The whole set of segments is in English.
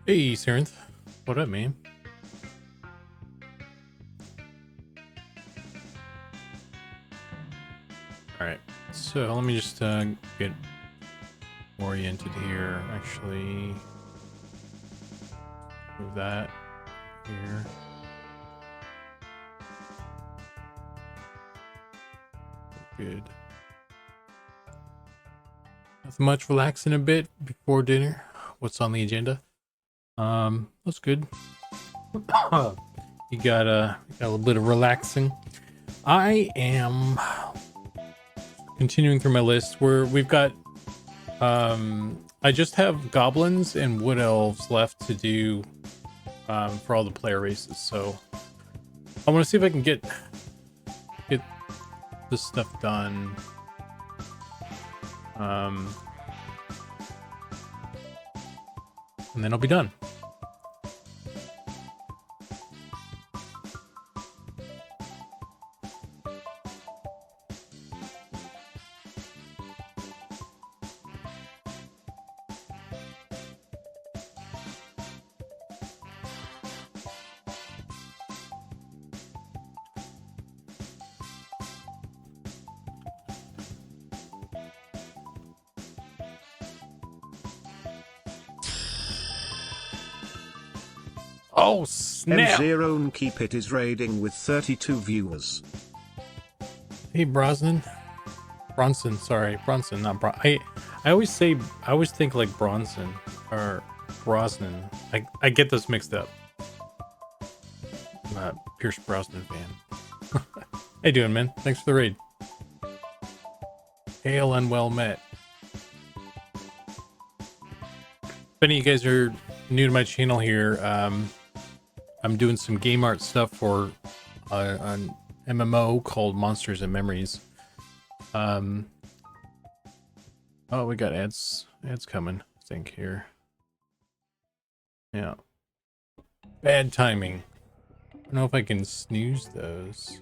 Hey, Sarenth. What up, man? Alright, so let me just get oriented here. Actually, move that here. Good. Nothing much, relaxing a bit before dinner. What's on the agenda? That's good. You got a little bit of relaxing. I am continuing through my list where we've got I just have goblins and wood elves left to do for all the player races, so I want to see if I can get this stuff done. And then I'll be done. Oh snap! M0 Keep It is raiding with 32 viewers. Hey Bronson, sorry, Bronson, not Bron. I always think like Bronson or Brosnan. I get those mixed up. I'm a Pierce Brosnan fan. How you doing, man? Thanks for the raid. Hail and well met. If any of you guys are new to my channel here, I'm doing some game art stuff for an MMO called Monsters and Memories. Oh, we got ads coming, I think, here. Yeah. Bad timing. I don't know if I can snooze those.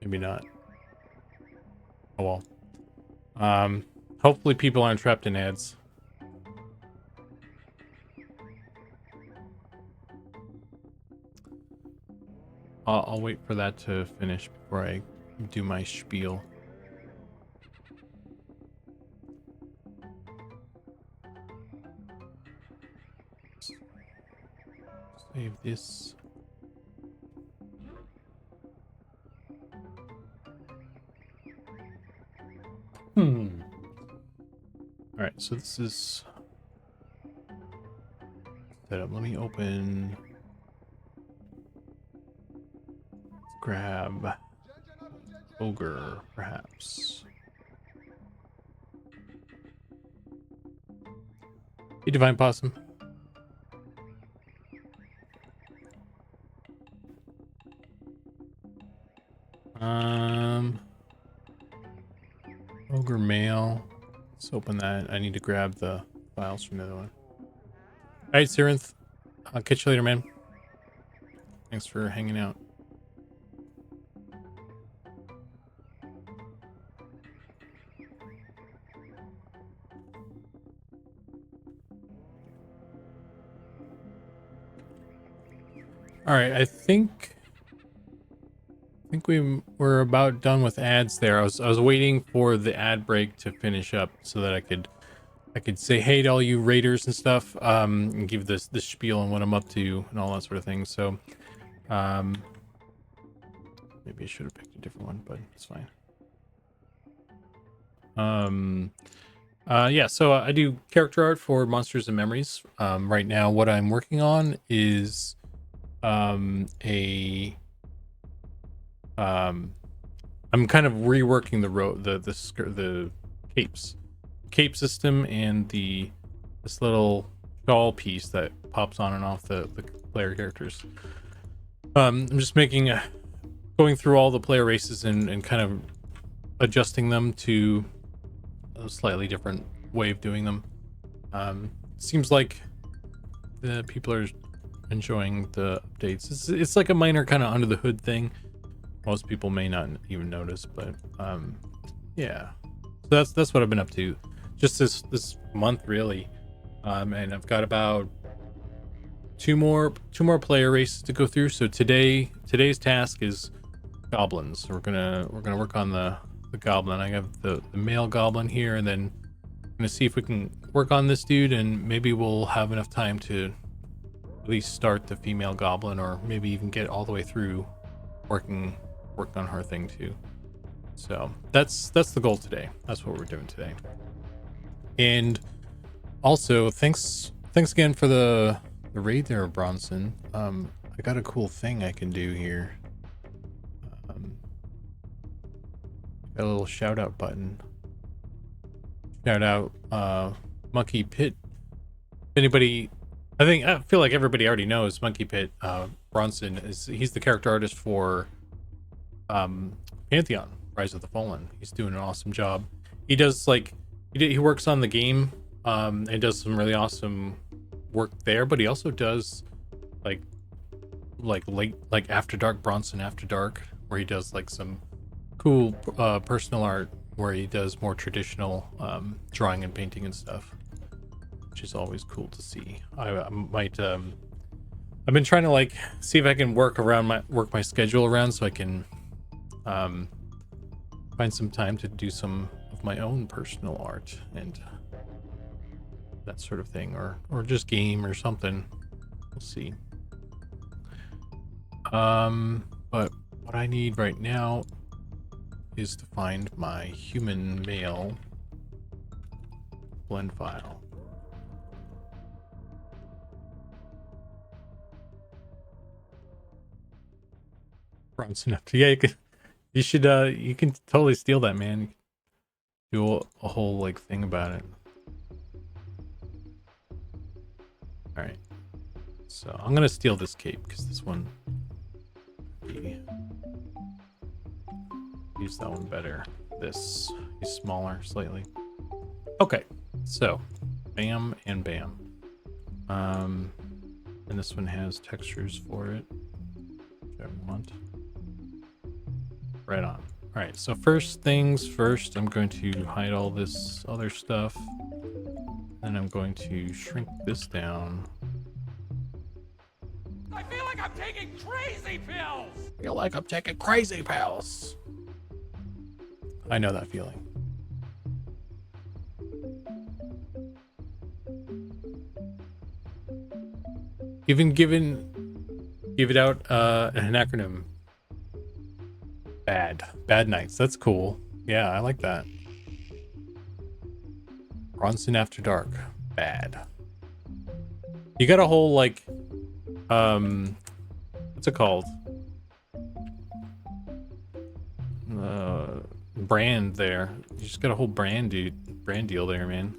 Maybe not. Oh well. Hopefully people aren't trapped in ads. I'll wait for that to finish before I do my spiel. Save this. All right, so this is set up. Let me open. Grab ogre, perhaps. Hey, Divine Possum. Ogre mail. Let's open that. I need to grab the files from the other one. All right, Sarenth. I'll catch you later, man. Thanks for hanging out. All right, I think we're about done with ads there. I was waiting for the ad break to finish up so that I could say hey to all you raiders and stuff, and give this spiel on what I'm up to and all that sort of thing. So maybe I should have picked a different one, but it's fine. Yeah, so I do character art for Monsters and Memories. Right now what I'm working on is I'm kind of reworking the cape system and this little shawl piece that pops on and off the player characters. I'm just going through all the player races and kind of adjusting them to a slightly different way of doing them. Seems like the people are enjoying the updates. It's like a minor kind of under the hood thing. Most people may not even notice, but Yeah, so that's what I've been up to, just this month really. And I've got about two more player races to go through. So today's task is goblins. So we're gonna work on the goblin. I have the male goblin here, and then I'm gonna see if we can work on this dude, and maybe we'll have enough time to at least start the female goblin, or maybe even get all the way through working on her thing too. So that's the goal today. That's what we're doing today. And also thanks again for the raid there, Bronson. I got a cool thing I can do here. Got a little shout out button. Shout out Monkey Pit. Anybody, I feel like everybody already knows Monkey Pit. Bronson he's the character artist for Pantheon Rise of the Fallen. He's doing an awesome job. He does he works on the game and does some really awesome work there, but he also does like late, like After Dark, Bronson After Dark, where he does like some cool personal art where he does more traditional drawing and painting and stuff, which is always cool to see. I might I've been trying to like see if I can work my schedule around so I can find some time to do some of my own personal art and that sort of thing, or just game or something. We'll see. But what I need right now is to find my human male blend file. Bronson, yeah, you can totally steal that, man. Do a whole like thing about it. All right, so I'm gonna steal this cape because this one, use that one better. This is smaller slightly. Okay, so bam and bam. And this one has textures for it, which I want. Right on. All right, so first things first, I'm going to hide all this other stuff. Then I'm going to shrink this down. I feel like I'm taking crazy pills! Feel like I'm taking crazy pills. I know that feeling. Even give it out an acronym. Bad nights. That's cool. Yeah, I like that. Bronson After Dark. Bad. You got a whole like what's it called? Brand there. You just got a whole brand deal there, man.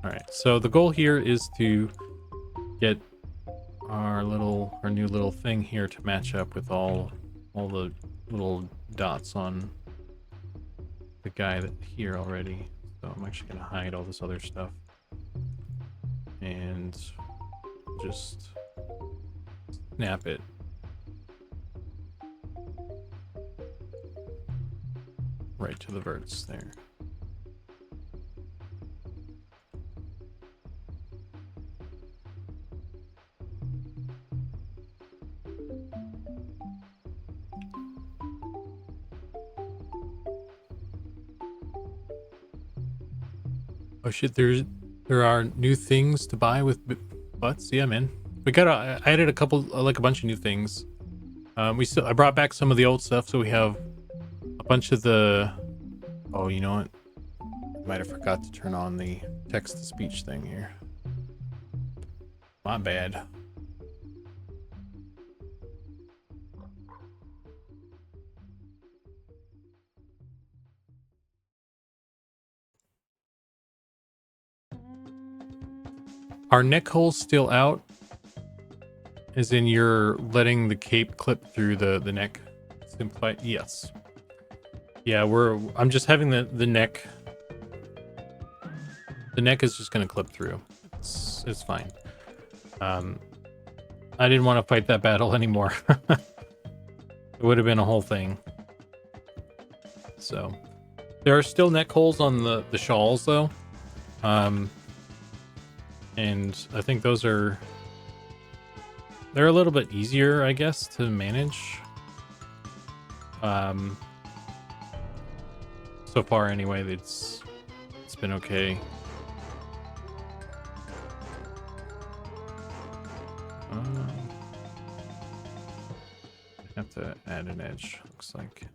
All right, so the goal here is to get our new little thing here to match up with all the little dots on the guy that here already. So I'm actually gonna hide all this other stuff and just snap it. Right to the verts there. Oh shit, there are new things to buy with butts. Yeah, man. I added a couple, like a bunch of new things. I brought back some of the old stuff, so we have a bunch of the, oh, you know what? Might have forgot to turn on the text to speech thing here. My bad. Are neck holes still out? As in you're letting the cape clip through the neck? Simplify? Yes. Yeah, I'm just having the neck. The neck is just gonna clip through. It's fine. I didn't want to fight that battle anymore. It would have been a whole thing. So there are still neck holes on the shawls though. And I think they're a little bit easier, I guess, to manage. So far anyway, it's been okay. I have to add an edge, looks like.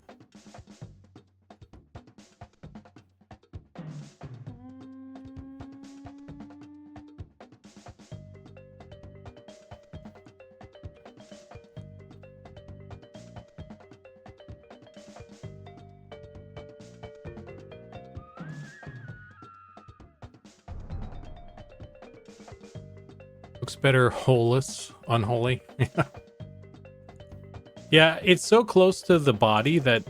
Looks better holeless, unholy. Yeah, it's so close to the body that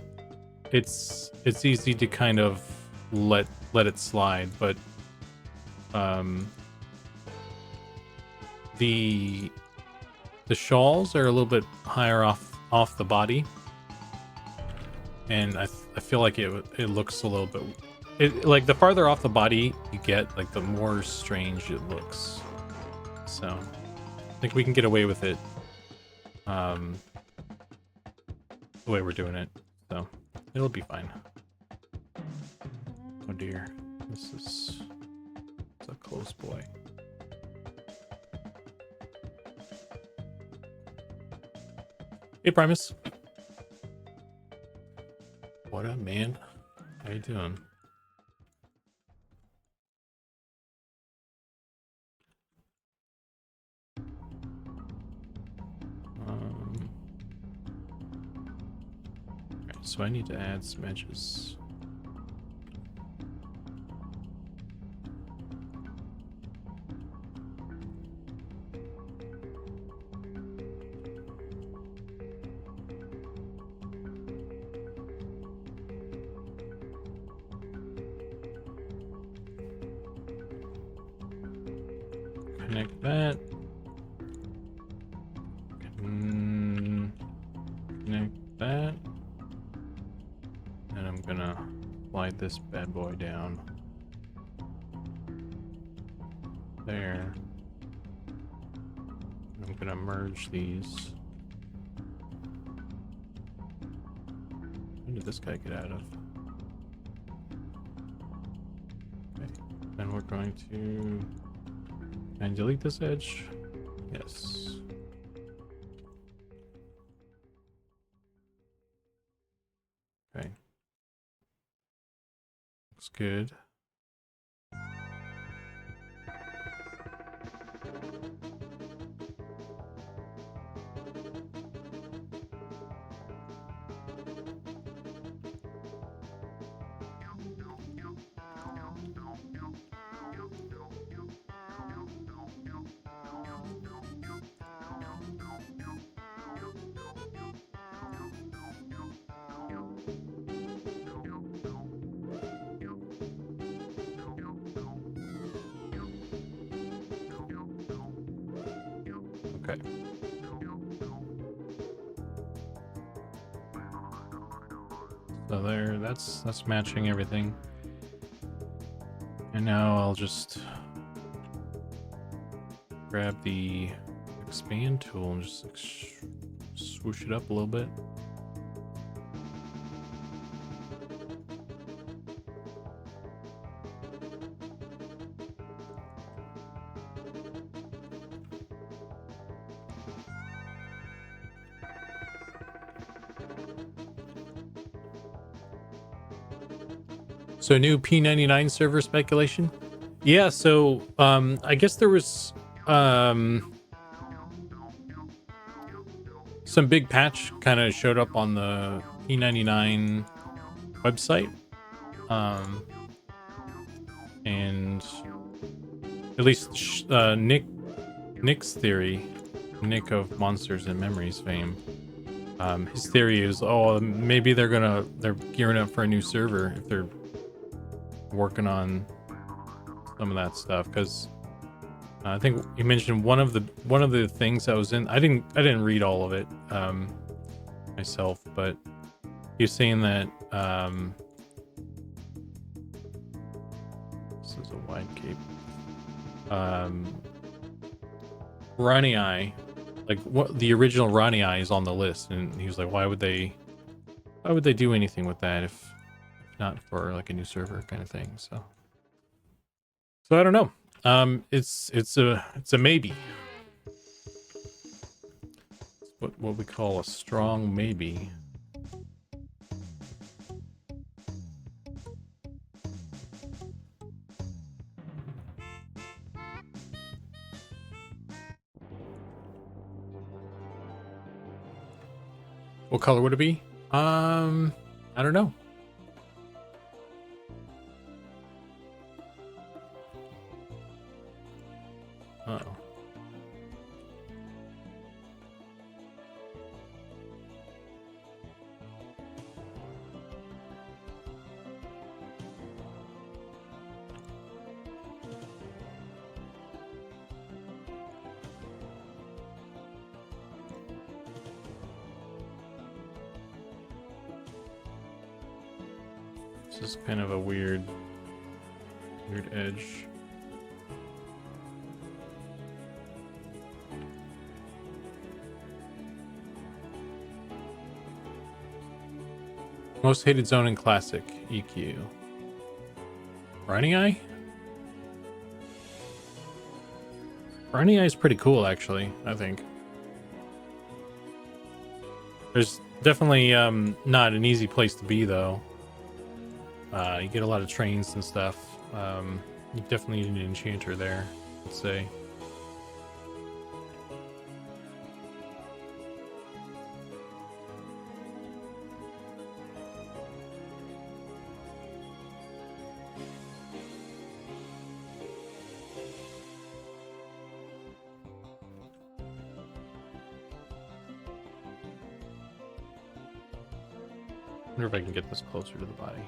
it's easy to kind of let it slide, but the shawls are a little bit higher off the body, and I feel like it looks a little bit like the farther off the body you get, like the more strange it looks. So I think we can get away with it the way we're doing it, so it'll be fine. Oh dear, it's a close boy. Hey Primus, what up, man? How you doing? So I need to add some edges. Connect that. Connect that. And I'm gonna slide this bad boy down there. I'm gonna merge these. When did this guy get out of? Okay. Then we're going to and delete this edge. Yes. Okay. Looks good. Okay. So there, that's matching everything. And now I'll just grab the expand tool and just like swoosh it up a little bit. So new P99 server speculation? Yeah, so I guess there was some big patch kind of showed up on the P99 website. And at least Nick's theory, Nick of Monsters and Memories fame, his theory is, oh, maybe they're gearing up for a new server if they're working on some of that stuff, because I think you mentioned one of the things that was in. I didn't read all of it myself, but you're saying that this is a wide cape. Ronnie Eye, like what the original Ronnie Eye is on the list, and he was like, why would they do anything with that if not for like a new server kind of thing? So I don't know. It's a maybe. What we call a strong maybe. What color would it be? I don't know. Uh-oh. This is kind of a weird edge. Most hated zone in Classic EQ. Ronnie Eye? Ronnie Eye is pretty cool, actually, I think. There's definitely not an easy place to be, though. You get a lot of trains and stuff. You definitely need an enchanter there, I'd say. I wonder if I can get this closer to the body.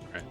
Alright.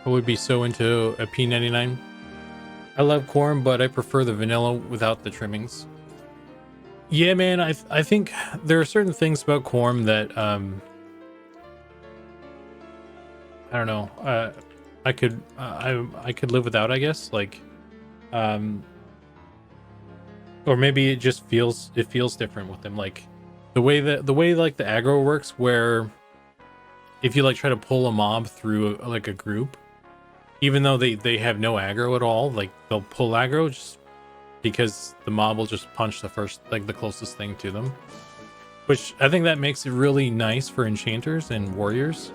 I would be so into a P99. I love Quorum, but I prefer the vanilla without the trimmings. Yeah, man, I think there are certain things about Quorum that I don't know. I could live without, I guess. Like, or maybe it just feels different with them. Like the way like the aggro works, where if you like try to pull a mob through like a group, even though they have no aggro at all, like they'll pull aggro just because the mob will just punch the first, like the closest thing to them, which I think that makes it really nice for enchanters and warriors.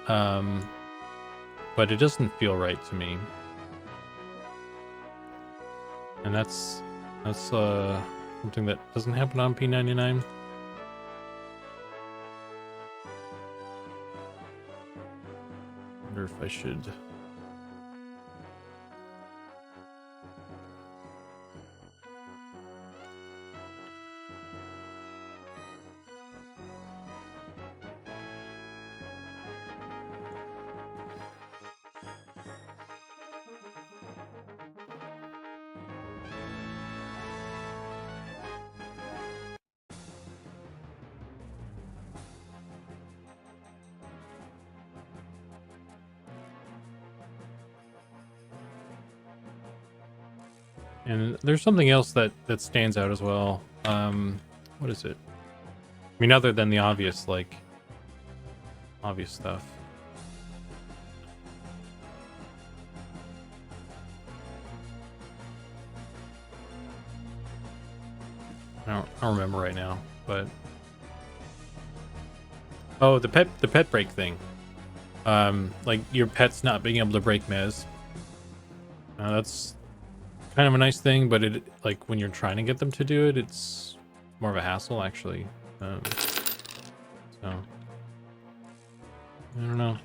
But it doesn't feel right to me, and that's something that doesn't happen on P99. Wonder if I should. And there's something else that stands out as well. What is it? I mean, other than the obvious stuff. I don't remember right now, but oh, the pet break thing. Like your pet's not being able to break mez. That's kind of a nice thing, but it, like, when you're trying to get them to do it, it's more of a hassle actually. So I don't know.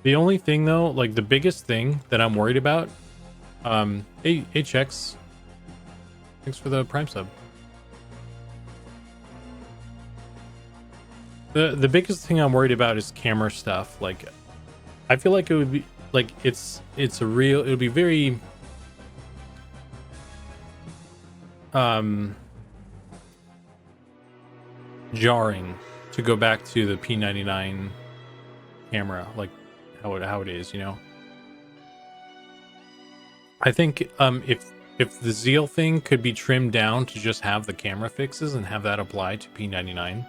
The only thing though, like the biggest thing that I'm worried about, hey HX, thanks for the Prime sub. The biggest thing I'm worried about is camera stuff. Like, I feel like it would be like it would be very jarring to go back to the P99 camera, like how it is, you know. I think if the Zeal thing could be trimmed down to just have the camera fixes and have that apply to P99,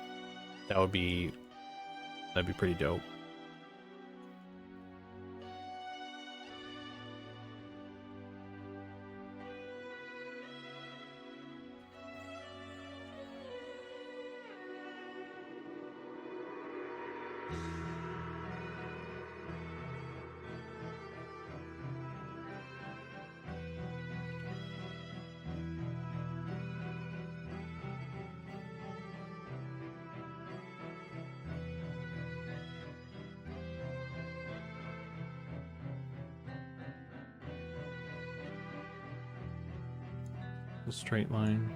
that'd be pretty dope. A straight line.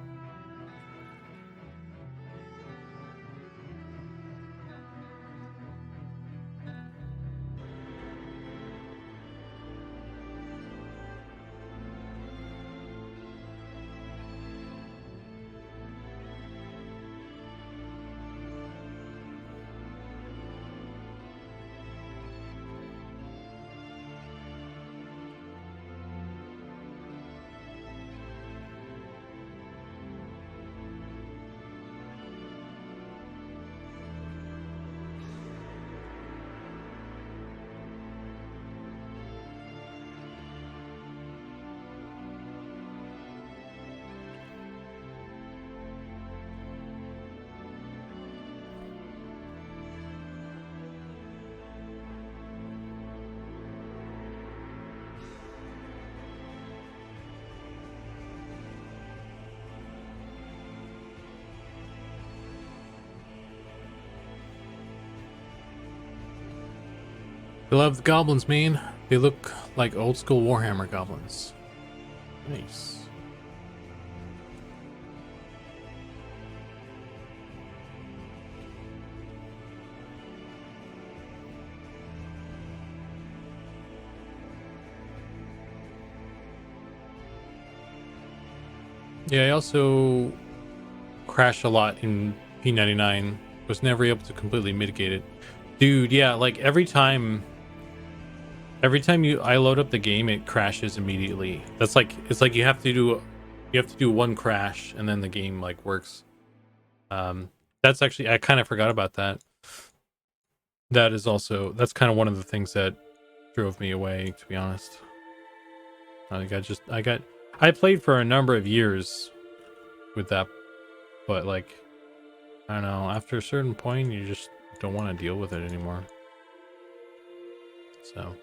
I love the goblins, man. They look like old school Warhammer goblins. Nice. Yeah, I also crash a lot in P99. Was never able to completely mitigate it. Dude, yeah, like every time I load up the game, it crashes immediately. That's like, it's like you have to do one crash and then the game like works. That's actually, I kind of forgot about that. That's kind of one of the things that drove me away, to be honest. I played for a number of years with that, but like, I don't know, after a certain point you just don't want to deal with it anymore. So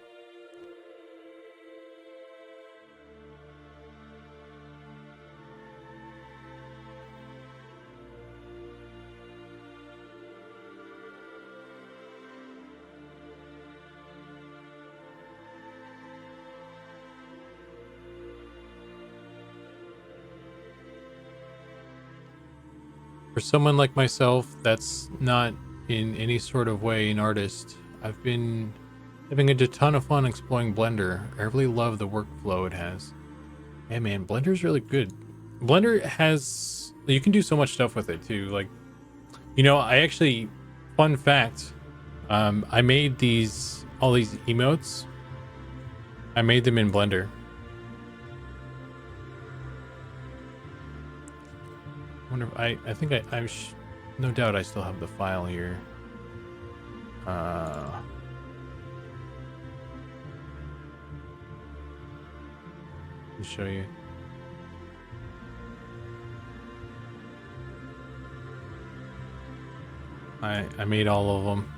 for someone like myself that's not in any sort of way an artist, I've been having a ton of fun exploring Blender. I really love the workflow it has. Yeah, man, Blender's really good. Blender has, you can do so much stuff with it too. Like, you know, I actually, fun fact, I made these all these emotes, I made them in Blender. I wonder if I think no doubt I still have the file here. Let me show you. I made all of them.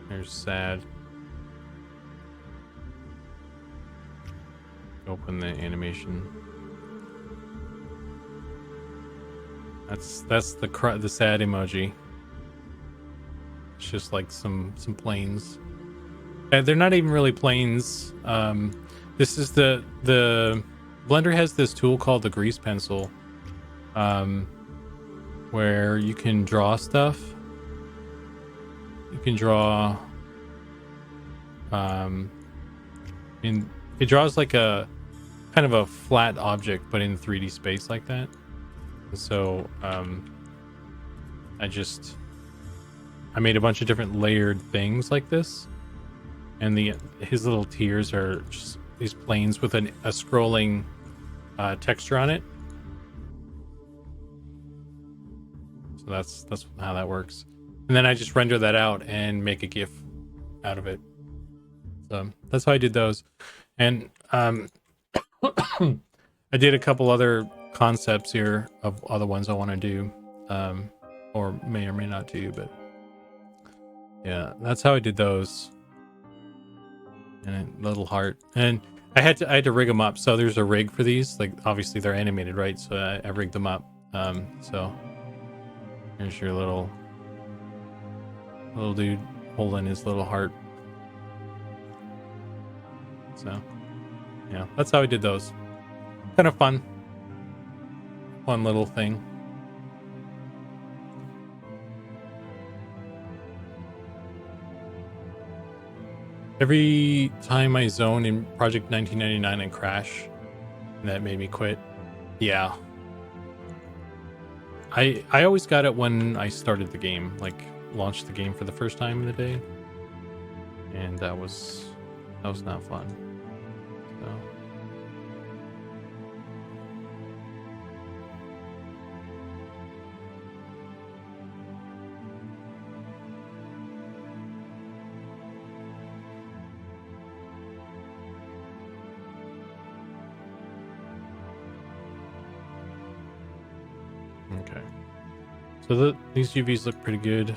There's sad. Open the animation. That's the sad emoji. It's just like some planes. They're not even really planes. This is the Blender has this tool called the grease pencil, where you can draw stuff. You can draw. It draws like a kind of a flat object, but in 3D space like that. And so I made a bunch of different layered things like this, and his little tears are just these planes with a scrolling texture on it. So that's how that works. And then I just render that out and make a GIF out of it. So that's how I did those. And I did a couple other concepts here of other ones I want to do, or may not do, but yeah, that's how I did those. And a little heart, and I had to rig them up. So there's a rig for these. Like obviously they're animated, right? So I rigged them up. So here's your little dude holding his little heart. So yeah, that's how I did those. Kind of fun little thing. Every time I zone in Project 1999 and crash, and that made me quit. Yeah, I always got it when I started the game, like launched the game for the first time in the day, and that was not fun. So okay, so these UVs look pretty good.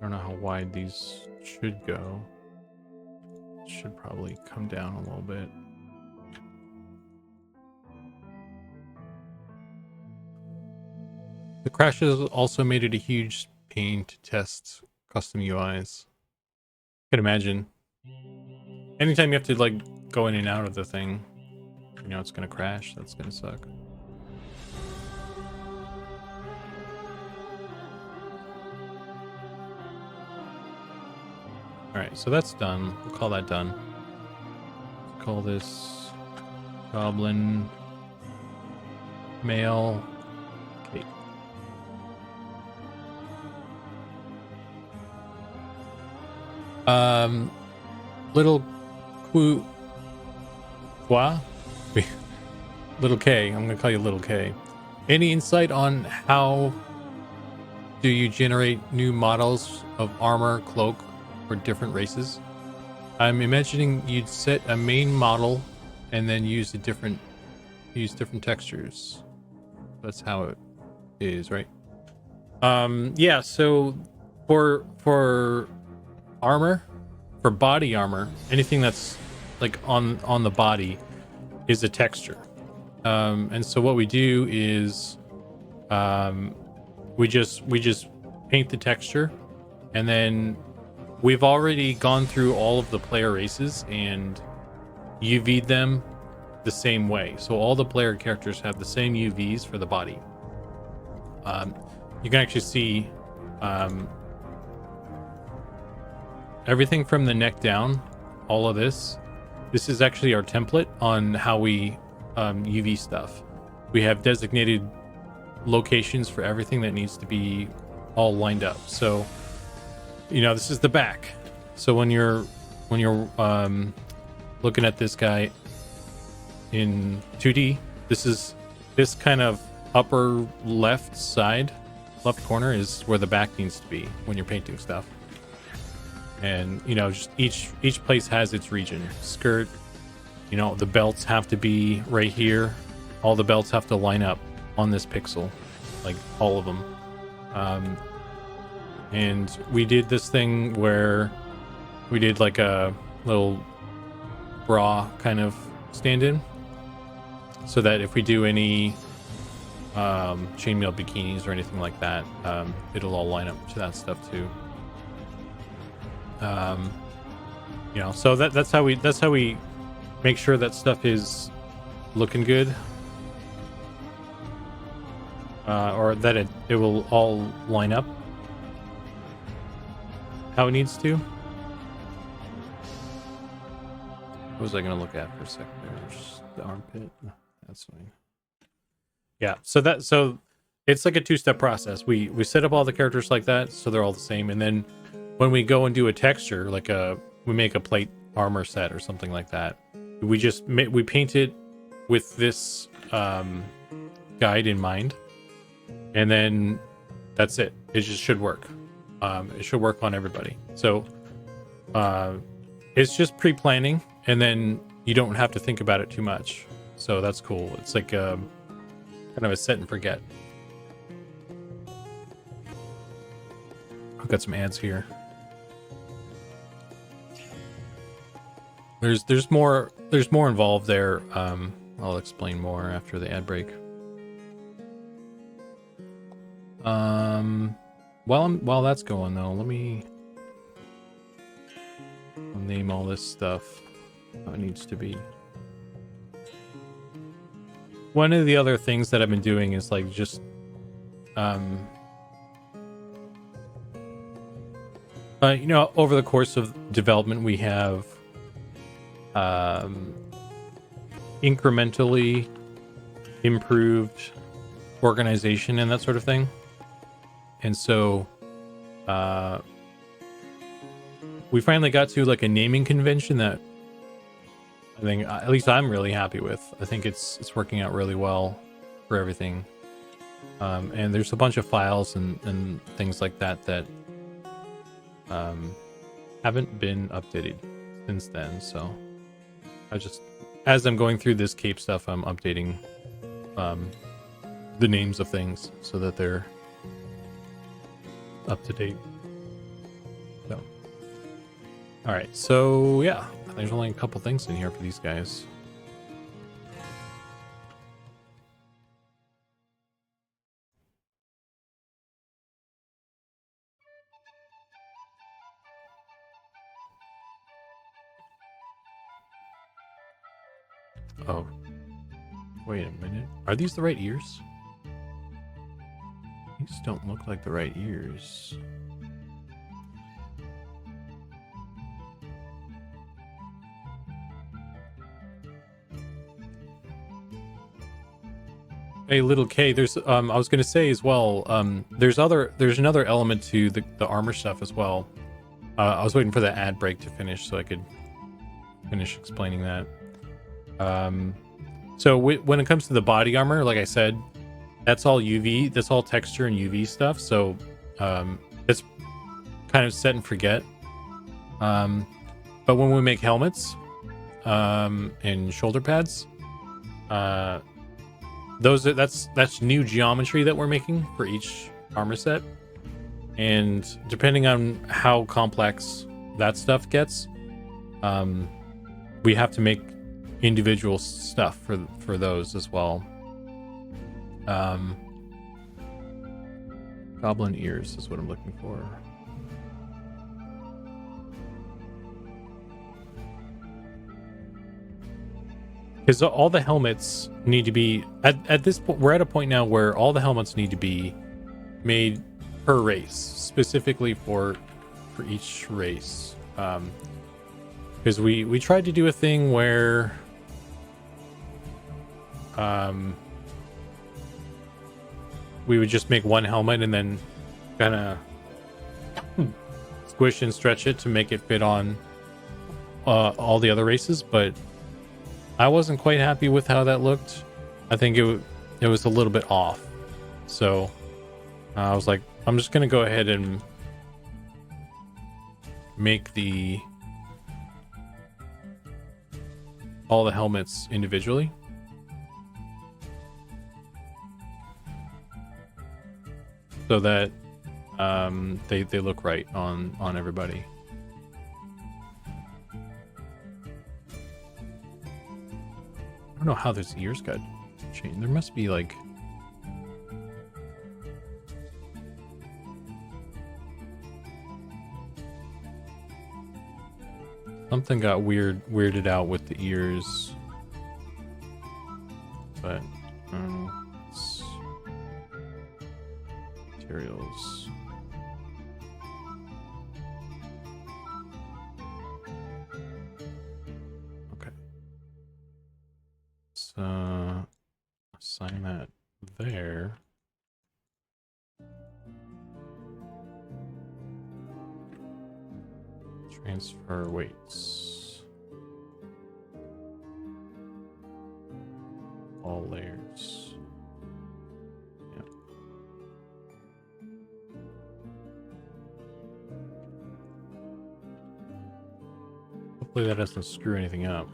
I don't know how wide these should go. Should probably come down a little bit. The crashes also made it a huge pain to test custom UIs. I can imagine. Anytime you have to like go in and out of the thing, you know it's gonna crash. That's gonna suck. Alright, so that's done. We'll call that done. Let's call this Goblin Male Cape. Little Little K. I'm gonna call you Little K. Any insight on how do you generate new models of armor, cloak, for different races? I'm imagining you'd set a main model and then use different textures. That's how it is, right? Yeah, so for armor, for body armor, anything that's like on the body is a texture. And so what we do is we just paint the texture, and then we've already gone through all of the player races and UV'd them the same way. So all the player characters have the same UVs for the body. you can actually see everything from the neck down. All of this is actually our template on how we UV stuff. We have designated locations for everything that needs to be all lined up. So, you know, this is the back. So when you're looking at this guy in 2D, this kind of upper left corner is where the back needs to be when you're painting stuff. And, you know, just each place has its region. Skirt, you know, the belts have to be right here. All the belts have to line up on this pixel, like all of them. And we did this thing where we did like a little bra kind of stand-in, so that if we do any chainmail bikinis or anything like that, it'll all line up to that stuff too. You know, so that's how we make sure that stuff is looking good, or that it will all line up how it needs to. What was I going to look at for a second? There's the armpit. That's fine. Yeah, so it's like a two-step process. We set up all the characters like that, so they're all the same, and then when we go and do a texture, like we make a plate armor set or something like that, we paint it with this guide in mind, and then that's it. It just should work. It should work on everybody. So it's just pre-planning, and then you don't have to think about it too much. So that's cool. It's like kind of a set and forget. I've got some ads here. There's more involved there. I'll explain more after the ad break. While that's going though, let me name all this stuff how it needs to be. One of the other things that I've been doing is like just you know, over the course of development we have incrementally improved organization and that sort of thing. And so we finally got to like a naming convention that I think at least I'm really happy with. I think it's working out really well for everything. And there's a bunch of files and things like that haven't been updated since then. So as I'm going through this Cape stuff, I'm updating the names of things so that they're up to date. So, all right. So yeah, there's only a couple things in here for these guys. Oh, wait a minute. Are these the right ears? These don't look like the right ears. Hey, little K, there's I was gonna say as well, there's another element to the armor stuff as well. I was waiting for the ad break to finish so I could finish explaining that. So when it comes to the body armor, like I said, that's all UV, that's all texture and UV stuff. So it's kind of set and forget. But when we make helmets and shoulder pads, that's new geometry that we're making for each armor set. And depending on how complex that stuff gets, we have to make individual stuff for those as well. Goblin ears is what I'm looking for. Because all the helmets need to be at this point. We're at a point now where all the helmets need to be made per race, specifically for each race. Because we tried to do a thing where we would just make one helmet and then kind of squish and stretch it to make it fit on all the other races, but I wasn't quite happy with how that looked. I think it was a little bit off. So I was like, I'm just gonna go ahead and make all the helmets individually. So that they look right on everybody. I don't know how this ears got changed. There must be like something got weirded out with the ears. But I don't know. It's materials. Okay. So assign that there. Transfer weights. All layers. Yeah. Hopefully that doesn't screw anything up.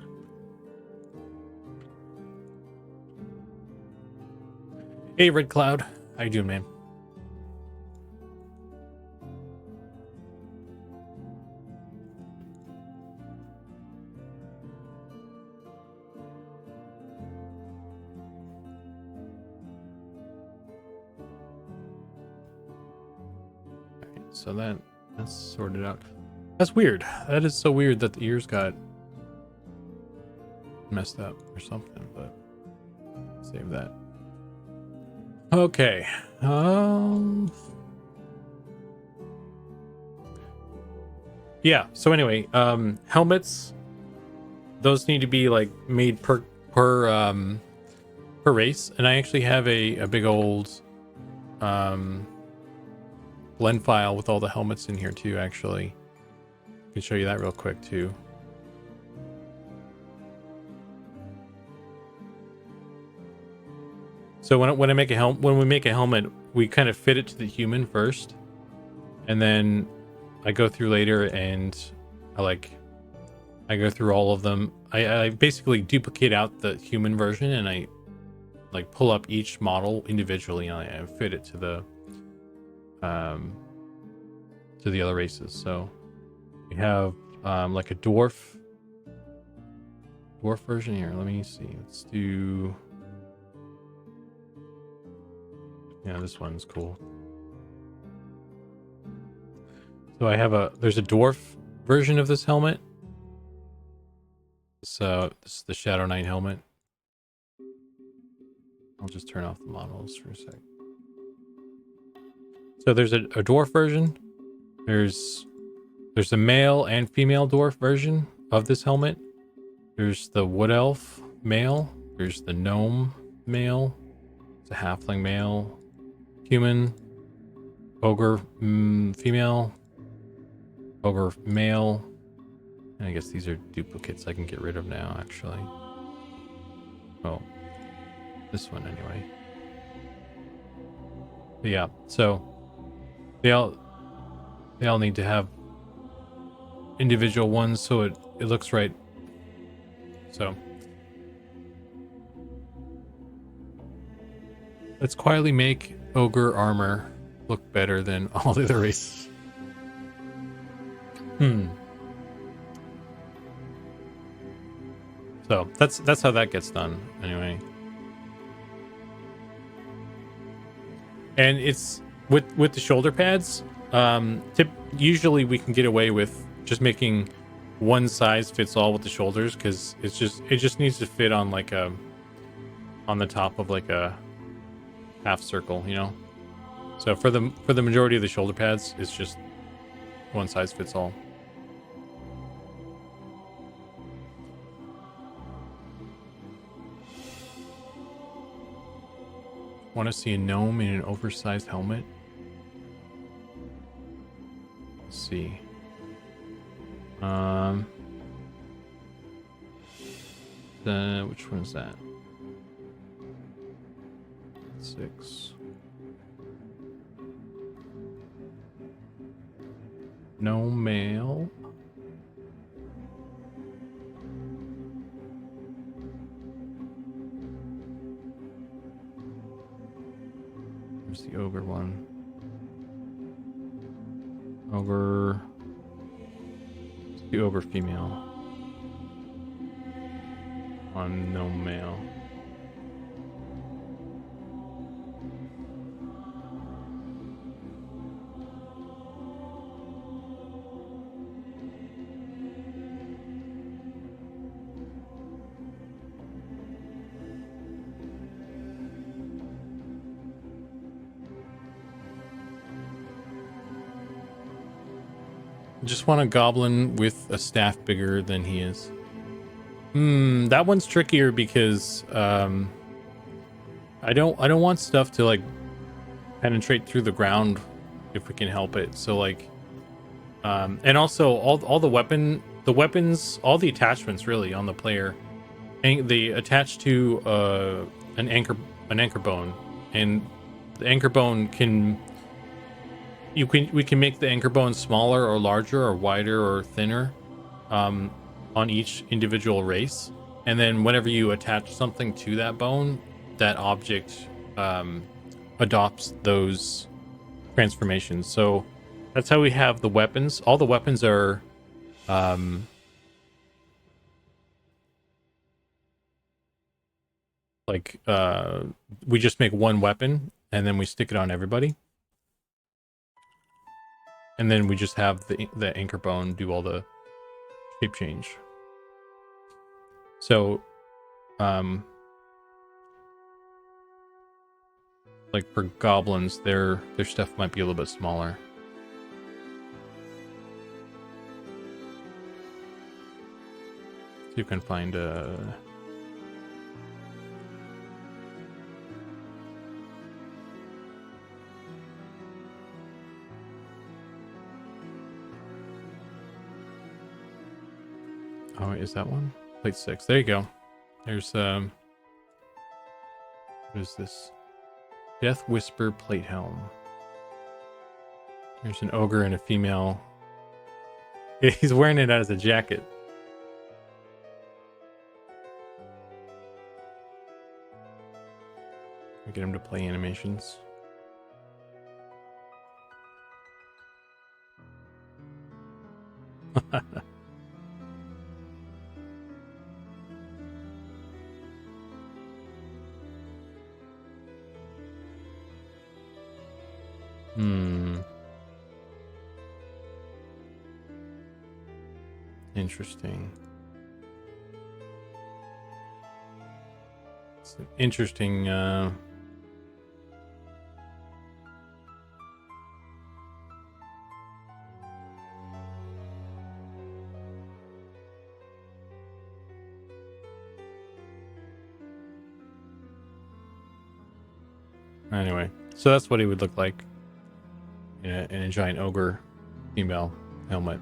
Hey, Red Cloud. How you doing, man? So that's sorted out. That's weird. That is so weird that the ears got messed up or something, but save that. Okay. Yeah, so anyway, helmets, those need to be like made per race, and I actually have a big old blend file with all the helmets in here too. Actually, I can show you that real quick too. So when we make a helmet, we kind of fit it to the human first, and then I go through later and I go through all of them. I basically duplicate out the human version, and I like pull up each model individually, and I fit it to the other races. So we have like a dwarf version here. Let me see. Let's do. Yeah, this one's cool. So I have there's a dwarf version of this helmet. So this is the Shadow Knight helmet. I'll just turn off the models for a sec. So there's a dwarf version. There's a male and female dwarf version of this helmet. There's the wood elf male. There's the gnome male. It's a halfling male. Human. Ogre female. Ogre male. And I guess these are duplicates I can get rid of now, actually. Well, this one anyway. But yeah, so they all need to have individual ones so it looks right. So let's quietly make ogre armor look better than all the other races. So that's how that gets done anyway. And it's with the shoulder pads. Usually we can get away with just making one size fits all with the shoulders, because it just needs to fit on like on the top of like a half circle, you know. So for the majority of the shoulder pads, it's just one size fits all. Want to see a gnome in an oversized helmet? Let's see. Which one is that? 6. No male. There's the ogre one. Ogre. The ogre female. On no male. Just want a goblin with a staff bigger than he is. That one's trickier because I don't want stuff to like penetrate through the ground if we can help it. So like and also all the weapons, all the attachments really on the player, and they attach to an anchor bone, and the anchor bone we can make the anchor bone smaller or larger or wider or thinner on each individual race, and then whenever you attach something to that bone, that object adopts those transformations. So that's how we have the weapons. All the weapons are we just make one weapon and then we stick it on everybody. And then we just have the anchor bone do all the shape change. So, like for goblins, their stuff might be a little bit smaller. So you can find a... Oh, is that one? Plate 6. There you go. There's what is this? Death Whisper plate helm. There's an ogre and a female. He's wearing it as a jacket. Get him to play animations. Interesting. It's an interesting anyway, so that's what he would look like in a giant ogre female helmet.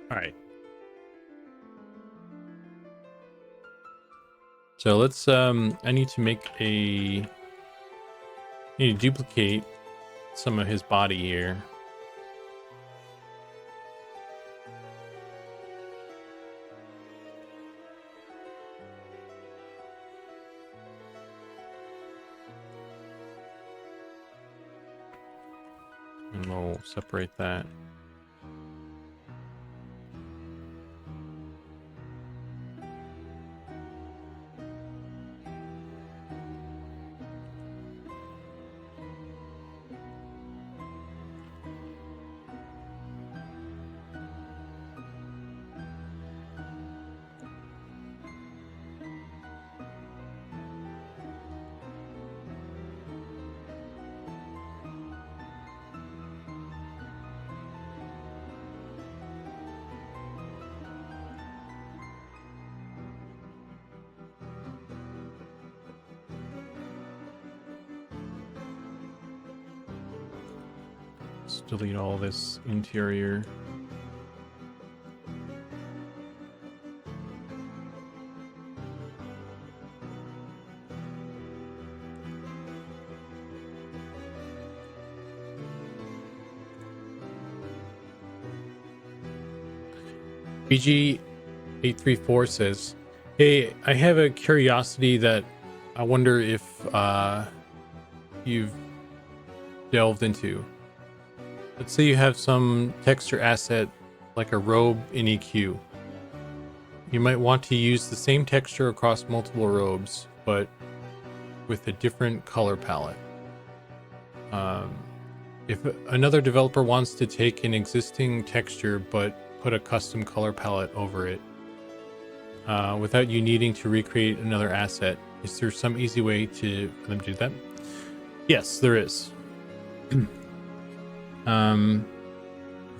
All right. So let's I need to duplicate some of his body here. And we'll separate that. just delete all this interior. BG834 says, hey, I have a curiosity that I wonder if you've delved into. Let's say you have some texture asset like a robe in EQ. You might want to use the same texture across multiple robes, but with a different color palette. If another developer wants to take an existing texture but put a custom color palette over it, without you needing to recreate another asset, is there some easy way for them to do that? Yes, there is. I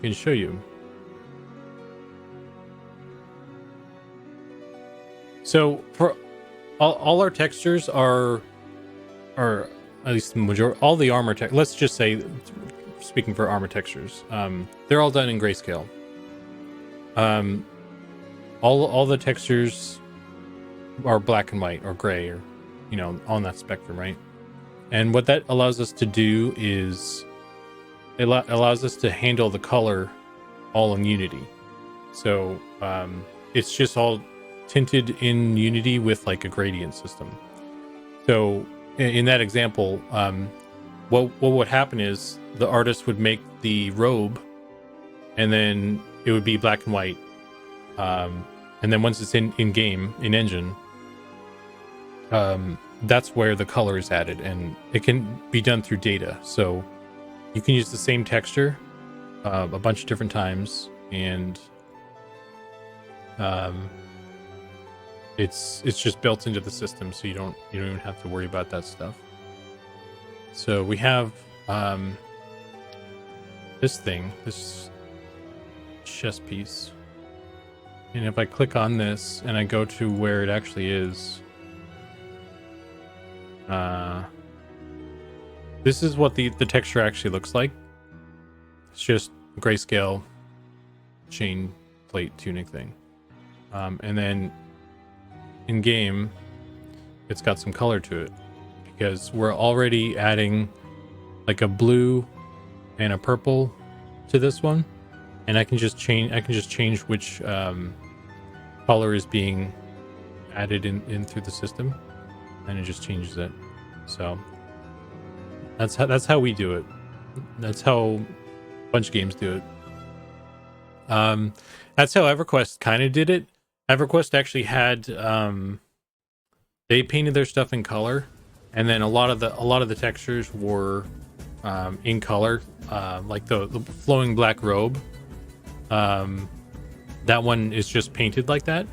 can show you. So for all our textures are at least the majority, all the armor let's just say, speaking for armor textures, they're all done in grayscale. All the textures are black and white or gray, or on that spectrum, right? And what that allows us to do is it allows us to handle the color all in Unity. So it's just all tinted in Unity with like a gradient system. So in that example, what would happen is the artist would make the robe, and then it would be black and white. And then once it's in game, in engine, that's where the color is added, and it can be done through data. So you can use the same texture a bunch of different times, and it's just built into the system, so you don't even have to worry about that stuff. So we have this chess piece. And if I click on this and I go to where it actually is, this is what the texture actually looks like. It's just grayscale chain plate tunic thing. And then in game, it's got some color to it because we're already adding like a blue and a purple to this one. And I can just change which color is being added in through the system, and it just changes it. So that's how we do it. That's how a bunch of games do it. That's how EverQuest kind of did it. EverQuest actually had they painted their stuff in color, and then a lot of the textures were in color, like the flowing black robe. That one is just painted like that,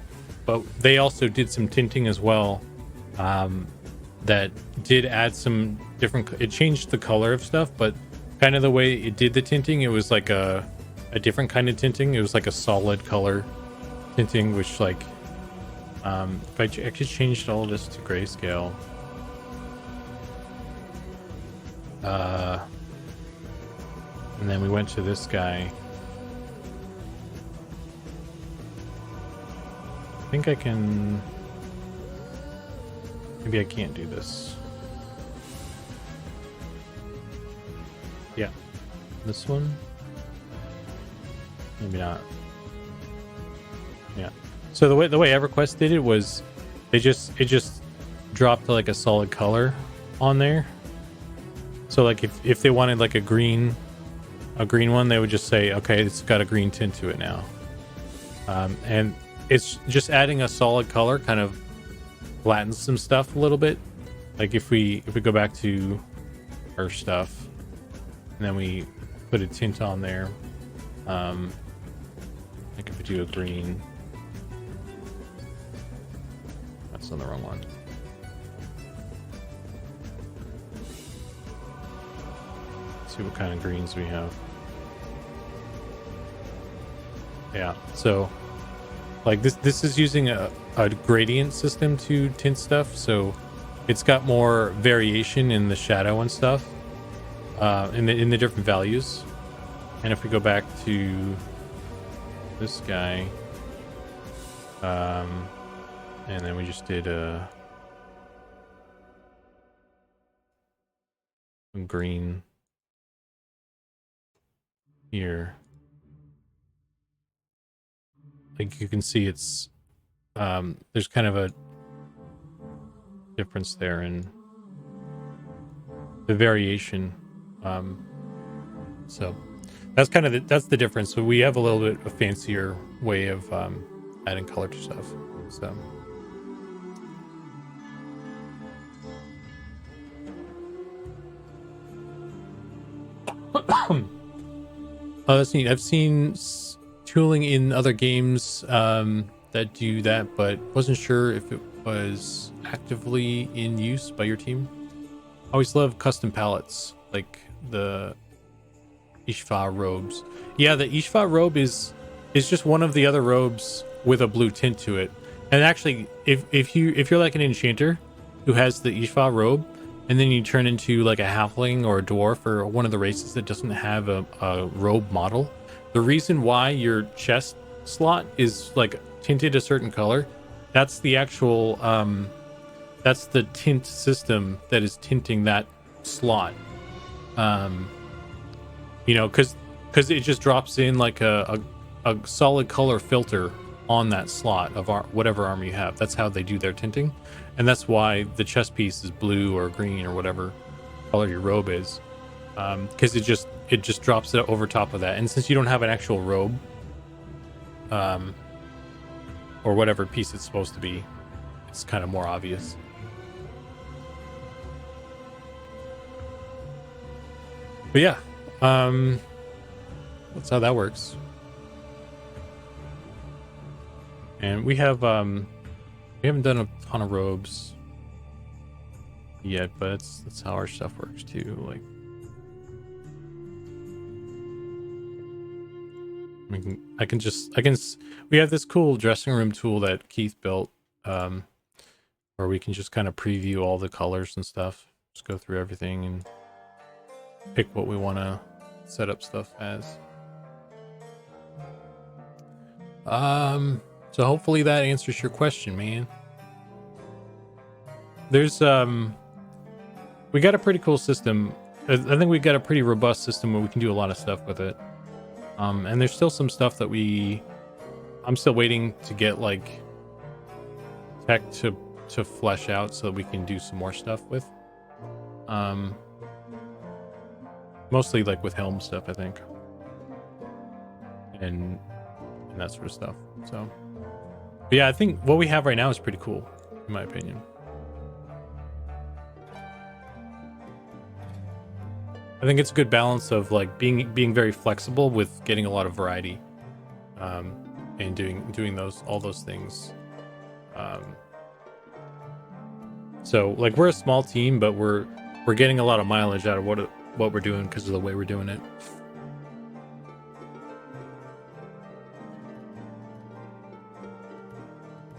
but they also did some tinting as well, that did add some different, it changed the color of stuff, but kind of the way it did the tinting, it was like a different kind of tinting. It was like a solid color tinting, which like if I actually changed all of this to grayscale, and then we went to this guy. I think I can, maybe I can't do this. Yeah, this one, maybe not. Yeah, so the way EverQuest did it was it just dropped like a solid color on there. So like if they wanted like a green one, they would just say, okay, it's got a green tint to it now, and it's just adding a solid color kind of flattens some stuff a little bit. Like if we go back to our stuff and then we put a tint on there, like if we do a green, that's on the wrong one. Let's see what kind of greens we have. Yeah, so like this is using a gradient system to tint stuff, so it's got more variation in the shadow and stuff, in the different values. And if we go back to this guy, and then we just did some green here. Like you can see it's there's kind of a difference there in the variation. So that's kind of that's the difference. So we have a little bit of fancier way of adding color to stuff. So oh, that's neat. I've seen tooling in other games that do that, but wasn't sure if it was actively in use by your team. I always love custom palettes, like the Ishva robes. Yeah, the Ishva robe is just one of the other robes with a blue tint to it. And actually, if you're like an enchanter who has the Ishva robe, and then you turn into like a halfling or a dwarf or one of the races that doesn't have a robe model, the reason why your chest slot is like tinted a certain color, that's the actual that's the tint system that is tinting that slot. You know, because it just drops in like a solid color filter on that slot of whatever armor you have. That's how they do their tinting, and that's why the chest piece is blue or green or whatever color your robe is, because it just drops it over top of that. And since you don't have an actual robe, or whatever piece it's supposed to be, it's kind of more obvious. But yeah, that's how that works. And we have we haven't done a ton of robes yet, but that's how our stuff works too. Like we have this cool dressing room tool that Keith built, where we can just kind of preview all the colors and stuff. Just go through everything and pick what we want to set up stuff as. So hopefully that answers your question, man. There's we got a pretty cool system. I think we got a pretty robust system where we can do a lot of stuff with it. And there's still some stuff that I'm still waiting to get like tech to flesh out so that we can do some more stuff with. Mostly like with helm stuff, I think, and that sort of stuff. So, but yeah, I think what we have right now is pretty cool, in my opinion. I think it's a good balance of like being very flexible with getting a lot of variety, and doing all those things. So like we're a small team, but we're getting a lot of mileage out of what we're doing because of the way we're doing it.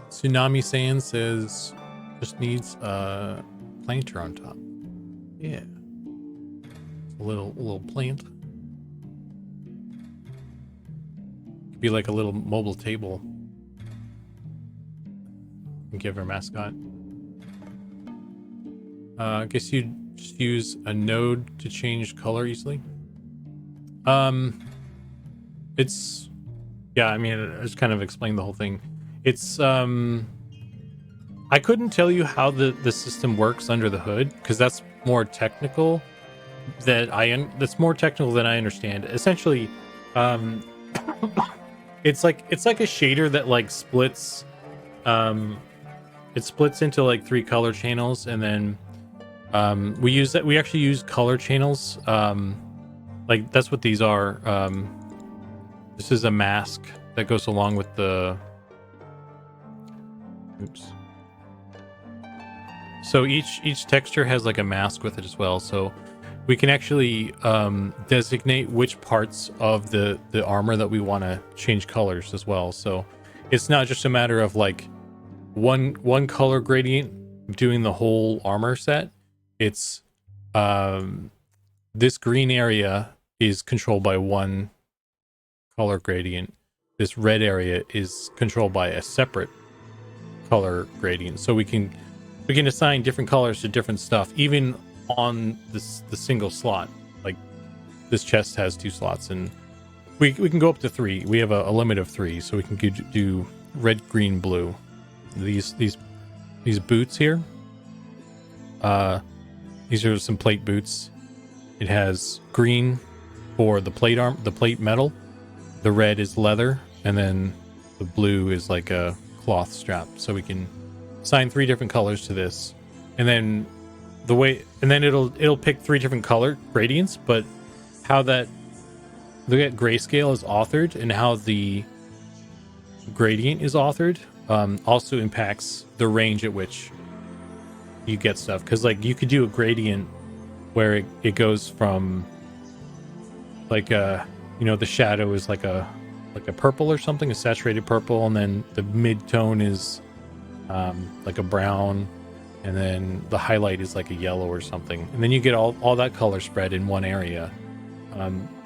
Tsunami Sand says just needs a planter on top. Yeah, a little plant. Could be like a little mobile table. And give her mascot. I guess you'd just use a node to change color easily. It's yeah, I mean, I just kind of explained the whole thing. It's I couldn't tell you how the system works under the hood because that's more technical that's more technical than I understand. Essentially, it's like a shader that like splits it splits into like 3 color channels, and then we actually use color channels. Like that's what these are. This is a mask that goes along with the so each texture has like a mask with it as well, so we can actually designate which parts of the armor that we want to change colors as well. So it's not just a matter of like one color gradient doing the whole armor set. It's this green area is controlled by one color gradient. This red area is controlled by a separate color gradient. So we can assign different colors to different stuff, even on the single slot. Like this chest has 2 slots, and we can go up to 3. We have a limit of 3, so we can do red, green, blue. These boots here. These are some plate boots. It has green for the plate metal. The red is leather, and then the blue is like a cloth strap. So we can assign 3 different colors to this, and then it'll pick 3 different color gradients. But how that the grayscale is authored and how the gradient is authored also impacts the range at which you get stuff. Because like you could do a gradient where it goes from like the shadow is like a purple or something, a saturated purple, and then the mid-tone is like a brown, and then the highlight is like a yellow or something, and then you get all that color spread in one area.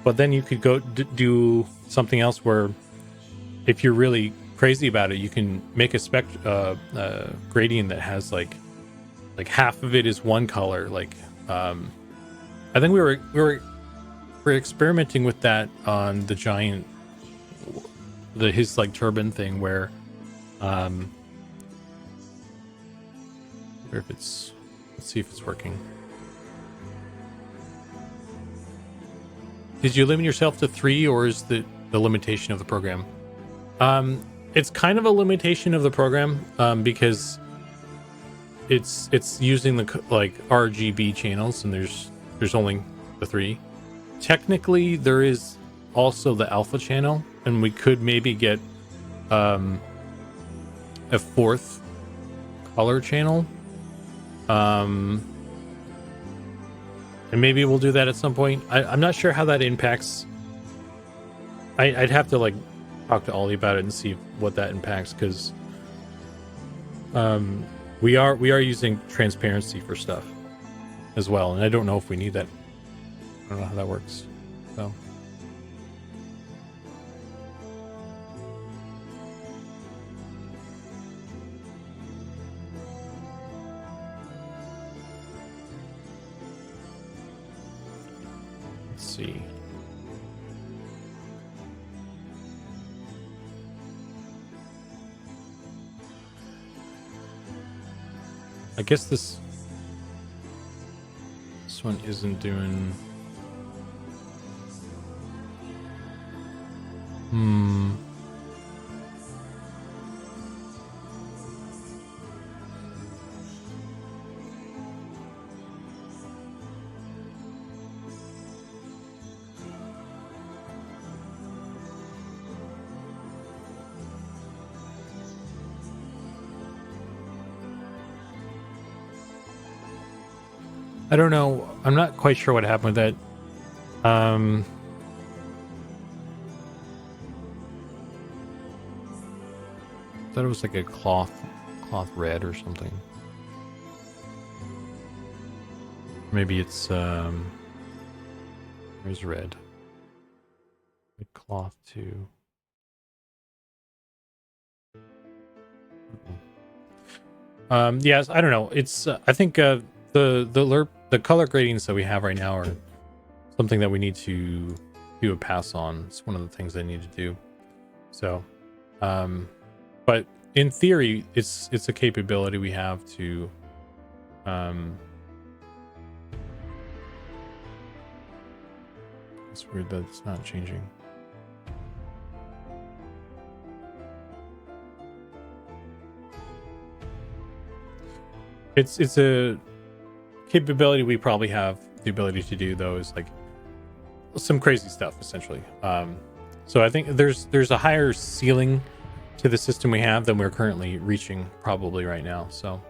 But then you could go do something else where, if you're really crazy about it, you can make a gradient that has like half of it is one color. Like I think we were experimenting with that on the giant, his like turban thing, where let's see if it's working. Did you limit yourself to 3, or is the limitation of the program? It's kind of a limitation of the program because it's using the like RGB channels, and there's only the 3. Technically, there is also the alpha channel, and we could maybe get a 4th color channel. And maybe we'll do that at some point. I'm not sure how that impacts. I'd have to like talk to Ollie about it and see what that impacts, because we are using transparency for stuff as well, and I don't know if we need that. I don't know how that works. So let's see. I guess this one isn't doing. I don't know. I'm not quite sure what happened with that. I thought it was like a cloth red or something. Maybe it's where's red? Like cloth too. Yes, I don't know. It's I think the color gradients that we have right now are something that we need to do a pass on. It's one of the things I need to do. So, but in theory, it's a capability we have to. It's weird that it's not changing. It's a capability we probably have the ability to do, though, is like some crazy stuff essentially. So I think there's a higher ceiling to the system we have than we're currently reaching probably right now. So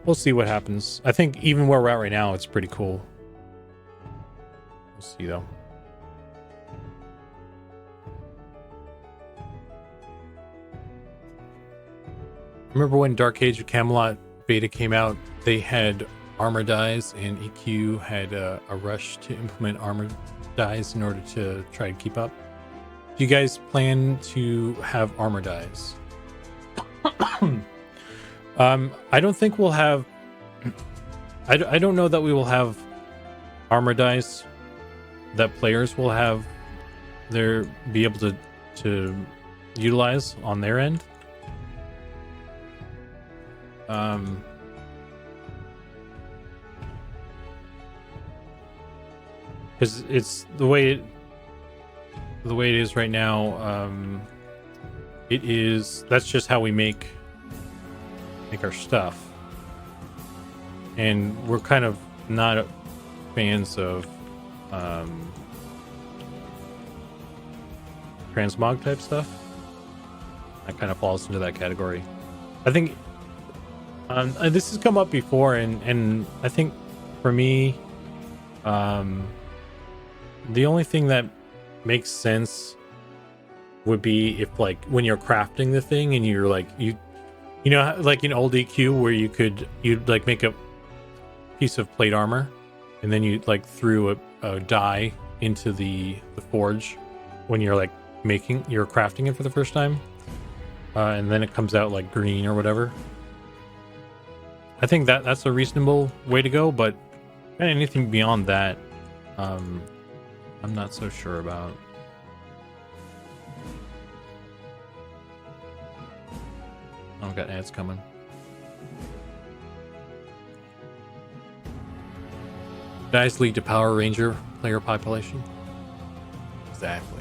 we'll see what happens. I think even where we're at right now, it's pretty cool. We'll see though. Remember when Dark Age of Camelot beta came out? They had armor dies, and EQ had a rush to implement armor dies in order to try to keep up. Do you guys plan to have armor dies? I don't think we'll have. I don't know that we will have armor dice that players will have be able to utilize on their end. Because it's the way it is right now. That's just how we make our stuff, and we're kind of not fans of transmog type stuff. That kind of falls into that category. I think this has come up before, and I think for me, the only thing that makes sense would be if, like, when you're crafting the thing and you're like, you know, like in old EQ where you'd like make a piece of plate armor and then you like threw a die into the forge when you're like you're crafting it for the first time, and then it comes out like green or whatever. I think that's a reasonable way to go, but anything beyond that, I'm not so sure about. I've got ads coming. Dice lead to Power Ranger player population. Exactly.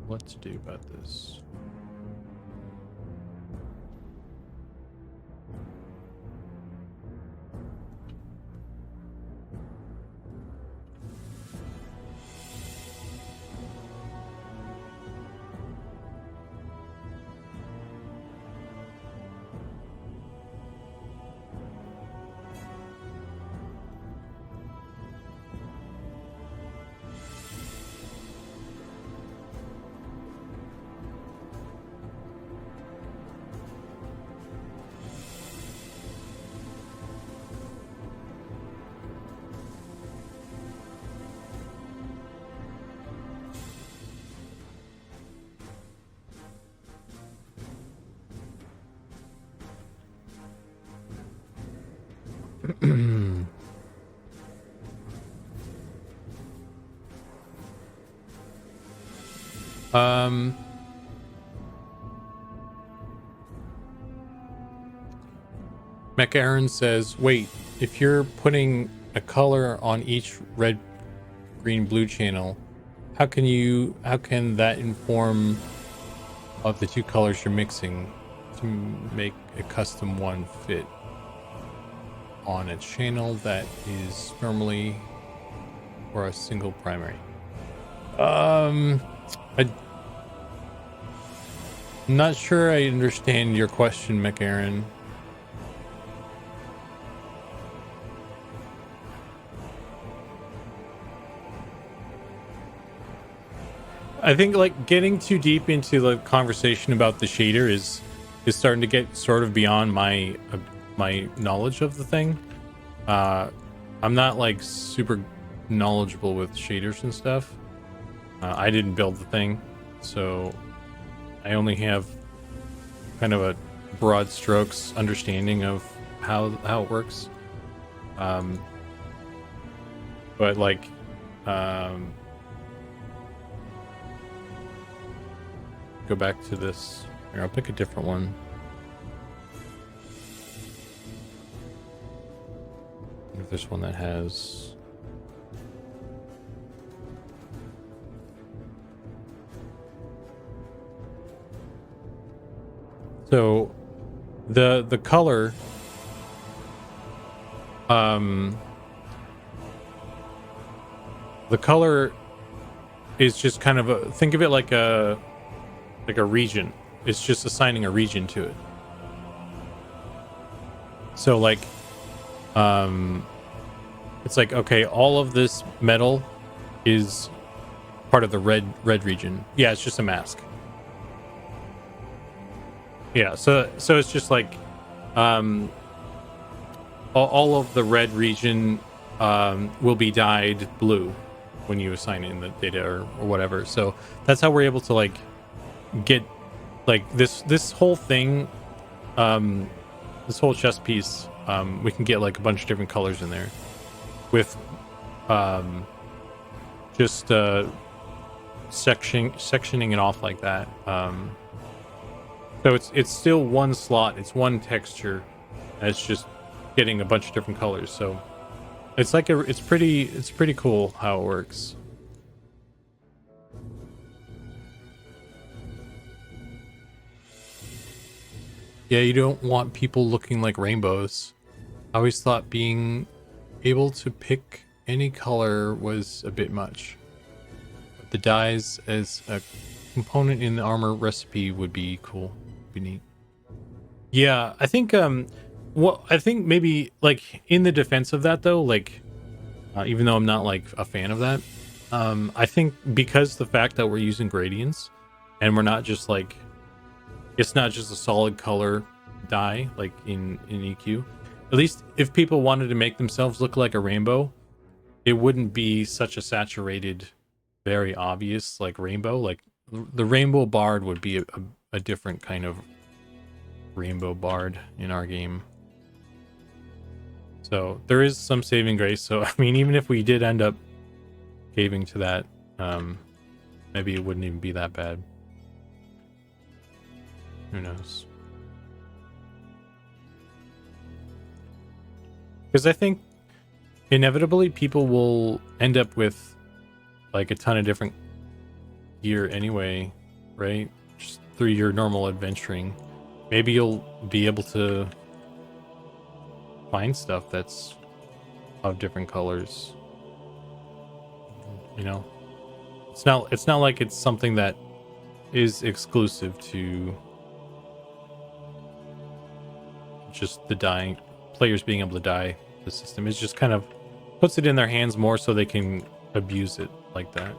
What to do about this? Mech Aaron says, wait, if you're putting a color on each red, green, blue channel, how can that inform of the two colors you're mixing to make a custom one fit on a channel that is normally for a single primary? I'm not sure I understand your question, Mech Aaron. I think like getting too deep into the conversation about the shader is starting to get sort of beyond my knowledge of the thing. I'm not like super knowledgeable with shaders and stuff. I didn't build the thing, so I only have kind of a broad strokes understanding of how it works. But like go back to this. Here, I'll pick a different one. If there's one that has so the color the color is just kind of think of it like a region. It's just assigning a region to it. So like it's like, okay, all of this metal is part of the red region. Yeah, it's just a mask. Yeah, so it's just like all of the red region will be dyed blue when you assign in the data or whatever. So that's how we're able to like get like this whole thing, this whole chest piece. We can get like a bunch of different colors in there with just sectioning it off like that. So it's still one slot, it's one texture, and it's just getting a bunch of different colors. So it's like it's pretty cool how it works. Yeah, you don't want people looking like rainbows. I always thought being able to pick any color was a bit much. But the dyes as a component in the armor recipe would be cool. Be neat. Yeah, I think I think maybe like in the defense of that though, like even though I'm not like a fan of that, I think because the fact that we're using gradients and we're not just like, it's not just a solid color dye like in EQ. At least if people wanted to make themselves look like a rainbow, it wouldn't be such a saturated, very obvious like rainbow. Like the rainbow bard would be a different kind of rainbow bard in our game. So there is some saving grace. So I mean, even if we did end up caving to that, maybe it wouldn't even be that bad. Who knows? Because I think inevitably people will end up with like a ton of different gear anyway, right? Just through your normal adventuring. Maybe you'll be able to find stuff that's of different colors. You know? It's not like it's something that is exclusive to just the dyeing, players being able to dye the system. It just kind of puts it in their hands more so they can abuse it like that.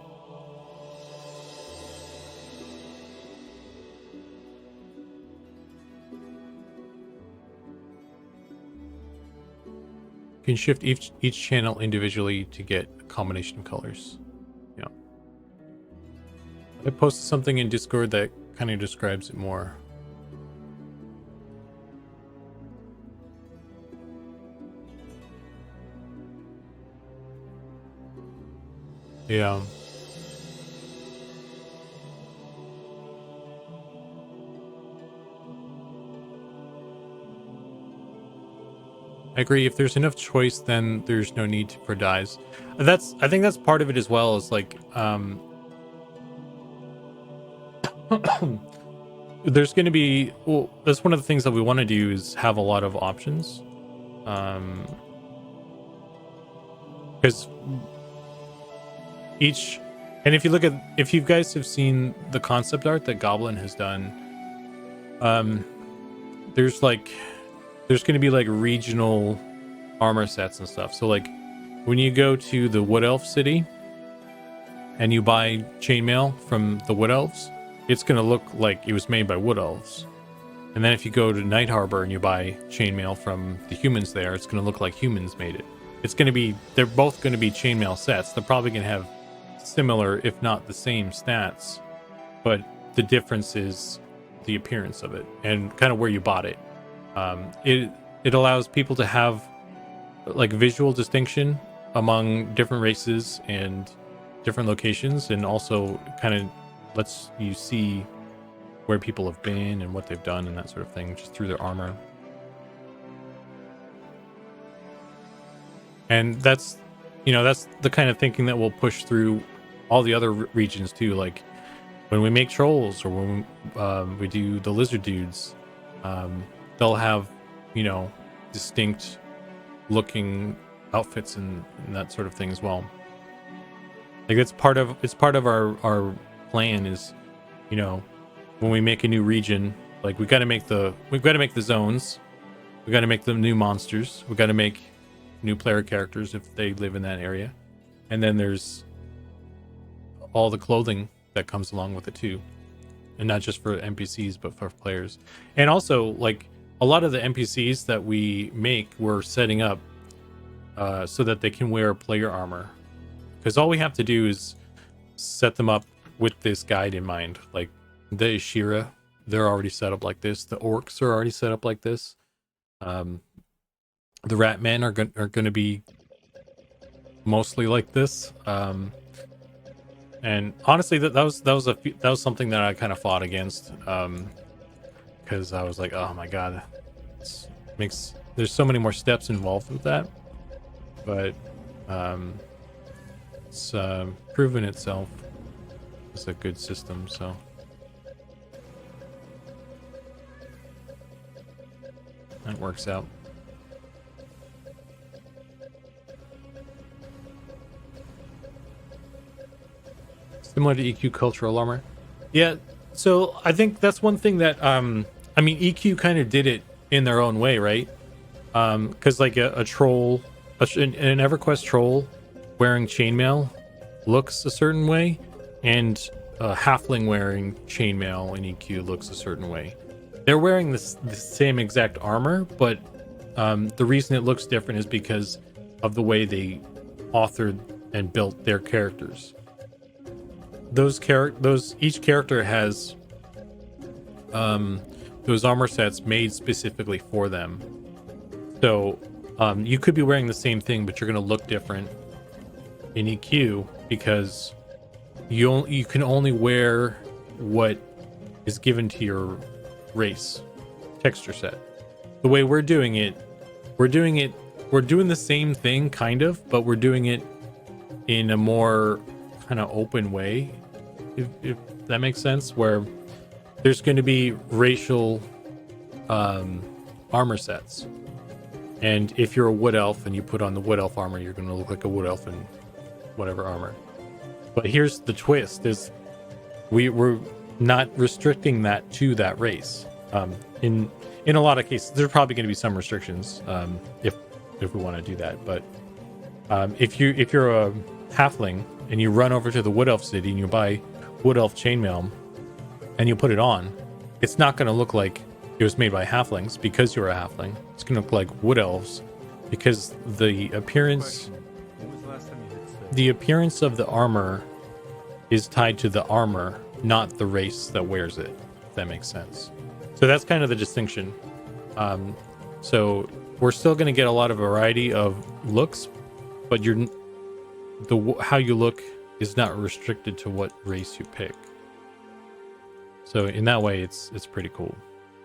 You can shift each channel individually to get a combination of colors. Yeah. I posted something in Discord that kind of describes it more. Yeah. I agree. If there's enough choice, then there's no need for dyes. I think that's part of it as well. Is like, there's going to be. Well, that's one of the things that we want to do is have a lot of options. Because each, and if you guys have seen the concept art that Goblin has done, there's going to be like regional armor sets and stuff. So like when you go to the Wood Elf city and you buy chainmail from the Wood Elves, it's going to look like it was made by Wood Elves. And then if you go to Night Harbor and you buy chainmail from the humans there, it's going to look like humans made it. They're both going to be chainmail sets. They're probably going to have similar, if not the same stats, but the difference is the appearance of it and kind of where you bought it. It allows people to have like visual distinction among different races and different locations, and also kind of lets you see where people have been and what they've done and that sort of thing just through their armor. And that's the kind of thinking that will push through all the other regions too. Like when we make trolls or when we do the lizard dudes, they'll have, distinct looking outfits and that sort of thing as well. Like it's part of our plan is, you know, when we make a new region, like we've got to make the zones, we got to make the new monsters, we got to make new player characters if they live in that area, and then there's all the clothing that comes along with it too, and not just for NPCs but for players. And also, like, a lot of the NPCs that we make, we're setting up so that they can wear player armor, because all we have to do is set them up with this guide in mind. Like the Ishira, they're already set up like this. The orcs are already set up like this. The rat men are going to be mostly like this. And honestly, that was something that I kind of fought against, because I was like, oh my god, there's so many more steps involved with that. But it's proven itself as a good system, so. That works out. Similar to EQ cultural armor. Yeah, so I think that's one thing that I mean, EQ kind of did it in their own way, right? Because like a troll, an EverQuest troll wearing chainmail looks a certain way, and a halfling wearing chainmail in EQ looks a certain way. They're wearing the same exact armor, but the reason it looks different is because of the way they authored and built their characters. Each character has those armor sets made specifically for them. So you could be wearing the same thing, but you're going to look different in EQ because you can only wear what is given to your race texture set. The way we're doing the same thing kind of, but we're doing it in a more kind of open way, if that makes sense, where there's going to be racial armor sets, and if you're a wood elf and you put on the wood elf armor, you're going to look like a wood elf in whatever armor. But here's the twist: is we're not restricting that to that race. In a lot of cases, there's probably going to be some restrictions if we want to do that. But if you're a halfling and you run over to the wood elf city and you buy wood elf chainmail and you put it on, it's not going to look like it was made by halflings because you're a halfling. It's going to look like wood elves because the appearance of the armor is tied to the armor, not the race that wears it, if that makes sense. So that's kind of the distinction. So we're still going to get a lot of variety of looks, but how you look is not restricted to what race you pick. So in that way, it's pretty cool.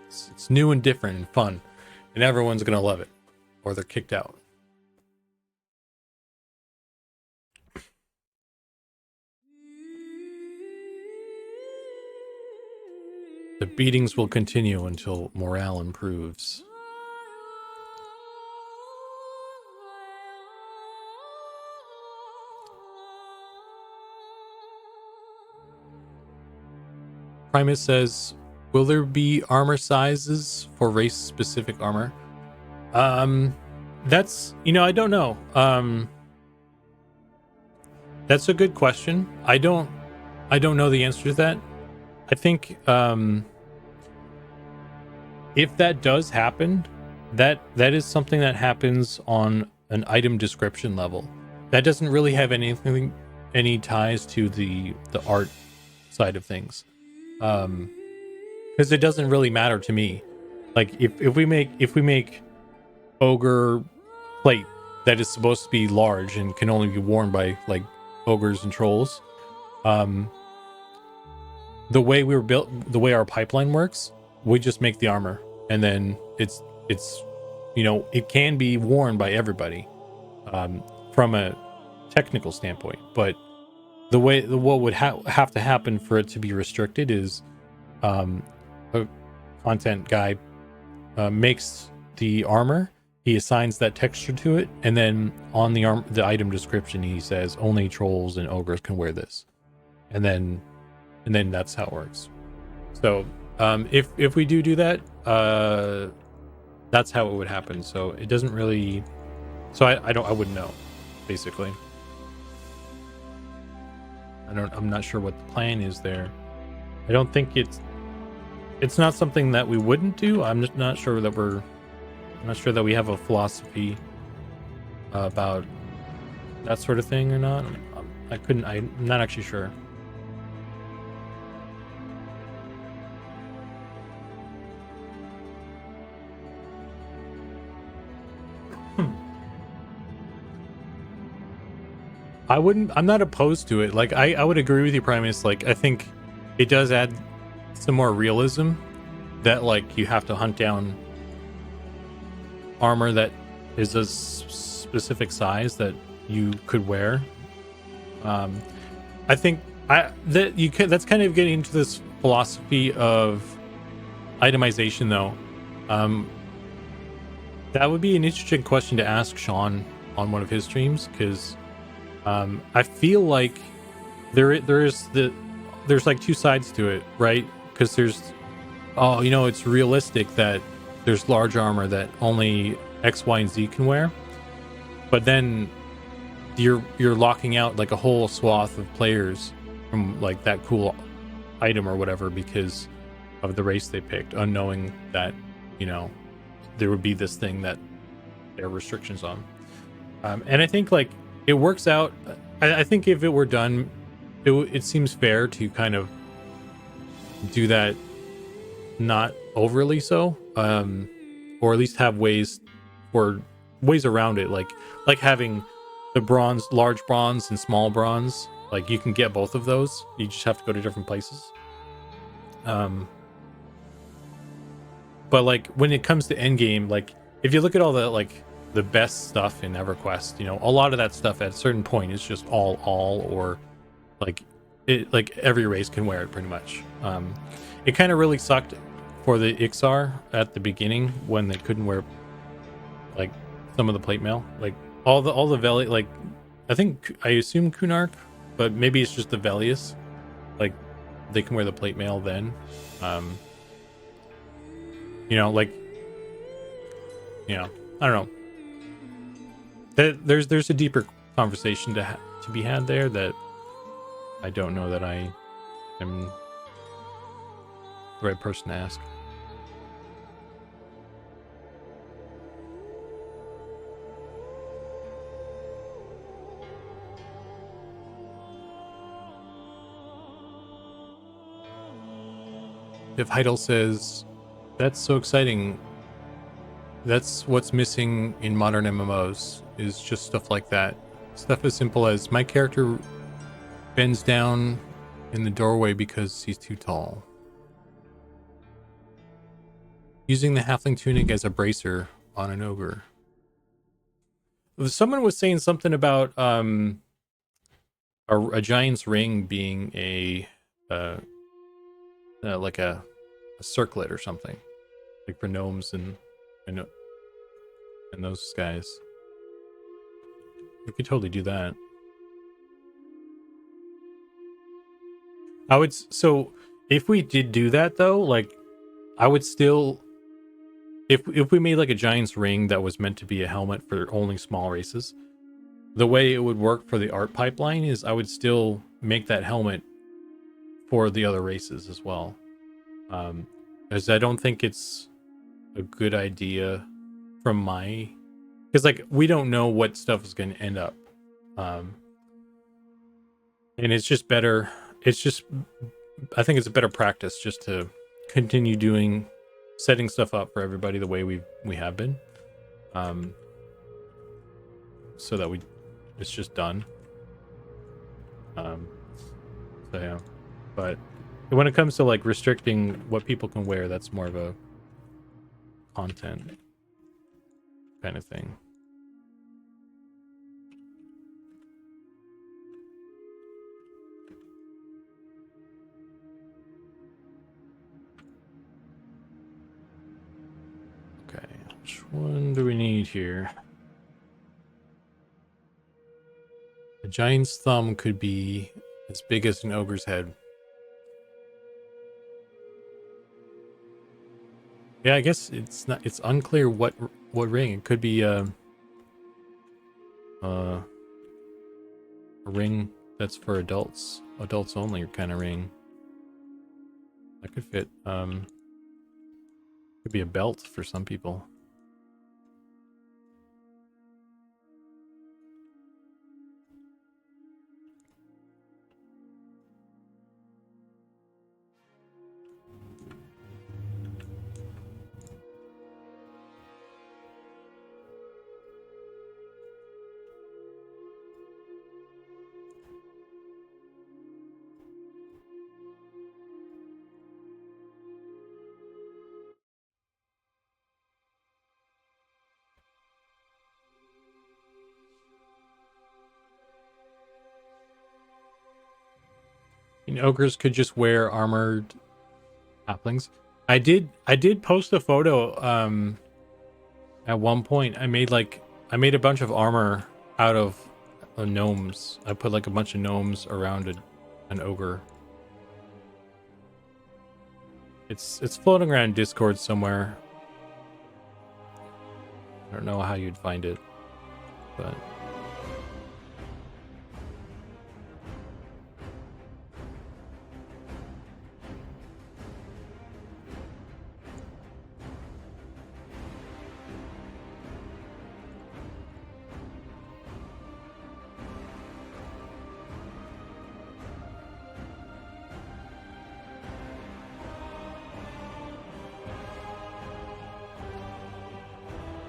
It's new and different and fun, and everyone's going to love it, or they're kicked out. The beatings will continue until morale improves. Primus says, will there be armor sizes for race-specific armor? That's, I don't know. That's a good question. I don't know the answer to that. I think if that does happen, that is something that happens on an item description level. That doesn't really have any ties to the art side of things, because it doesn't really matter to me. Like if we make ogre plate that is supposed to be large and can only be worn by like ogres and trolls, the way we were built, the way our pipeline works, we just make the armor, and then it's it can be worn by everybody from a technical standpoint. But what would have to happen for it to be restricted is a content guy makes the armor he assigns that texture to it, and then on the item description he says only trolls and ogres can wear this, and then that's how it works. So if we do that, that's how it would happen. So it doesn't really, so I wouldn't know, basically. I'm not sure what the plan is there. I don't think it's not something that we wouldn't do. I'm just not sure that we have a philosophy about that sort of thing or not. I'm not actually sure. I'm not opposed to it. Like I would agree with you, Primus. Like I think it does add some more realism that like you have to hunt down armor that is a specific size that you could wear. I think that's kind of getting into this philosophy of itemization though. That would be an interesting question to ask Sean on one of his streams, because I feel like there's like two sides to it, right? Because there's it's realistic that there's large armor that only X, Y, and Z can wear, but then you're locking out like a whole swath of players from like that cool item or whatever because of the race they picked, unknowing that there would be this thing that there are restrictions on. And I think like it works out. I think if it were done, it seems fair to kind of do that, not overly so, or at least have ways around it, like having the large bronze and small bronze. Like you can get both of those. You just have to go to different places. But like when it comes to endgame, like if you look at all the best stuff in EverQuest, a lot of that stuff at a certain point is just all or like every race can wear it pretty much. It kind of really sucked for the Ixar at the beginning when they couldn't wear like some of the plate mail, like all the Veli, like I assume Kunark, but maybe it's just the Velius, like they can wear the plate mail then. I don't know. There's a deeper conversation to be had there that I don't know that I am the right person to ask. If Heidel says, that's so exciting. That's what's missing in modern MMOs, is just stuff like that. Stuff as simple as my character bends down in the doorway because he's too tall. Using the halfling tunic as a bracer on an ogre. Someone was saying something about a giant's ring being like a circlet or something, like for gnomes and those guys. We could totally do that. So if we did do that though, like I would still, if we made like a giant's ring that was meant to be a helmet for only small races, the way it would work for the art pipeline is I would still make that helmet for the other races as well. As I don't think it's a good idea because like we don't know what stuff is going to end up. And it's just better. I think it's a better practice just to continue setting stuff up for everybody the way we have been. So that it's just done. So yeah, but when it comes to like restricting what people can wear, that's more of a content kind of thing. Okay. Which one do we need here? A giant's thumb could be as big as an ogre's head. Yeah, I guess it's not. It's unclear what ring. It could be a ring that's for adults only kind of ring. That could fit. Could be a belt for some people. And ogres could just wear armored halflings. I did post a photo at one point. I made a bunch of armor out of gnomes. I put like a bunch of gnomes around an ogre. It's floating around Discord somewhere. I don't know how you'd find it, but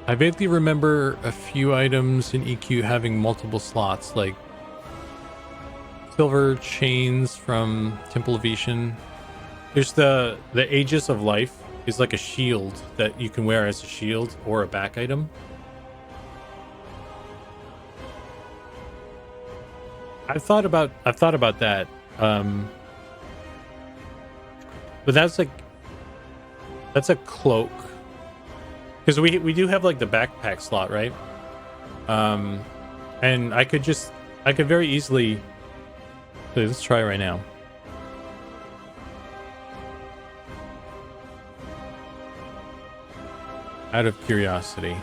I vaguely remember a few items in EQ having multiple slots, like silver chains from Temple of Ishan. There's the Aegis of Life is like a shield that you can wear as a shield or a back item. I've thought about that. But that's a cloak. Because we do have like the backpack slot, right? And I could very easily. Let's try right now. Out of curiosity.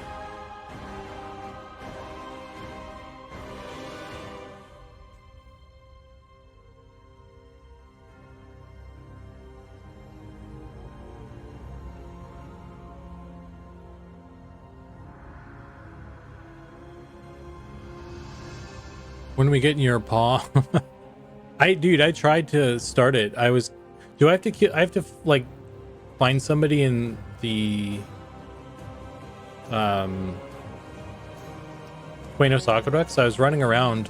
When are we getting your paw? I tried to start it. I have to like find somebody in the Queen of Sakura, so I was running around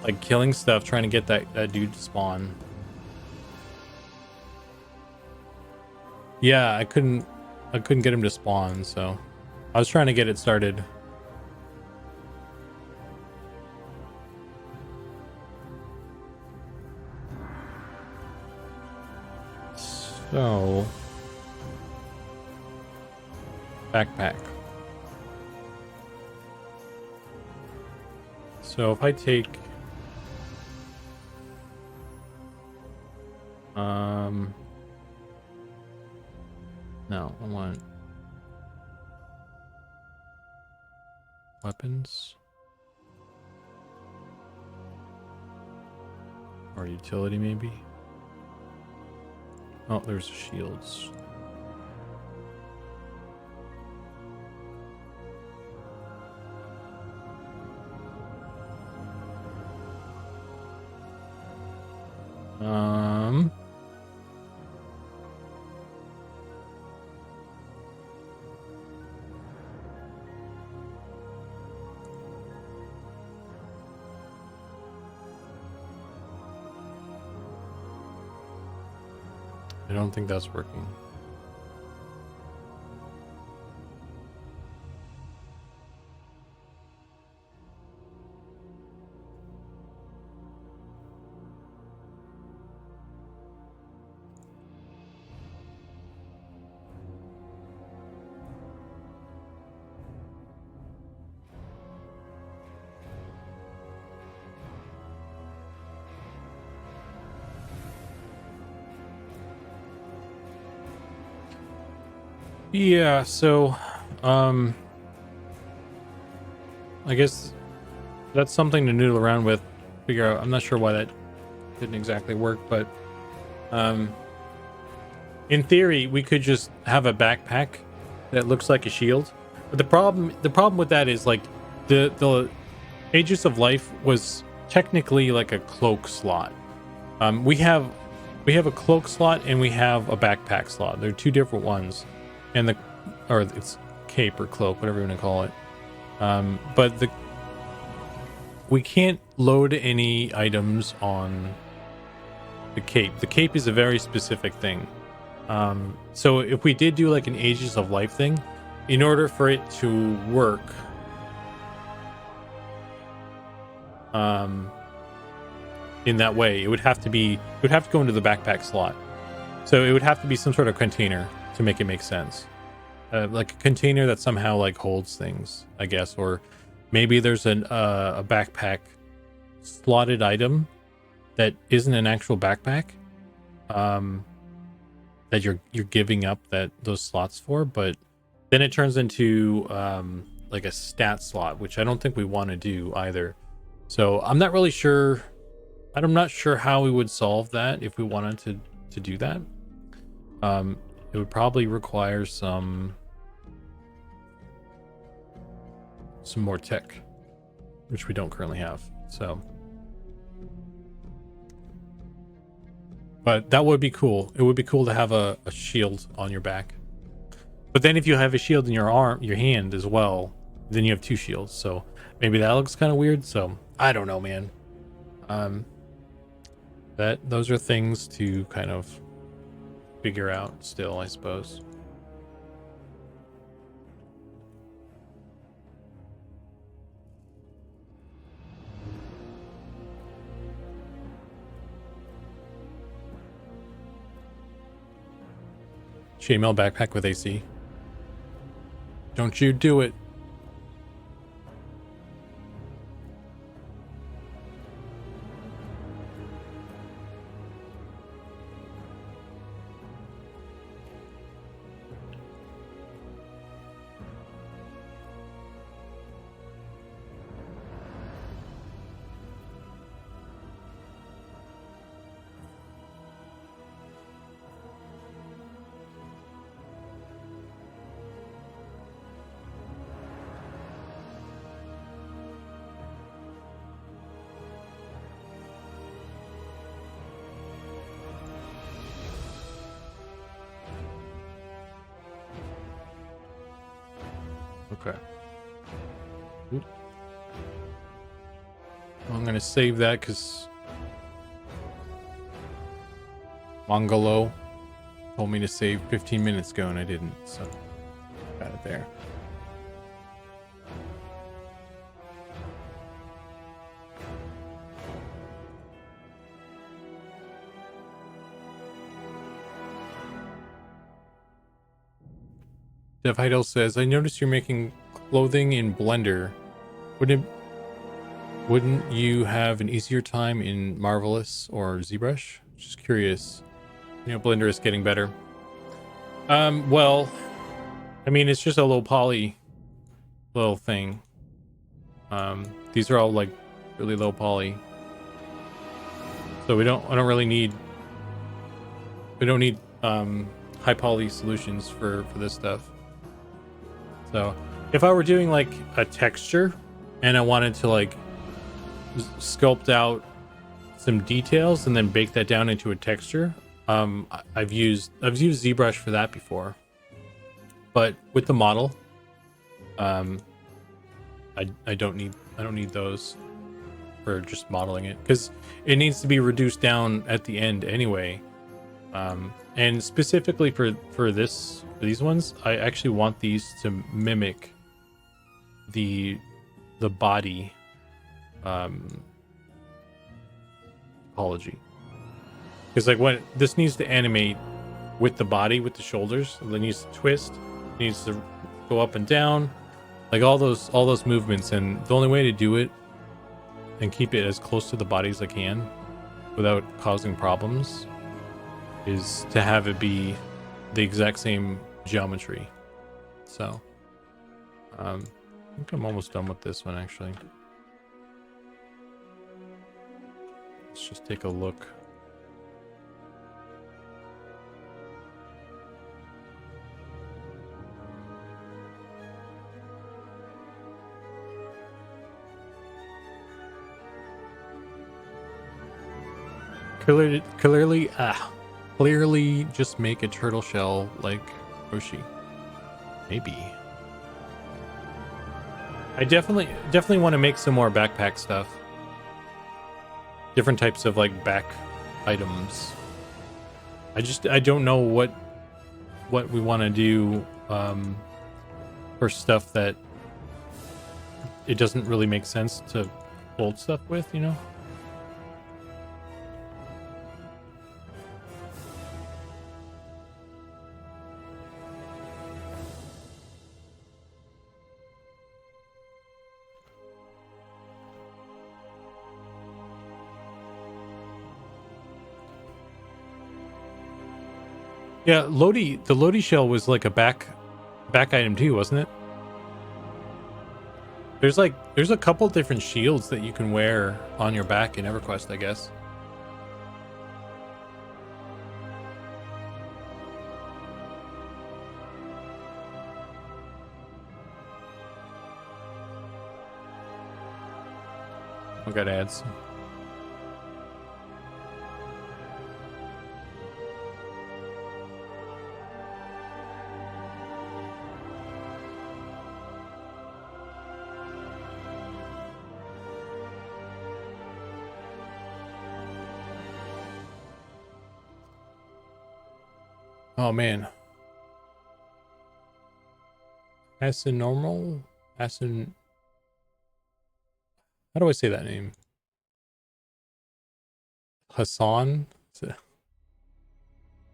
like killing stuff trying to get that dude to spawn. Yeah, I couldn't get him to spawn, so I was trying to get it started. So, backpack. So if I take no, I want weapons or utility maybe. Oh, there's shields. I don't think that's working. Yeah, so I guess that's something to noodle around with, figure out. I'm not sure why that didn't exactly work, but in theory we could just have a backpack that looks like a shield. But the problem with that is like the Aegis of Life was technically like a cloak slot. We have a cloak slot and we have a backpack slot. They're two different ones, and or it's cape or cloak, whatever you want to call it. But we can't load any items on the cape. The cape is a very specific thing. So if we did do like an Aegis of Life thing, in order for it to work, in that way, it would have to go into the backpack slot. So it would have to be some sort of container to make it make sense. Like a container that somehow like holds things, I guess, or maybe there's a backpack slotted item that isn't an actual backpack, that you're giving up those slots for, but then it turns into like a stat slot, which I don't think we want to do either. So I'm not really sure. I'm not sure how we would solve that if we wanted to do that. It would probably require some more tech, which we don't currently have. So, but that would be cool. It would be cool to have a shield on your back. But then if you have a shield in your hand as well, then you have two shields. So maybe that looks kind of weird. So I don't know, man. Those are things to kind of figure out still, I suppose. Chainmail backpack with AC. Don't you do it. Okay. I'm gonna save that because Mongolo told me to save 15 minutes ago and I didn't, so got it there. Dev Heidel says, I noticed you're making clothing in Blender. Wouldn't you have an easier time in Marvelous or ZBrush? Just curious. You know, Blender is getting better. Well, I mean, it's just a low poly little thing. These are all like really low poly. So I don't really need high poly solutions for this stuff. So if I were doing like a texture and I wanted to like sculpt out some details and then bake that down into a texture, I've used ZBrush for that before. But with the model, I don't need those for just modeling it, because it needs to be reduced down at the end anyway. And specifically for these ones, I actually want these to mimic the body topology, because like when this needs to animate with the body, with the shoulders, it needs to twist, it needs to go up and down, like all those movements. And the only way to do it and keep it as close to the body as I can without causing problems is to have it be the exact same geometry. So I think I'm almost done with this one actually. Let's just take a look. Clearly just make a turtle shell like Roshi. Maybe. I definitely want to make some more backpack stuff. Different types of like back items. I don't know what we want to do for stuff that it doesn't really make sense to hold stuff with, you know? Yeah, the Lodi shell was like a back item too, wasn't it? There's a couple different shields that you can wear on your back in EverQuest, I guess. We got ads. Oh man. Asinormal? How do I say that name? Hassan? Are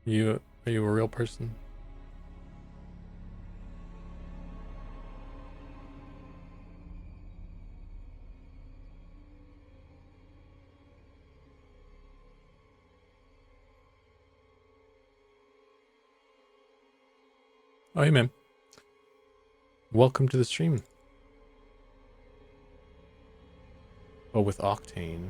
you a real person? Oh, hey man. Welcome to the stream. Oh, with Octane.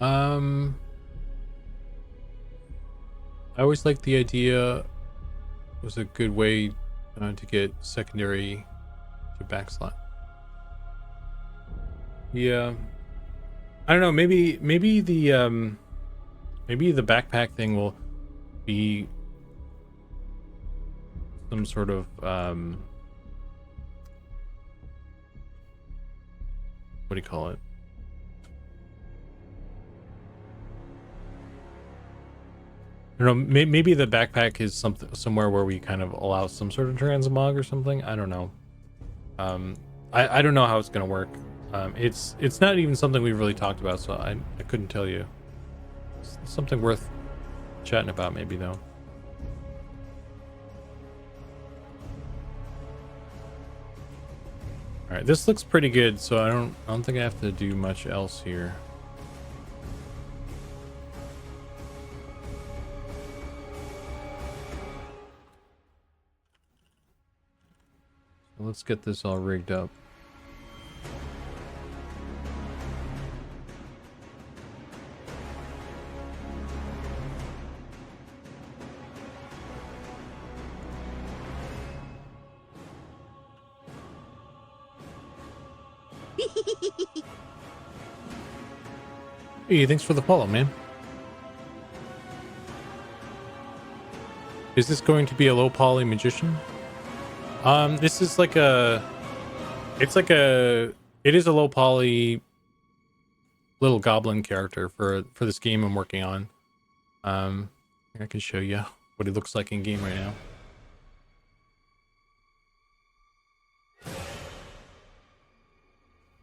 I always liked the idea. It was a good way to get secondary to backslot. Yeah. I don't know, maybe the backpack thing will be some sort of what do you call it? I don't know, maybe the backpack is somewhere where we kind of allow some sort of transmog or something. I don't know. I don't know how it's gonna work. It's not even something we've really talked about, so I couldn't tell you. It's something worth chatting about maybe though. All right, this looks pretty good, so I don't think I have to do much else here. So let's get this all rigged up. Hey, thanks for the follow, man. Is this going to be a low poly magician? This is like it is a low poly little goblin character for this game I'm working on. I can show you what he looks like in game right now.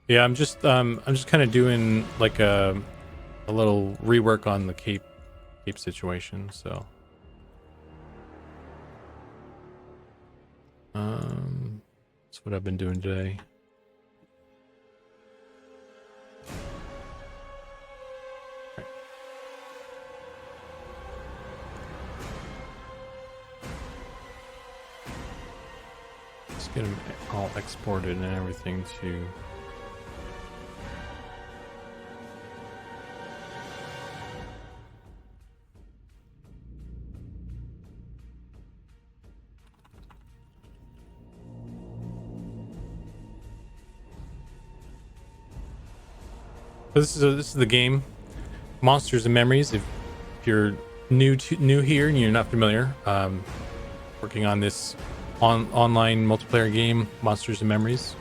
Yeah, I'm just kind of doing like a little rework on the cape situation, so that's what I've been doing today. get them all exported and everything too. So this is the game, Monsters and Memories. If you're new here and you're not familiar, working on this online multiplayer game, Monsters and Memories.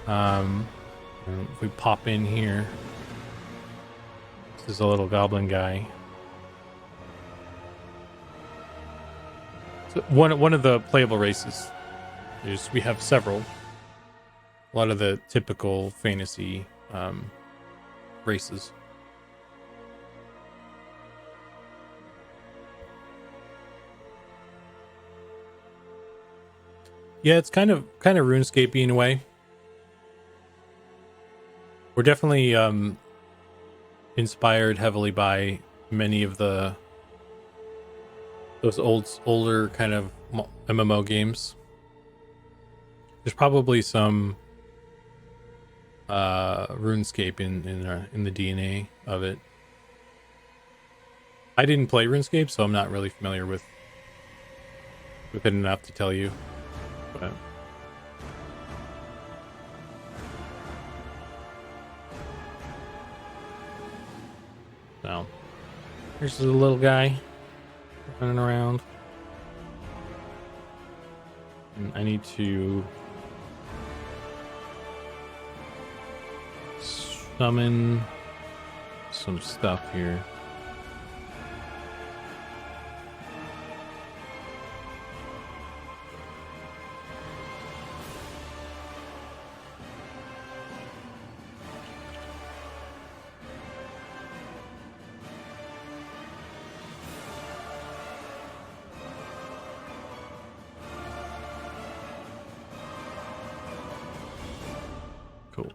If we pop in here, this is a little goblin guy. So one of the playable races. We have several. A lot of the typical fantasy races. Yeah, it's kind of RuneScape-y in a way. We're definitely inspired heavily by many of those older kind of MMO games. There's probably some RuneScape in the DNA of it. I didn't play RuneScape, so I'm not really familiar with it enough to tell you. But so here's the little guy running around. And I need to summon some stuff here. Cool.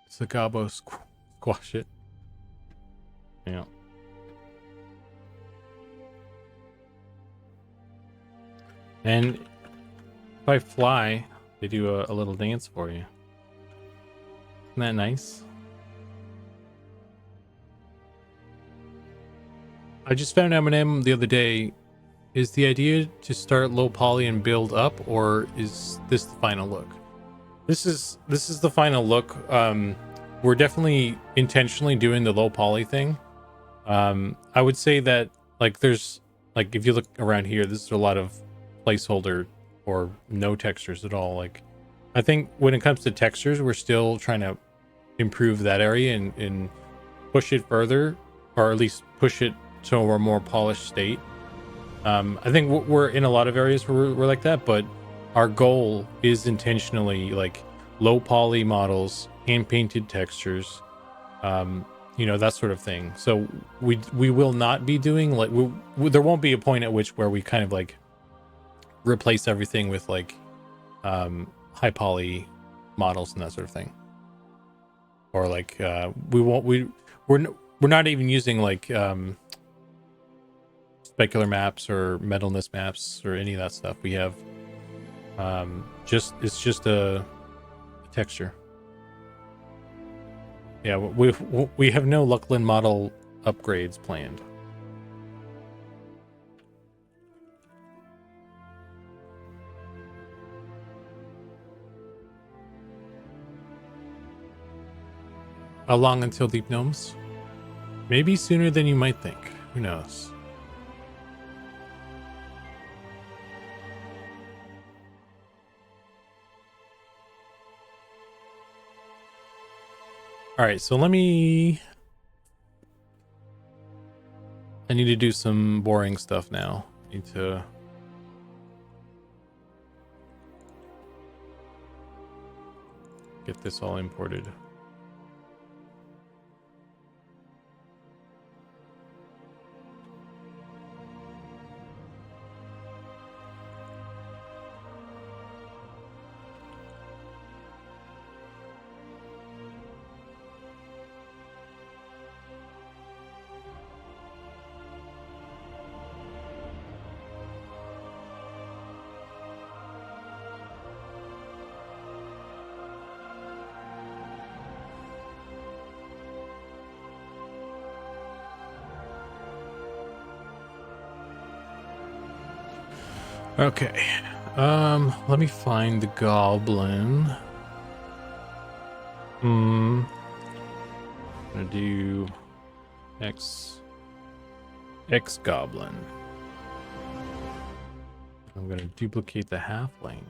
It's the gobbo squash it. Yeah. And if I fly, they do a little dance for you. Isn't that nice? I just found M&M the other day. Is the idea to start low poly and build up, or is this the final look? This is the final look. We're definitely intentionally doing the low poly thing. I would say that there's if you look around here, this is a lot of placeholder or no textures at all. I think when it comes to textures, we're still trying to improve that area and push it further, or at least push it to a more polished state. I think we're in a lot of areas where we're like that, but our goal is intentionally low poly models, hand painted textures, that sort of thing. So we will not be doing there won't be a point at which where we kind of replace everything with high poly models and that sort of thing, or we're not even using specular maps or metalness maps or any of that stuff. We have it's just a texture. Yeah, we have no Luckland model upgrades planned. How long until Deep Gnomes? Maybe sooner than you might think. Who knows? All right, so I need to do some boring stuff now. I need to get this all imported. Okay. Let me find the goblin. I'm gonna do X goblin. I'm gonna duplicate the halfling.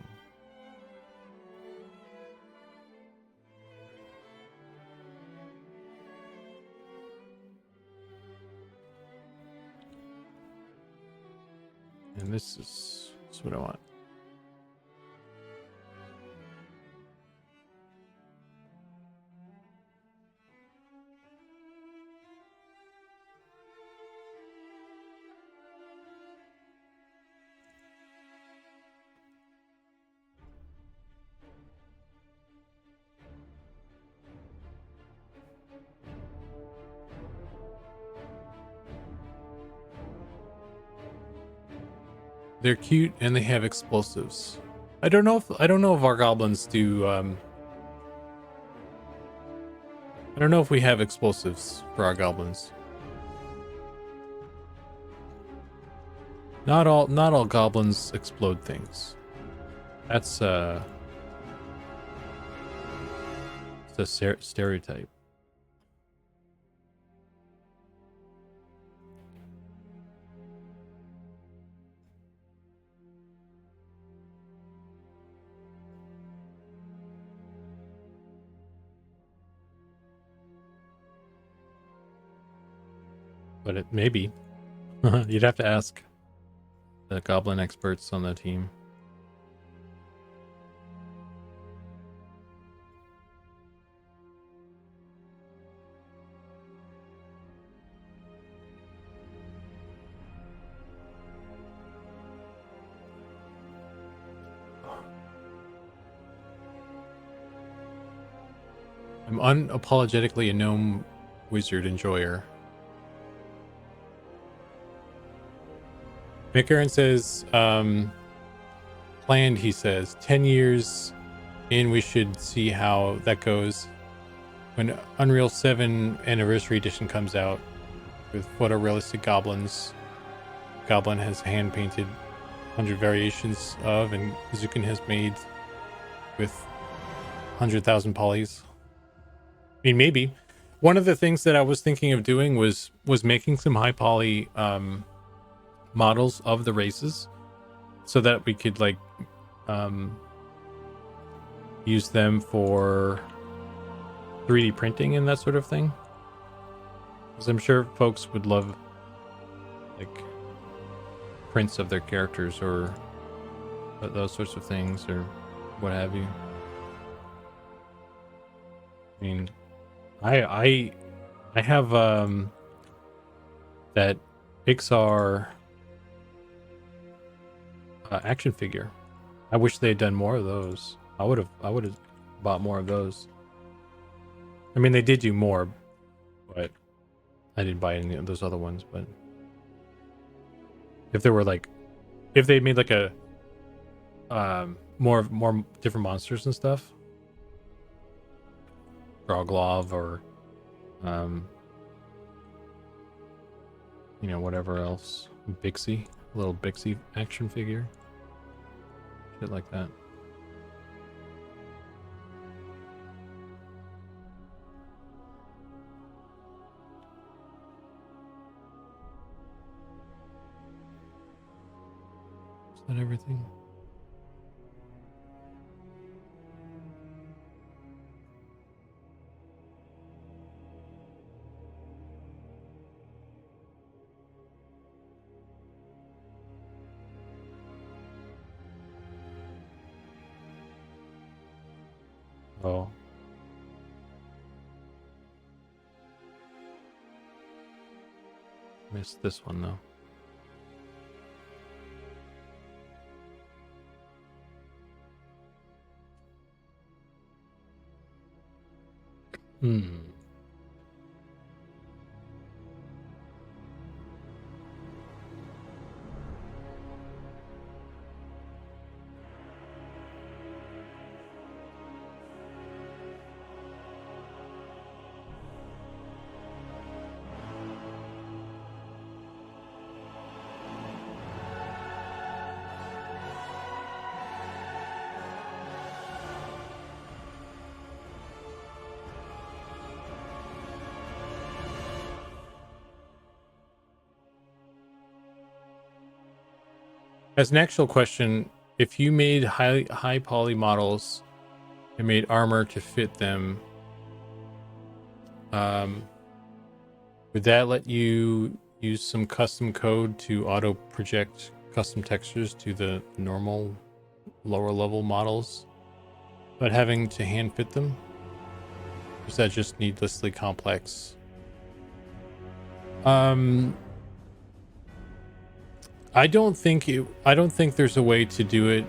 And this is what I want. They're cute and they have explosives. I don't know if our goblins do. I don't know if we have explosives for our goblins. Not all goblins explode things. That's it's a stereotype. But it maybe. You'd have to ask the goblin experts on the team. I'm unapologetically a gnome wizard enjoyer. McCarran says, planned, he says, 10 years in, we should see how that goes. When Unreal 7 Anniversary Edition comes out with photorealistic goblins, Goblin has hand-painted 100 variations of, and Zukan has made with 100,000 polys. I mean, maybe. One of the things that I was thinking of doing was making some high poly models of the races so that we could like use them for 3D printing and that sort of thing, because I'm sure folks would love like prints of their characters or those sorts of things or what have you. I mean, I have that Pixar action figure. I wish they had done more of those. I would have bought more of those. I mean, they did do more, but I didn't buy any of those other ones. But if there were like, if they made like a more different monsters and stuff, Groglov or you know, whatever else, Bixie, a little Bixie action figure, shit like that. Is that everything? Oh. Missed this one though. As an actual question, if you made high poly models and made armor to fit them, would that let you use some custom code to auto project custom textures to the normal lower level models, but having to hand fit them? Or is that just needlessly complex? I don't think there's a way to do it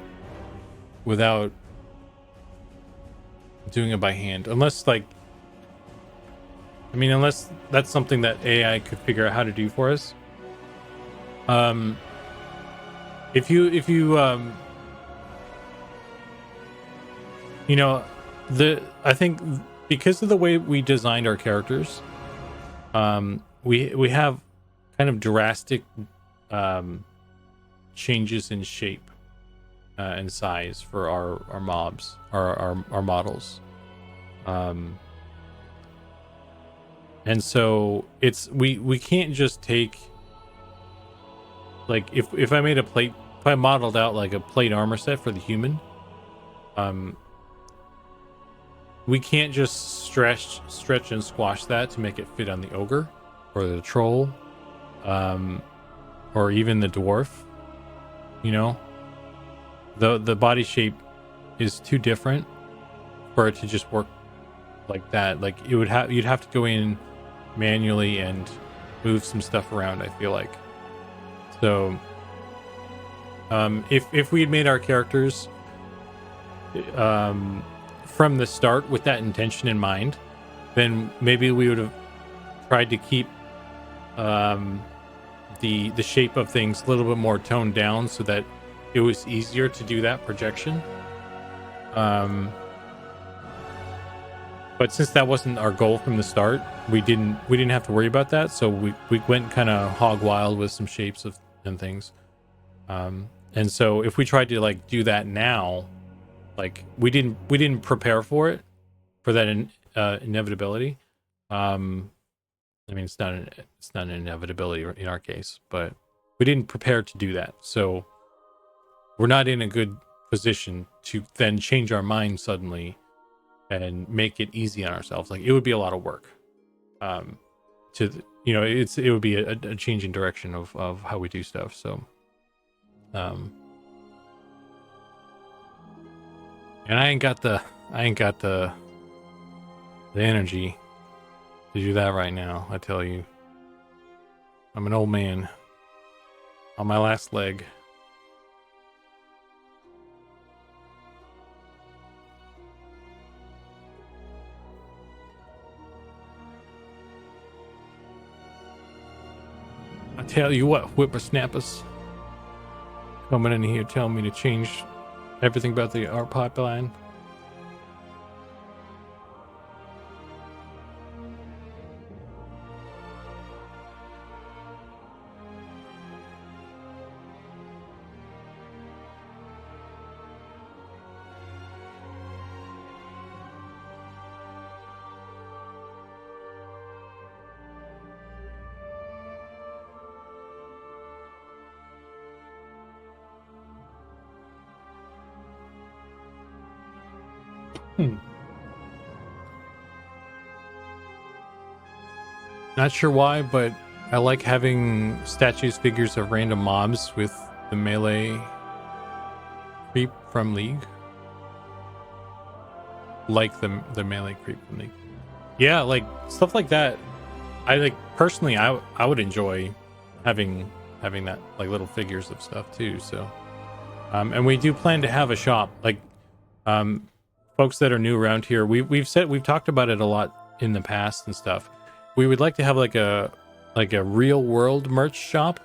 without doing it by hand, unless unless that's something that AI could figure out how to do for us. If you I think because of the way we designed our characters, we have kind of drastic changes in shape and size for our mobs, our models. And so we can't just take, like, if I modeled out like a plate armor set for the human, we can't just stretch and squash that to make it fit on the ogre or the troll, or even the dwarf. The body shape is too different for it to just work like that. Like, you'd have to go in manually and move some stuff around, I feel like. So if we had made our characters from the start with that intention in mind, then maybe we would have tried to keep the shape of things a little bit more toned down so that it was easier to do that projection. But since that wasn't our goal from the start, we didn't have to worry about that. So we went kind of hog wild with some shapes and things. And so if we tried to like do that now, like we didn't prepare for that inevitability. It's not an inevitability in our case, but we didn't prepare to do that. So we're not in a good position to then change our mind suddenly and make it easy on ourselves. Like, it would be a lot of work. It would be a change in direction of how we do stuff. So, and I ain't got the energy to do that right now. I tell you, I'm an old man on my last leg. I tell you what, whippersnappers coming in here telling me to change everything about the art pipeline. Not sure why, but I like having statues, figures of random mobs with the melee creep from League. Like the melee creep from League. Yeah, like stuff like that. I like personally, I would enjoy having that, like, little figures of stuff too. So, and we do plan to have a shop. Like, folks that are new around here, we've talked about it a lot in the past and stuff. We would like to have like a real world merch shop.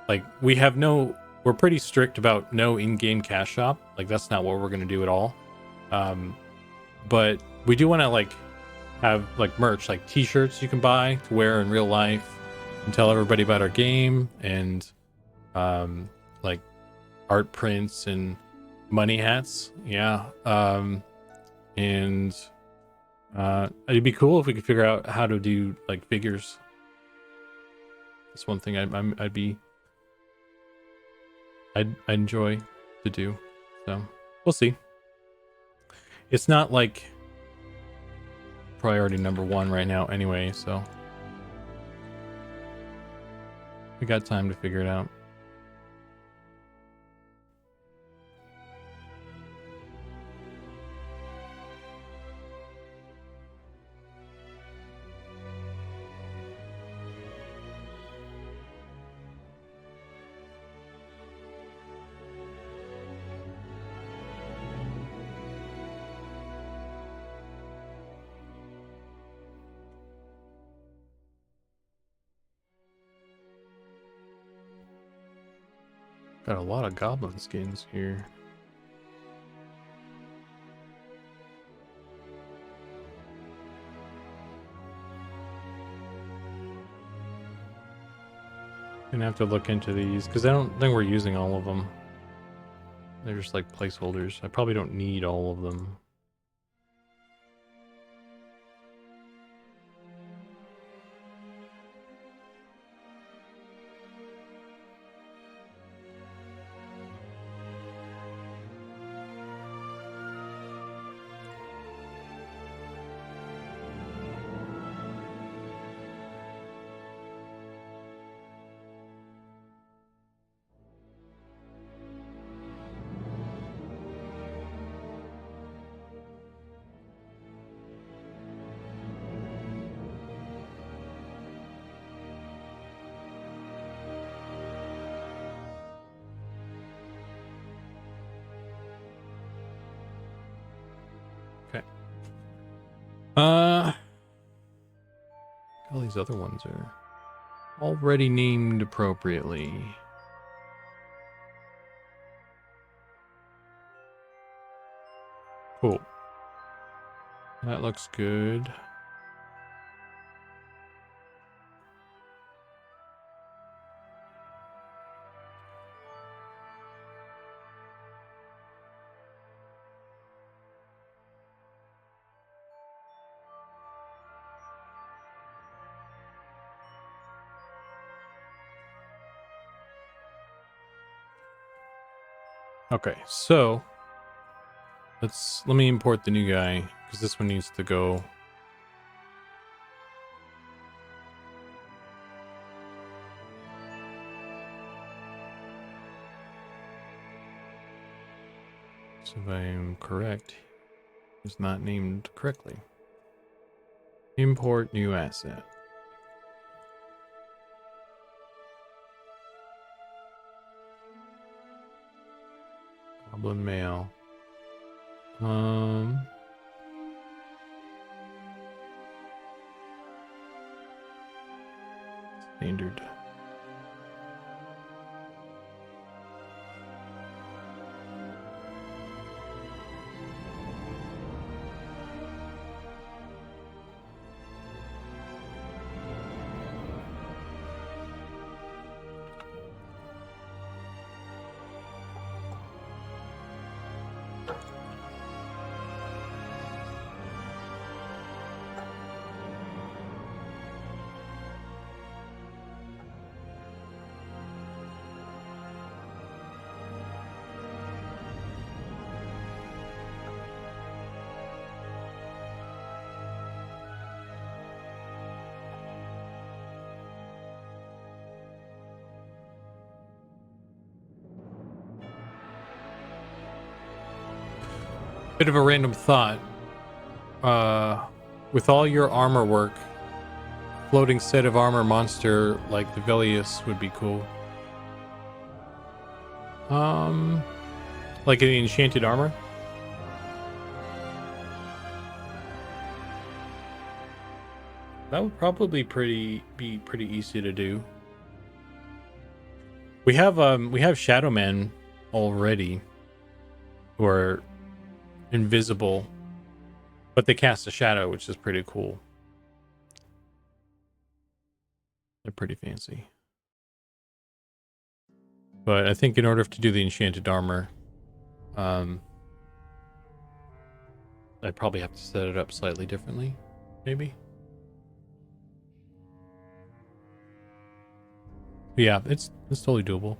Like, we're pretty strict about no in-game cash shop. Like, that's not what we're going to do at all. But we do want to like have like merch, like t-shirts you can buy to wear in real life and tell everybody about our game, and like art prints and money hats. Yeah. And it'd be cool if we could figure out how to do like figures. That's one thing I'd I enjoy to do. So we'll see. It's not like priority number one right now anyway, so we got time to figure it out. Got a lot of goblin skins here. Gonna have to look into these because I don't think we're using all of them. They're just like placeholders. I probably don't need all of them. Okay. All these other ones are already named appropriately. Cool. That looks good. Okay, so let me import the new guy because this one needs to go. So if I am correct, it's not named correctly. Import new asset. Goblin male. Standard. Bit of a random thought. With all your armor work, floating set of armor monster like the Velius would be cool. Like an enchanted armor. That would probably be pretty easy to do. We have Shadow Men already, who are invisible, but they cast a shadow, which is pretty cool. They're pretty fancy. But I think in order to do the enchanted armor, I'd probably have to set it up slightly differently, maybe. Yeah, it's totally doable.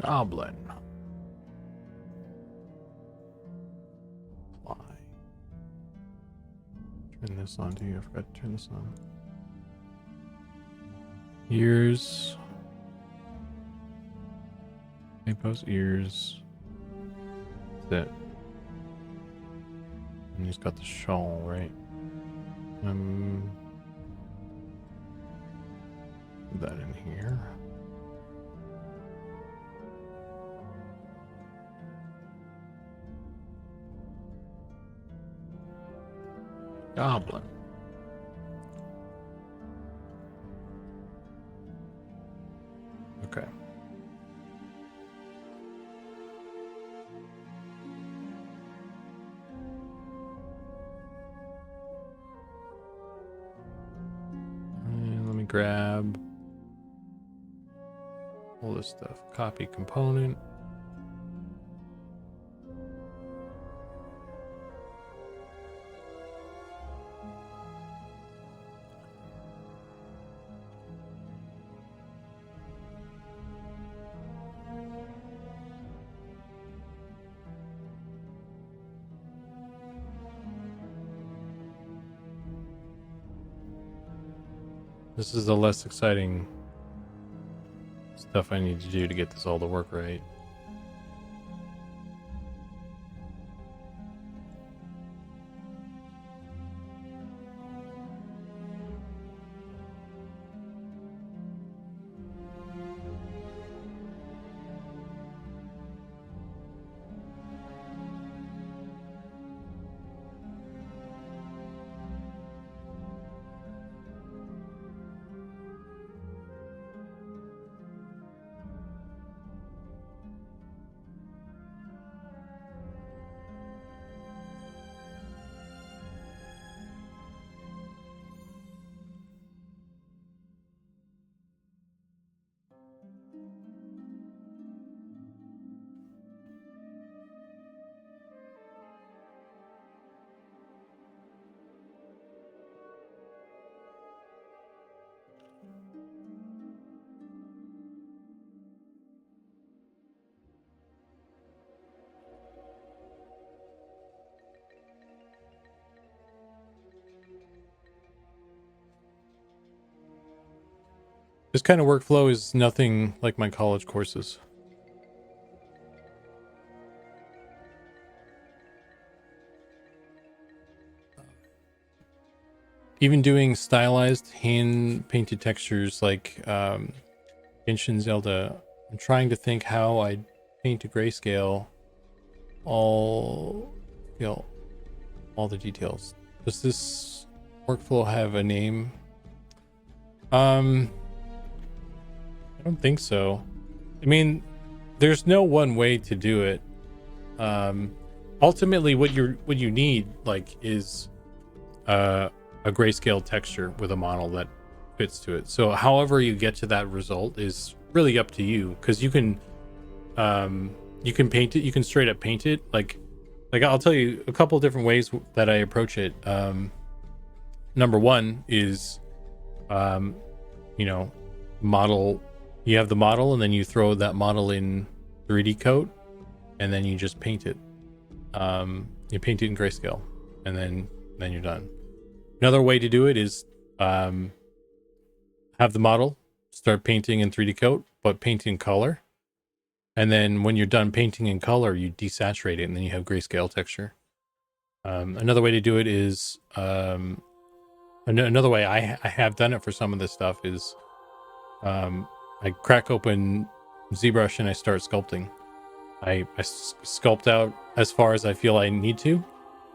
Goblin. Why? Turn this on too. I forgot to turn this on. Ears. Pose ears. That's it. And he's got the shawl, right? Put that in here. Goblin. Okay. And let me grab all this stuff. Copy component. This is the less exciting stuff I need to do to get this all to work right. This kind of workflow is nothing like my college courses. Even doing stylized hand-painted textures like Genshin Zelda, I'm trying to think how I'd paint to grayscale all the details. Does this workflow have a name? I don't think so. I mean, there's no one way to do it. Ultimately, what you need is a grayscale texture with a model that fits to it. So, however you get to that result is really up to you, because you can paint it. You can straight up paint it. Like I'll tell you a couple of different ways that I approach it. Number one is, model. You have the model, and then you throw that model in 3D coat, and then you just paint it. You paint it in grayscale, and then you're done. Another way to do it is have the model start painting in 3D coat, but paint in color. And then when you're done painting in color, you desaturate it, and then you have grayscale texture. Another way to do it is another way I have done it for some of this stuff is I crack open ZBrush and I start sculpting. I sculpt out as far as I feel I need to.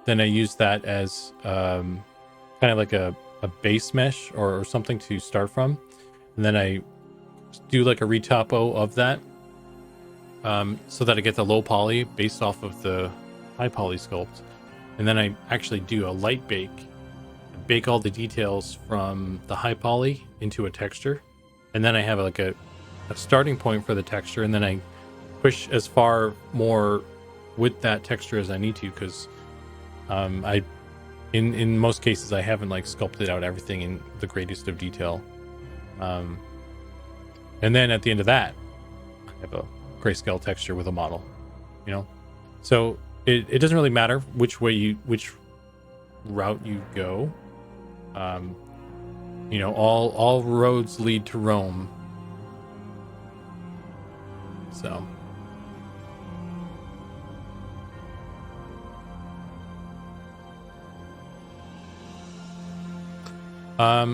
Then I use that as kind of like a base mesh or something to start from. And then I do like a retopo of that so that I get the low poly based off of the high poly sculpt. And then I actually do a light bake. I bake all the details from the high poly into a texture. And then I have like a starting point for the texture, and then I push as far more with that texture as I need to, because in most cases I haven't sculpted out everything in the greatest of detail. And then at the end of that, I have grayscale texture with a model, you know. So it doesn't really matter which route you go. You know, all roads lead to Rome. So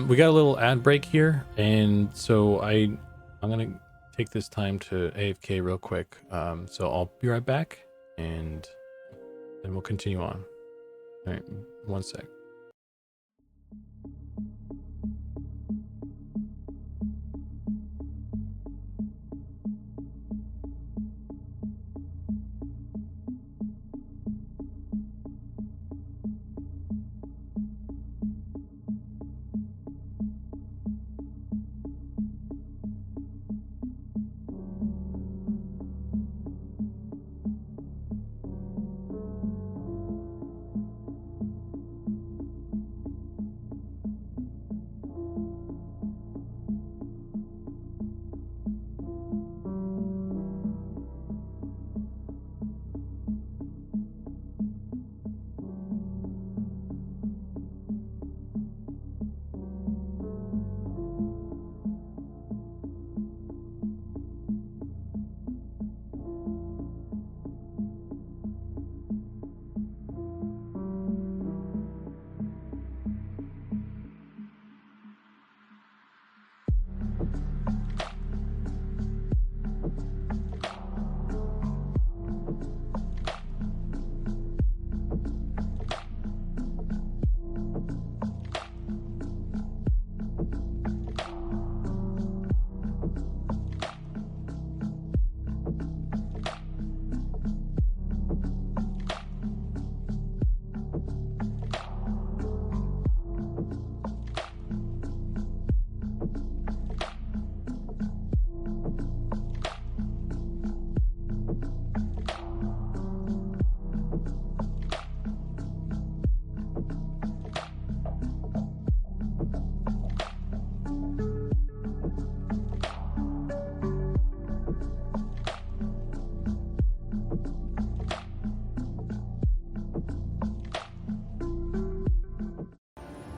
we got a little ad break here, and so I'm gonna take this time to AFK real quick. So I'll be right back, and then we'll continue on. All right, one sec.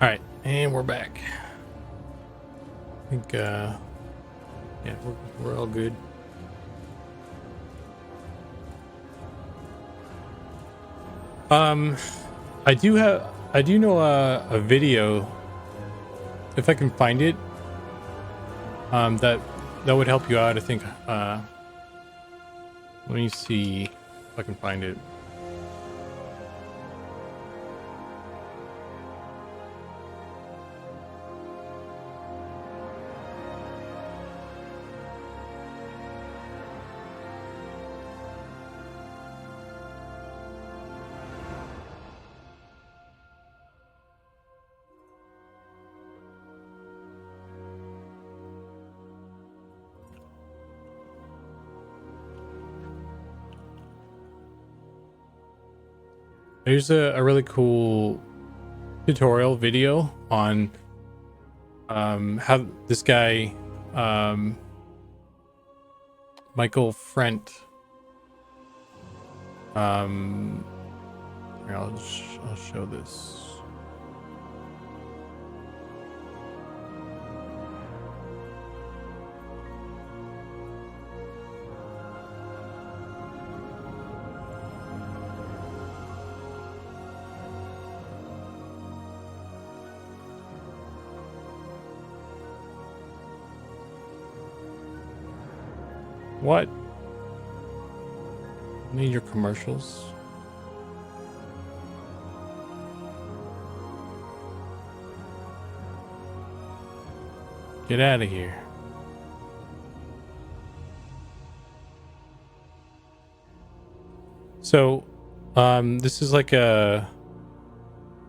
All right, and we're back. I think, yeah, we're all good. I do know a video, if I can find it, that would help you out. I think. Let me see if I can find it. There's a really cool tutorial video on how this guy Michael Frent here, I'll show this. What? Need your commercials? Get out of here. So, this is like a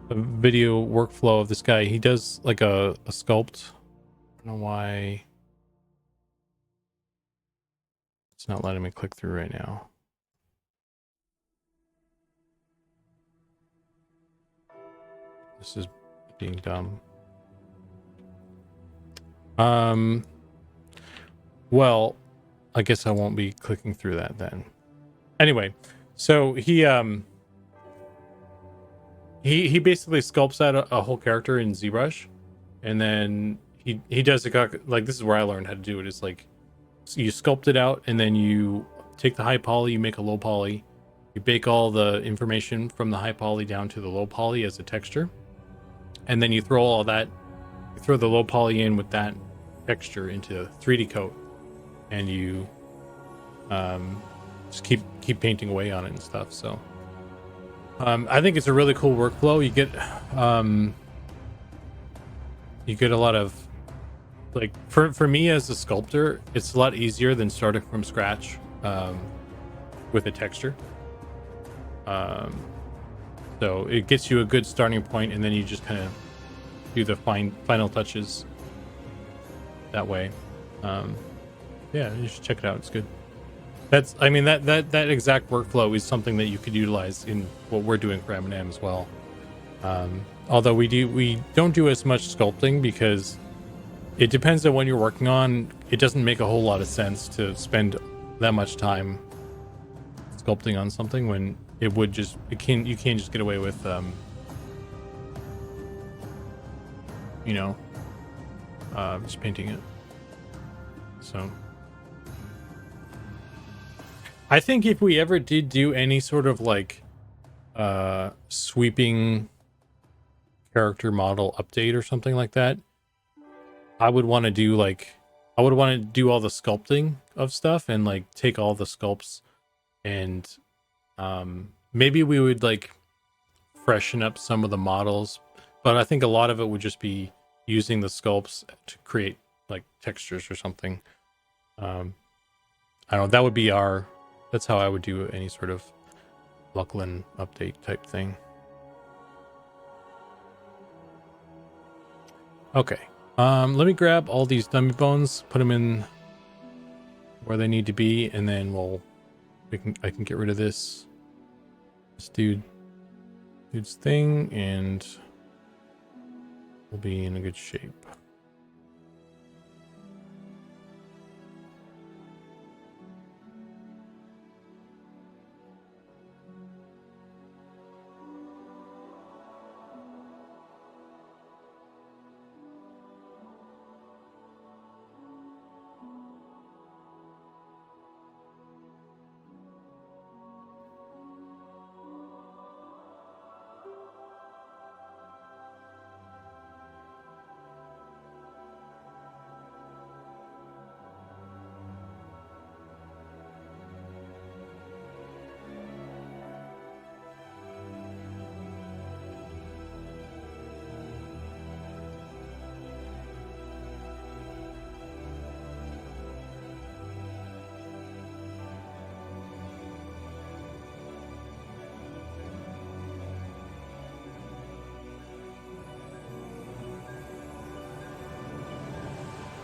video workflow of this guy. He does like a sculpt. I don't know why it's not letting me click through right now. This is being dumb. Well, I guess I won't be clicking through that then. Anyway, so he basically sculpts out a whole character in ZBrush, and then he does it like, this is where I learned how to do it. It's like, so you sculpt it out, and then you take the high poly, you make a low poly, you bake all the information from the high poly down to the low poly as a texture, and then you throw all that, you throw the low poly in with that texture into 3D coat, and you just keep painting away on it and stuff. So I think it's a really cool workflow. You get a lot of, like, for me as a sculptor, it's a lot easier than starting from scratch with a texture. So it gets you a good starting point, and then you just kind of do the final touches that way. Yeah, you should check it out. It's good. I mean, that exact workflow is something that you could utilize in what we're doing for M&M as well. Although we don't do as much sculpting, because it depends on what you're working on. It doesn't make a whole lot of sense to spend that much time sculpting on something when you can't just get away with just painting it. So I think if we ever did do any sort of like sweeping character model update or something like that, I would want to do all the sculpting of stuff, and like take all the sculpts, and maybe we would like freshen up some of the models, but I think a lot of it would just be using the sculpts to create like textures or something. I don't know, that's how I would do any sort of Lachlan update type thing. Okay. Let me grab all these dummy bones, put them in where they need to be, and then I can get rid of this dude's thing, and we'll be in a good shape.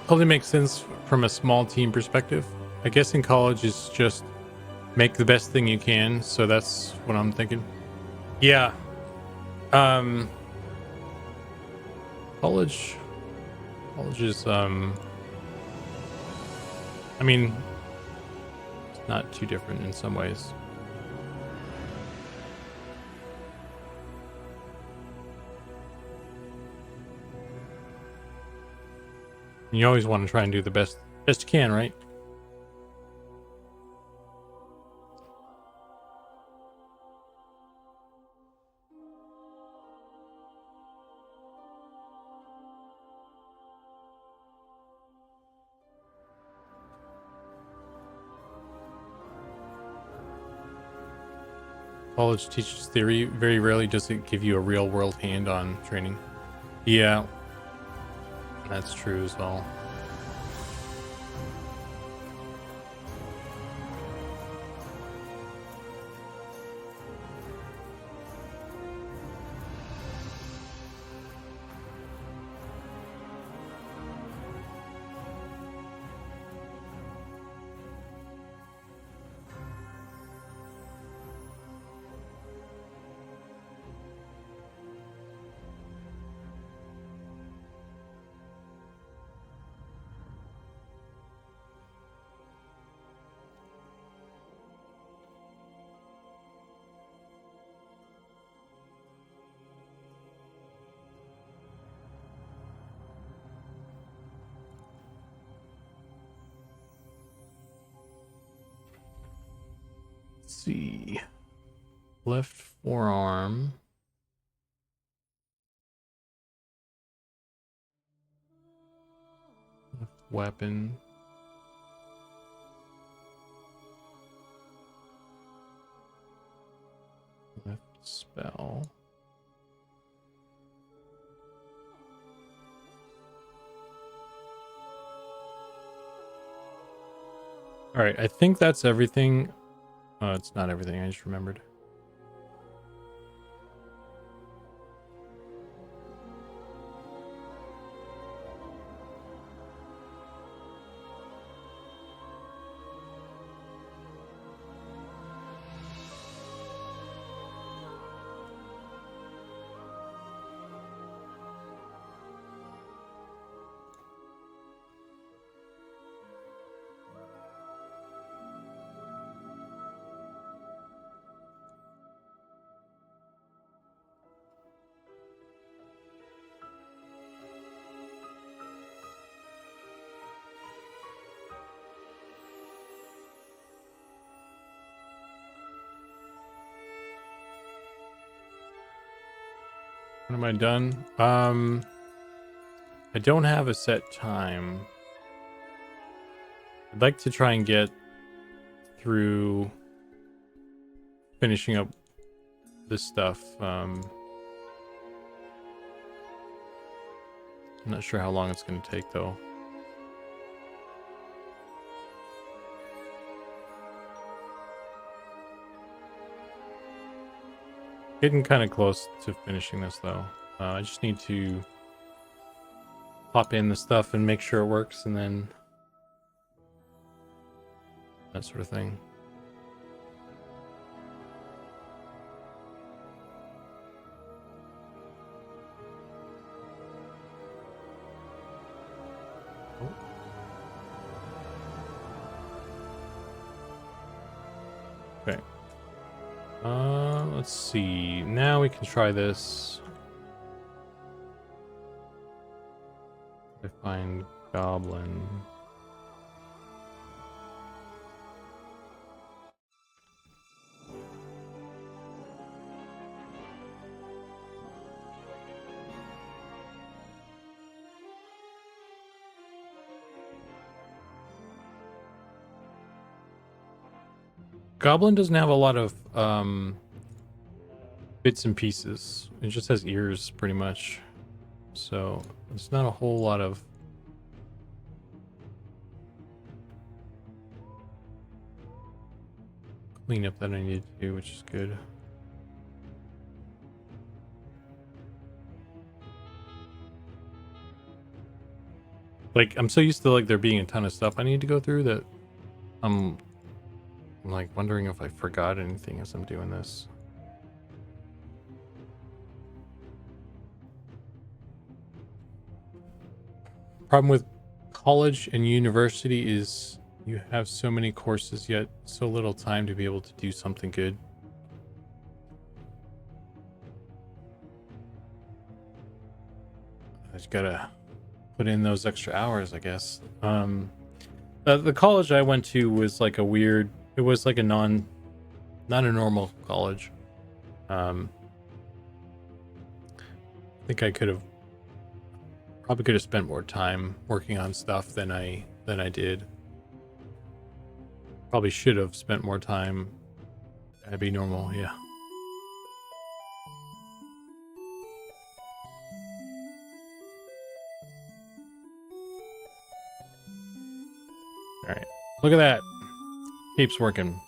Totally makes sense from a small team perspective. I guess in college is just make the best thing you can, so that's what I'm thinking. Yeah. College is I mean, it's not too different in some ways. You always want to try and do the best you can, right? College teaches theory. Very rarely does it give you a real world hand-on training. Yeah, that's true as well. see. Left forearm. Left weapon. Left spell. All right, I think that's everything. Oh, it's not everything. I just remembered. When am I done? I don't have a set time. I'd like to try and get through finishing up this stuff. I'm not sure how long it's going to take though. Getting kind of close to finishing this though. I just need to pop in the stuff and make sure it works, and then that sort of thing. Okay. Let's see. Now we can try this. I find Goblin. Goblin doesn't have a lot of bits and pieces. It just has ears pretty much. So it's not a whole lot of cleanup that I need to do, which is good. Like, I'm so used to like there being a ton of stuff I need to go through that I'm like wondering if I forgot anything as I'm doing this. Problem with college and university is you have so many courses yet so little time to be able to do something good. I just gotta put in those extra hours, I guess. The college I went to was like a weird, it was like a not a normal college. I think I probably could have spent more time working on stuff than I did. Probably should have spent more time. That'd be normal, yeah. All right, look at that. Keeps working.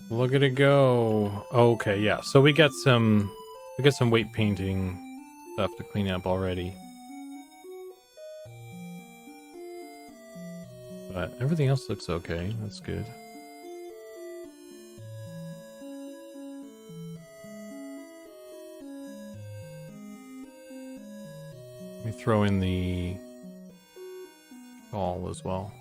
Look at it go. Okay, yeah. So we got some weight painting stuff to clean up already. But everything else looks okay. That's good. Let me throw in the shawl as well.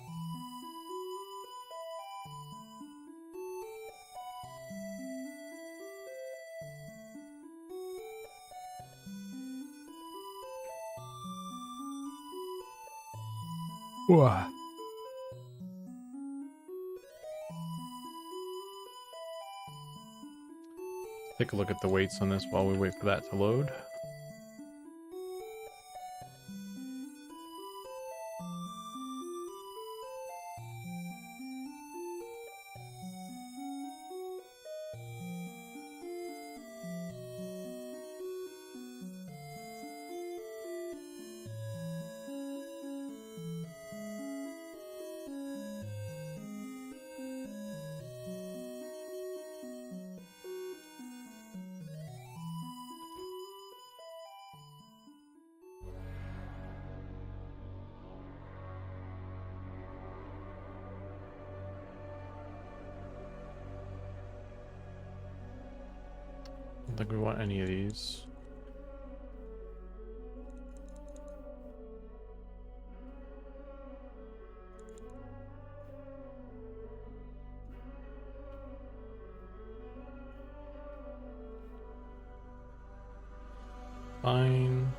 Whoa. Take a look at the weights on this while we wait for that to load. I don't think we want any of these. Fine.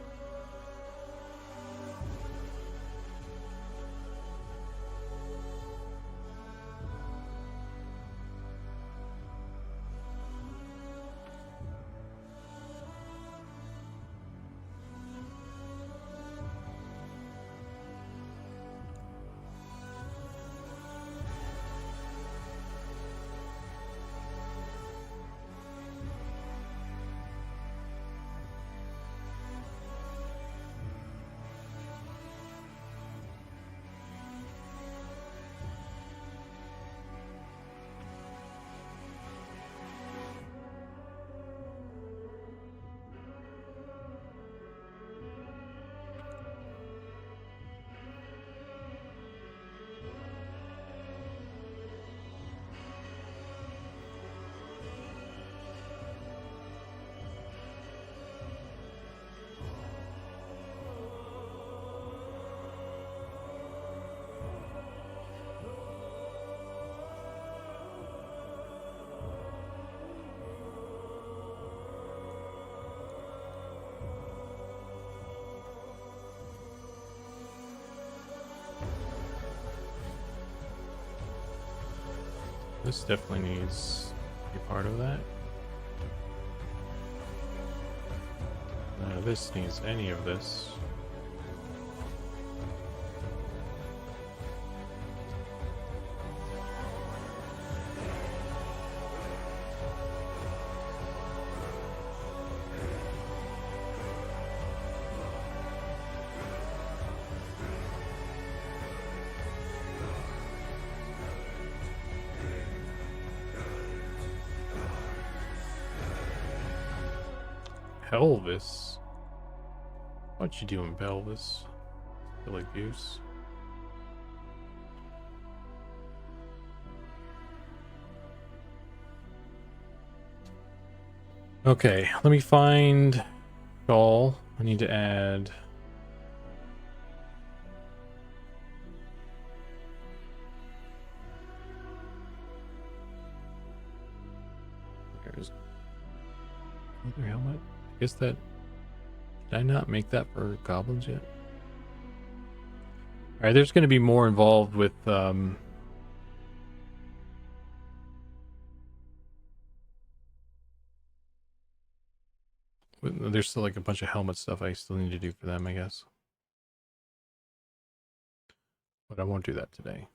This definitely needs to be part of that. None of this needs any of this. Pelvis? What you doing, Pelvis? Silly goose. Okay, let me find shawl. I need to add there's another helmet. I guess that did I not make that for goblins yet? All right, there's going to be more involved with there's still like a bunch of helmet stuff I still need to do for them, I guess. But I won't do that today.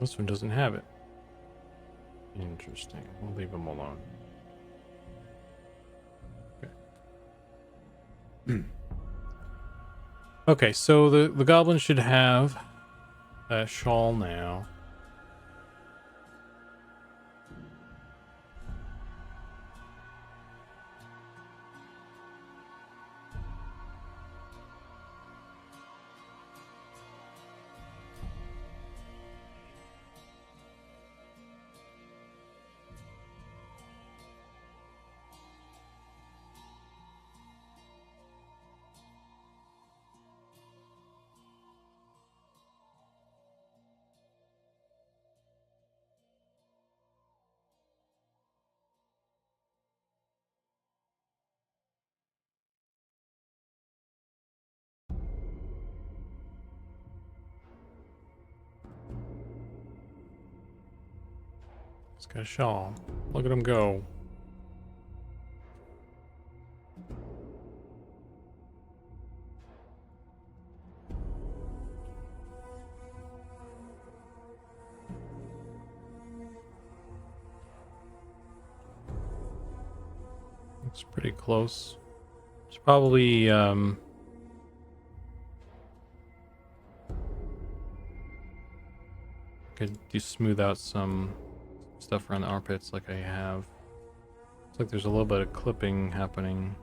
This one doesn't have it. Interesting. We'll leave him alone. Okay. Okay, so the goblin should have a shawl now. He's got a shawl. Look at him go. Looks pretty close. It's probably could do smooth out some stuff around the armpits like I have. Looks like there's a little bit of clipping happening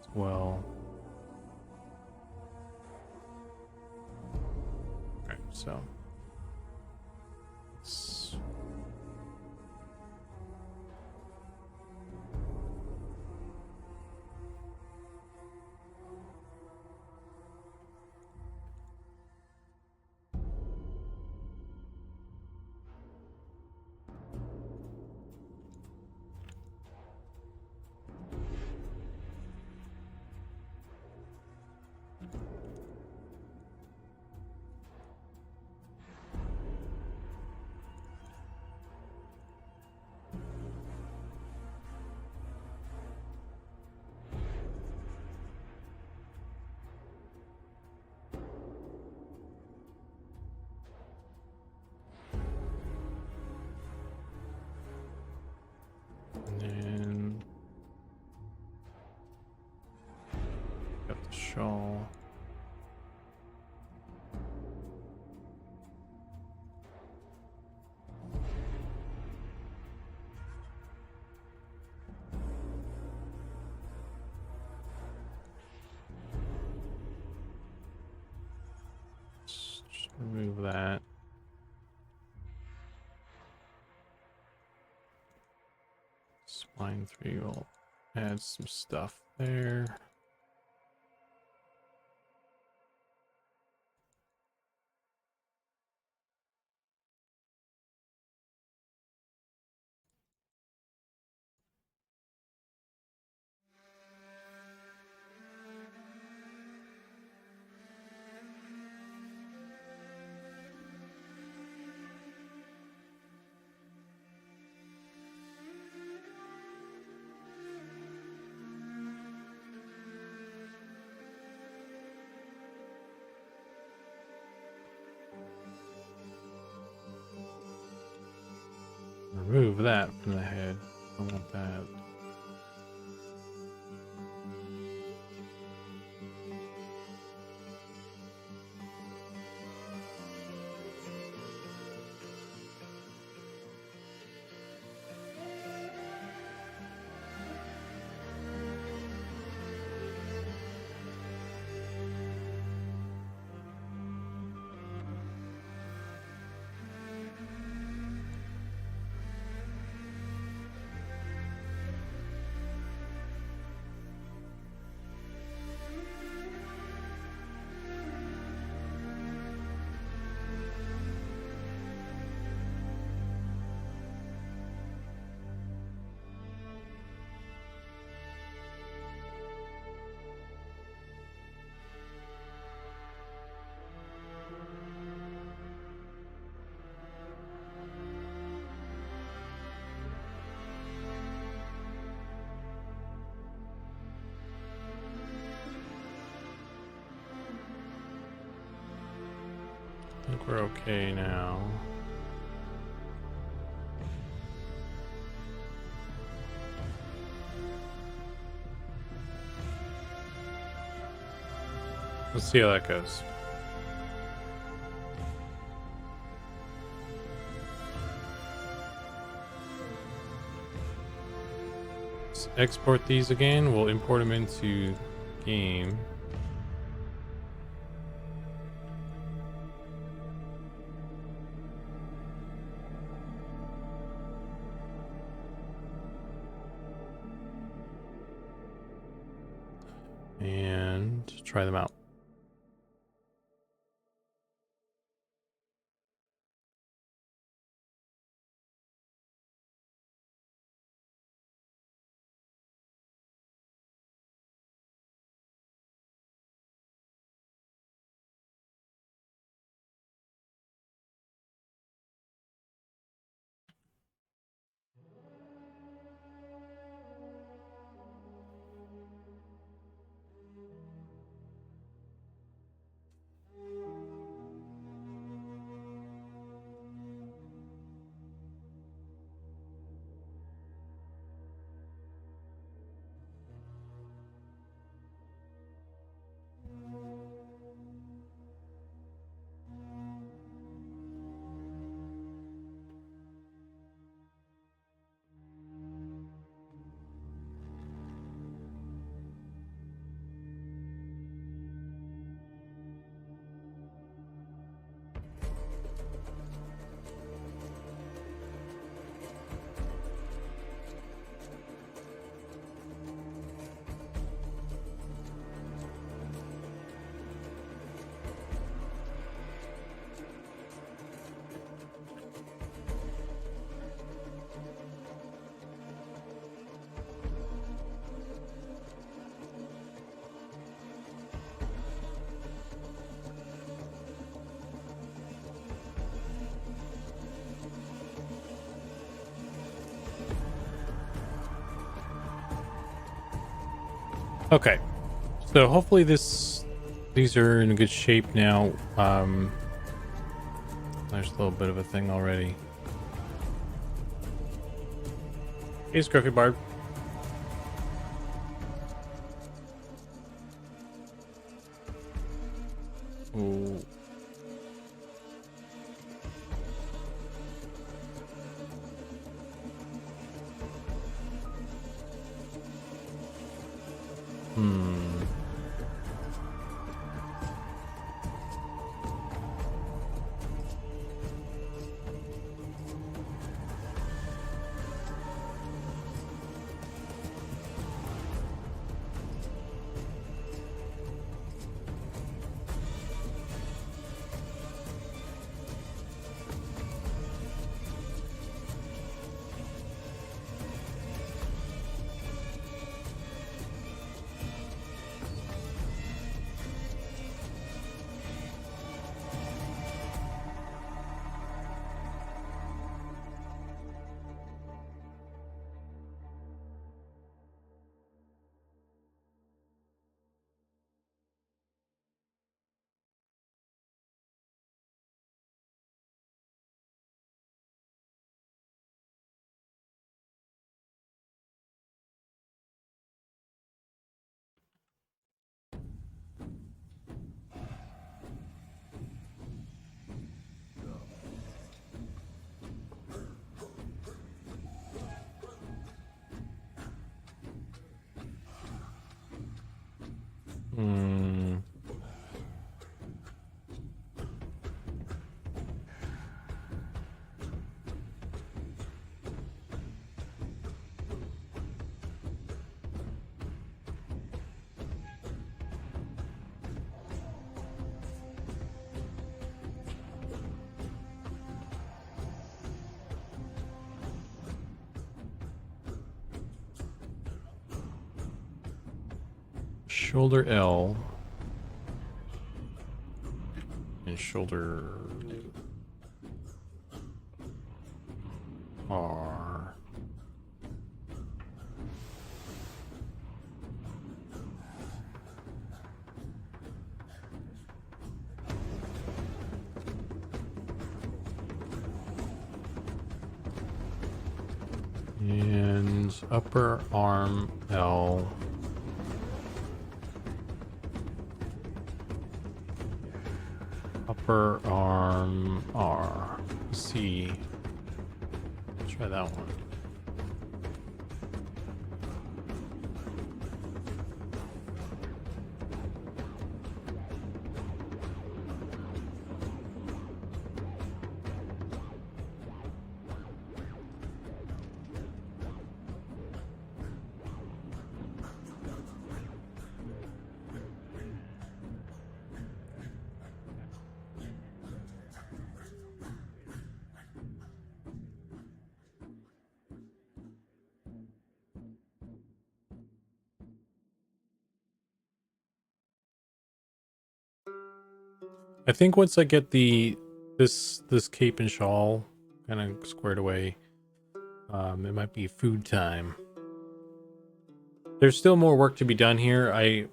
as well. Okay, so let's got the shawl. Just remove that. Spline 3 will add some stuff there. Remove that from the head. I want that. think we're okay now. Let's see how that goes. Let's export these again. We'll import them into game. And try them out. Okay, so hopefully these are in good shape now. There's a little bit of a thing already. Hey, Scruffy Bard. Ooh. Shoulder L and shoulder R. And upper arm L. Upper arm R. C. Let's try that one. I think once I get this cape and shawl kind of squared away, it might be food time. There's still more work to be done here. I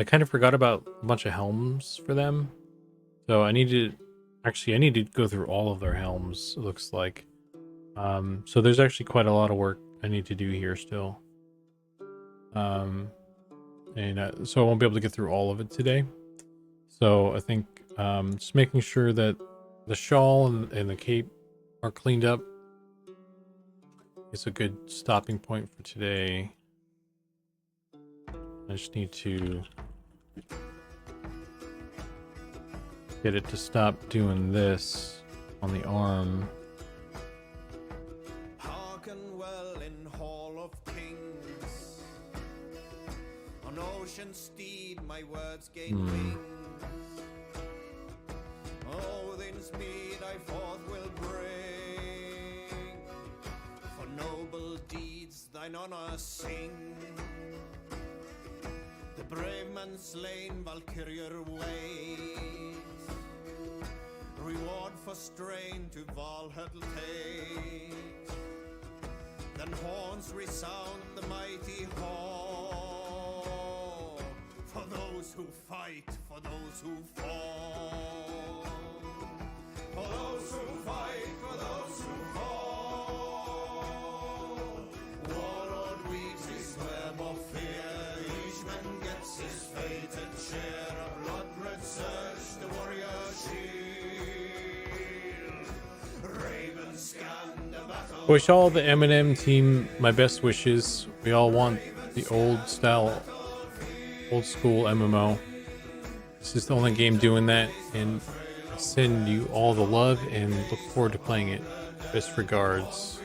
kind of forgot about a bunch of helms for them, so I need to go through all of their helms. It looks like, so there's actually quite a lot of work I need to do here still, and so I won't be able to get through all of it today. So I think just making sure that the shawl and the cape are cleaned up is a good stopping point for today. I just need to get it to stop doing this on the arm. Hearken well in Hall of Kings. On ocean steed my words gain wings. Odin's mead I forth will bring. For noble deeds thine honor sing. The brave man slain Valkyrier waits. Reward for strain to Valhalla takes. Then horns resound the mighty hall. For those who fight, for those who fall. For those who fight, for those who fall. Warlord weaves his web of fear. Each man gets his fated share. A blood-red surge, the warrior shield. Ravens scan the battle. Wish all the M&M team my best wishes. We all want the old style, old school MMO. This is the only game doing that, and I send you all the love and look forward to playing it. Best regards.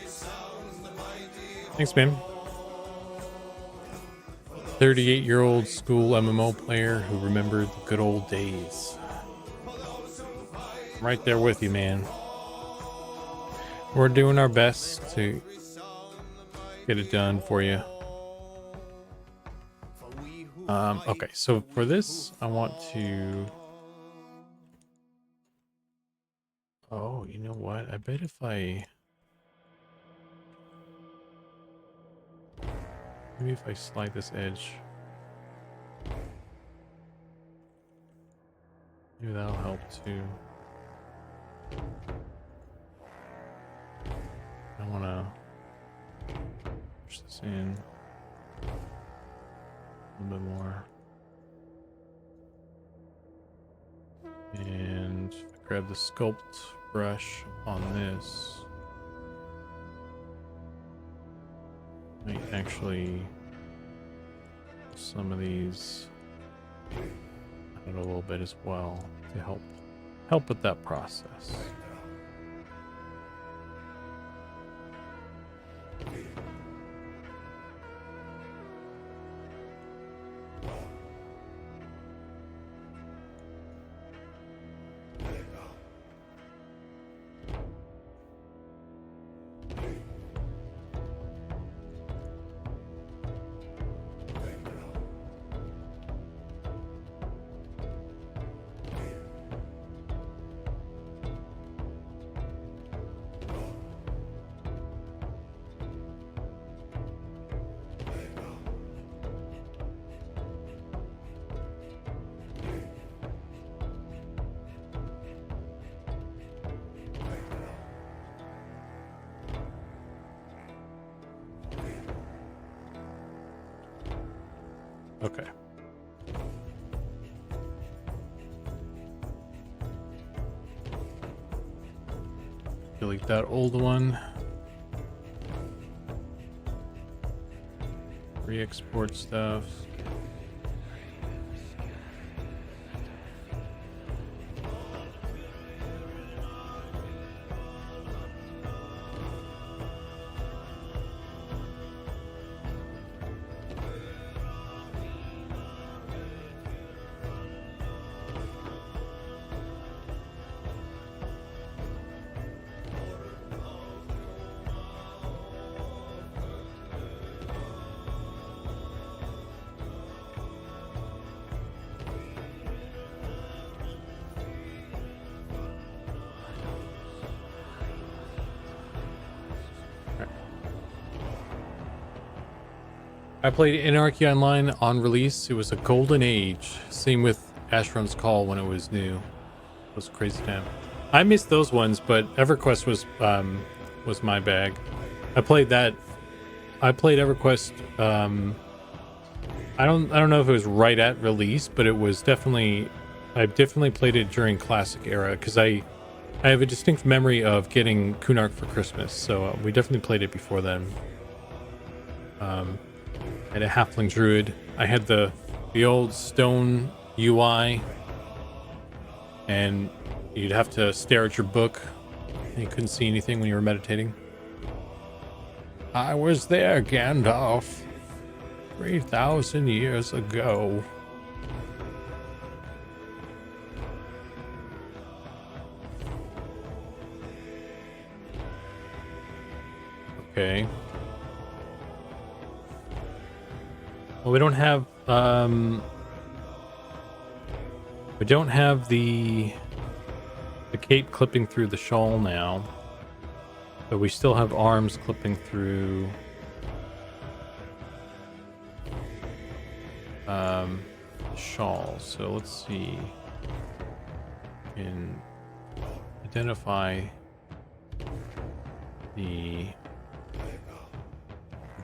Thanks, man. 38-year-old school MMO player who remembered the good old days. I'm right there with you, man. We're doing our best to get it done for you. Okay, so for this, I want to... Oh, you know what? I bet if I... Maybe if I slide this edge... Maybe that'll help too. I want to push this in a little bit more. And grab the sculpt brush on this. Might actually some of these out a little bit as well to help with that process. Okay. Delete that old one. Re-export stuff. I played Anarchy Online on release. It was a golden age. Same with Asheron's Call when it was new. It was a crazy time. I missed those ones, but EverQuest was my bag. I played that. I played EverQuest. I don't know if it was right at release, but it was definitely. I definitely played it during Classic era because I have a distinct memory of getting Kunark for Christmas, so we definitely played it before then. I had a halfling druid. I had the old stone UI, and you'd have to stare at your book, and you couldn't see anything when you were meditating. I was there, Gandalf, 3,000 years ago. Okay. Well, we don't have the cape clipping through the shawl now, but we still have arms clipping through the shawl. So let's see. We can identify the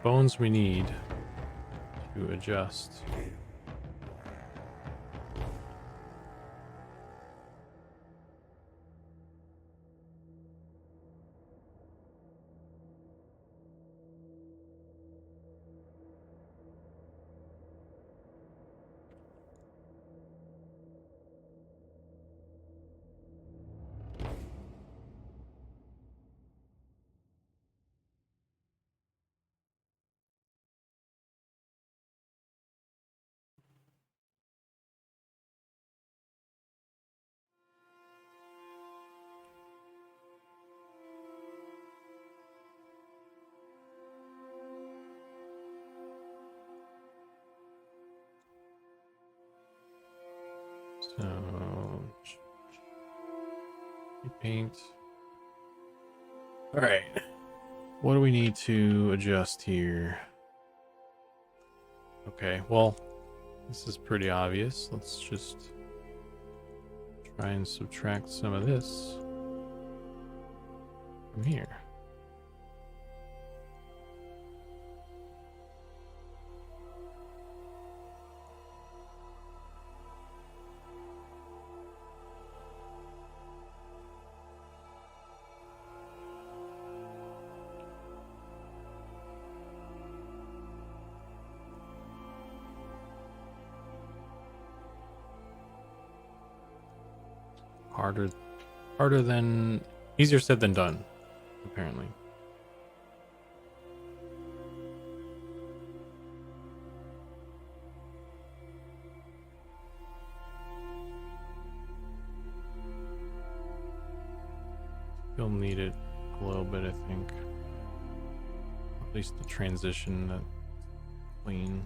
bones we need to adjust. So, paint. All right. What do we need to adjust here? Okay, well, this is pretty obvious. Let's just try and subtract some of this from here. Harder than, easier said than done, apparently. You'll need it a little bit, I think. At least the transition, that clean.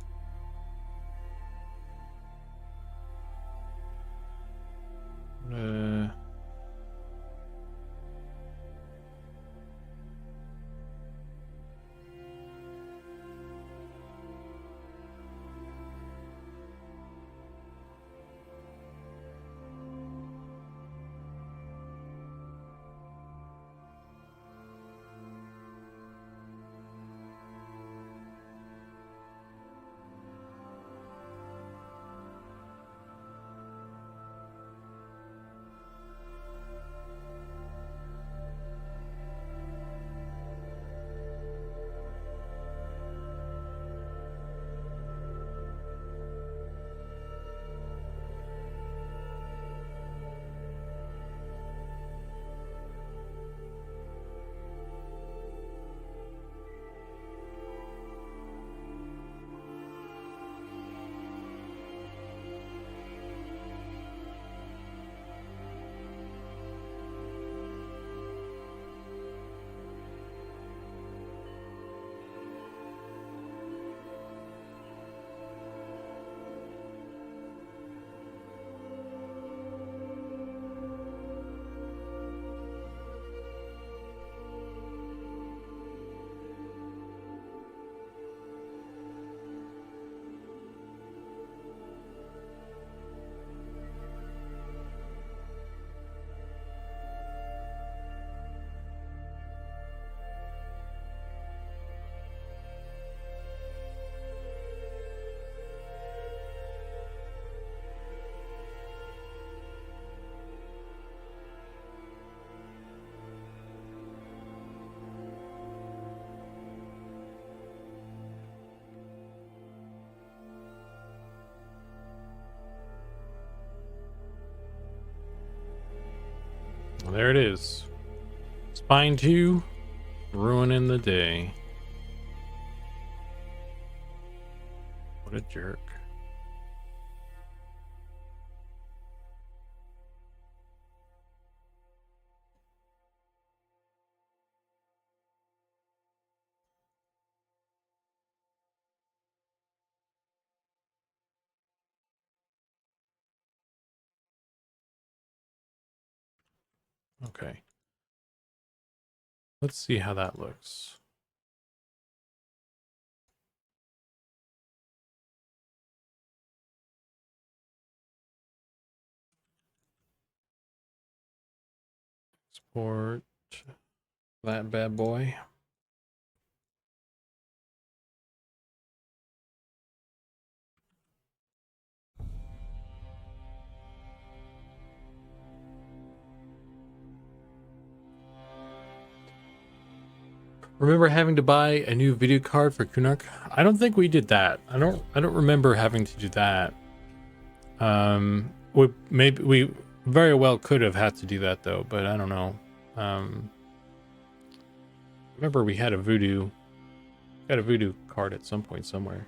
Well, there it is. Spine 2, ruining the day. What a jerk. Okay. Let's see how that looks. Export that bad boy. Remember having to buy a new video card for Kunark? I don't think we did that. I don't remember having to do that. We very well could have had to do that though, but I don't know. Remember we had a voodoo card at some point somewhere.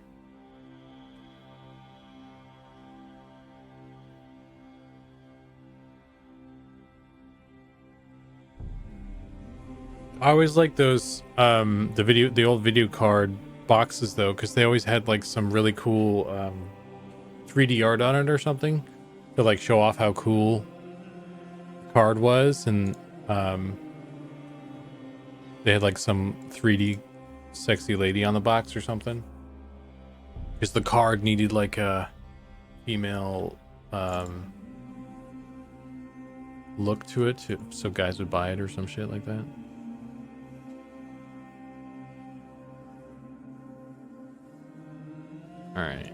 I always like those the old video card boxes though, because they always had like some really cool 3D art on it or something to like show off how cool the card was, and they had like some 3D sexy lady on the box or something, because the card needed like a female look to it so guys would buy it or some shit like that. All right.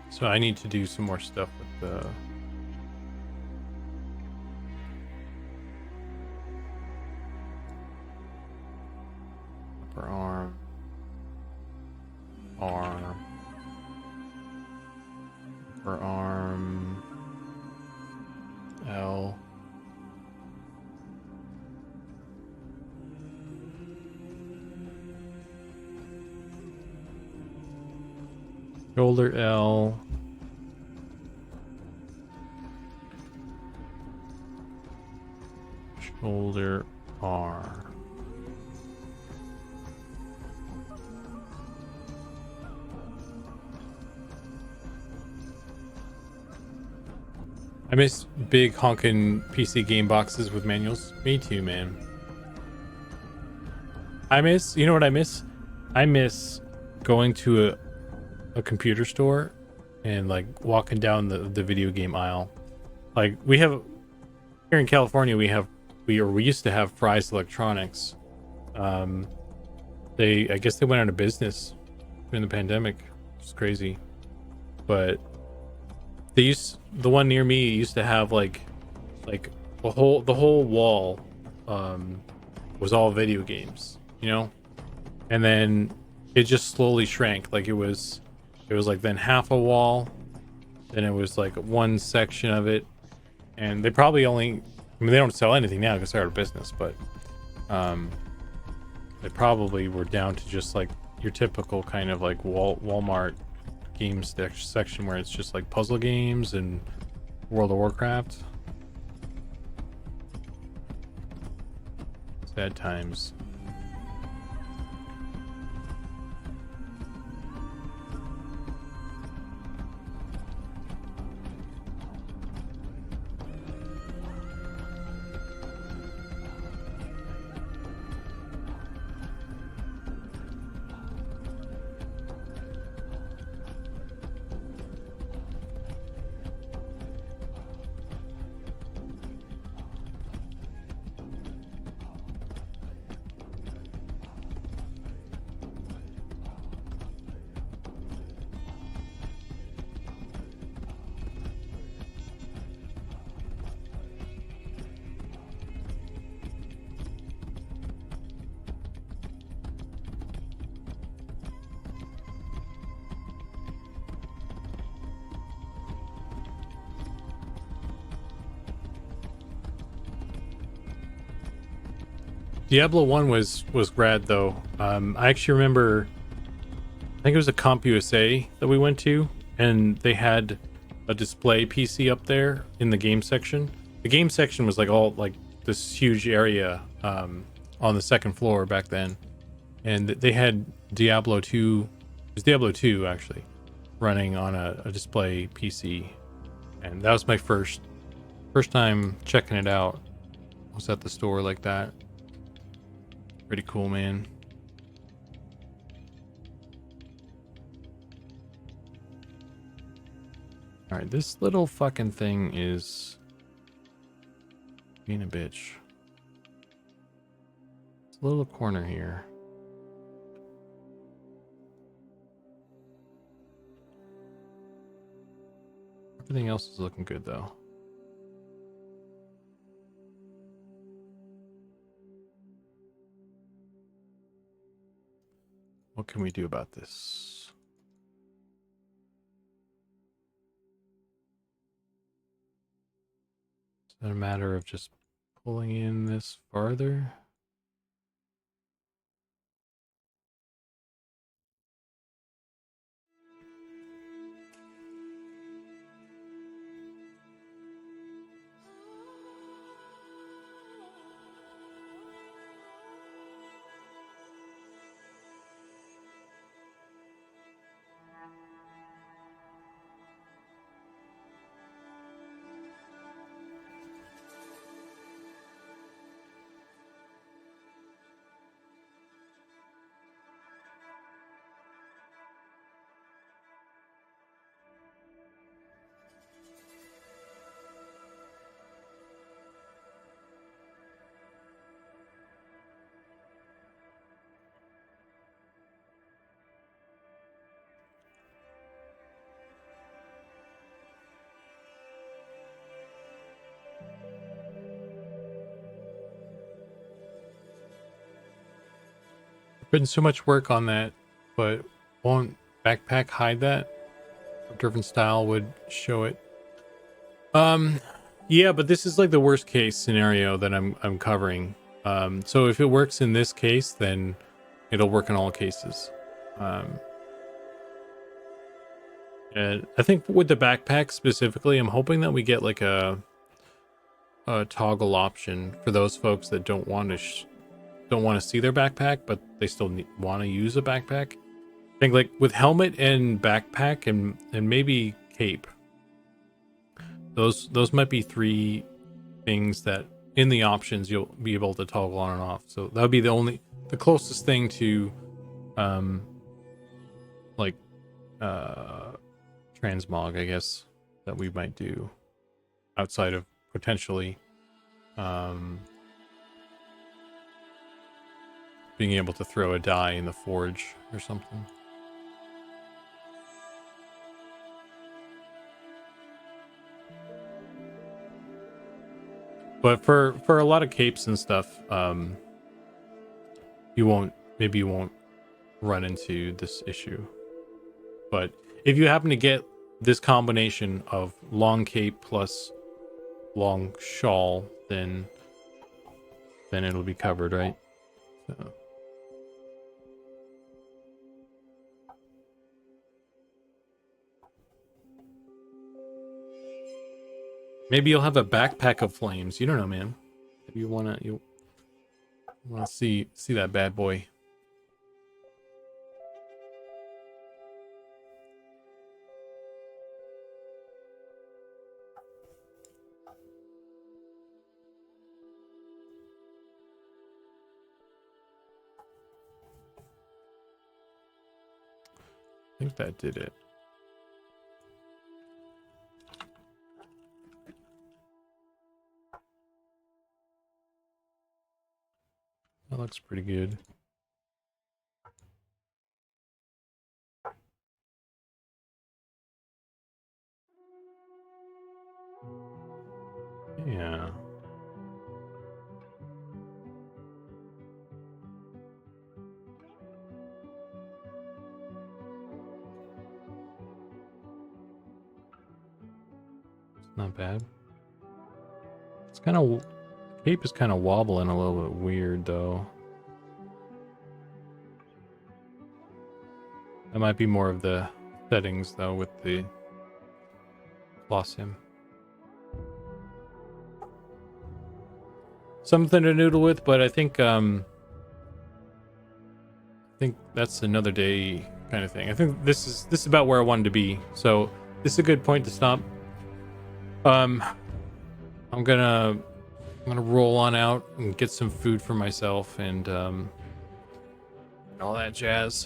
So I need to do some more stuff with the upper arm, upper arm, L. Shoulder L. Shoulder R. I miss big honkin' PC game boxes with manuals. Me too, man. You know what I miss? I miss going to a computer store and like walking down the video game aisle. Like we have here in California, we used to have Fry's Electronics. I guess they went out of business during the pandemic. It's crazy, but the one near me used to have like the whole wall was all video games, you know, and then it just slowly shrank. Like it was like then half a wall, then it was like one section of it, and they probably only, I mean, they don't sell anything now because they're out of business, but they probably were down to just like your typical kind of like Walmart games section where it's just like puzzle games and World of Warcraft. Sad times. Diablo 1 was rad though. I actually remember, I think it was a CompUSA that we went to, and they had a display PC up there in the game section. The game section was like all like this huge area on the second floor back then, and they had Diablo 2. It was Diablo 2 actually running on a display PC, and that was my first time checking it out. Was at the store like that. Pretty cool, man. All right, this little fucking thing is being a bitch. It's a little corner here. Everything else is looking good though. What can we do about this? Is it a matter of just pulling in this farther? Putting so much work on that, but won't backpack hide that? A different style would show it. Yeah, but this is like the worst case scenario that I'm covering. So if it works in this case, then it'll work in all cases. And I think with the backpack specifically, I'm hoping that we get like a toggle option for those folks that don't want to see their backpack, but they still want to use a backpack. I think like with helmet and backpack and maybe cape. Those might be three things that in the options you'll be able to toggle on and off. So that would be the closest thing to like transmog, I guess, that we might do outside of potentially being able to throw a die in the forge or something. But for a lot of capes and stuff, you won't run into this issue. But if you happen to get this combination of long cape plus long shawl, then it'll be covered, right? So. Maybe you'll have a backpack of flames. You don't know, man. Maybe you wanna see that bad boy. I think that did it. That looks pretty good. Yeah. It's not bad. It's kind of Cape is kind of wobbling a little bit weird though. That might be more of the settings though with the Blossom. Something to noodle with, but I think that's another day kind of thing. I think this is about where I wanted to be. So this is a good point to stop. I'm gonna roll on out and get some food for myself and all that jazz.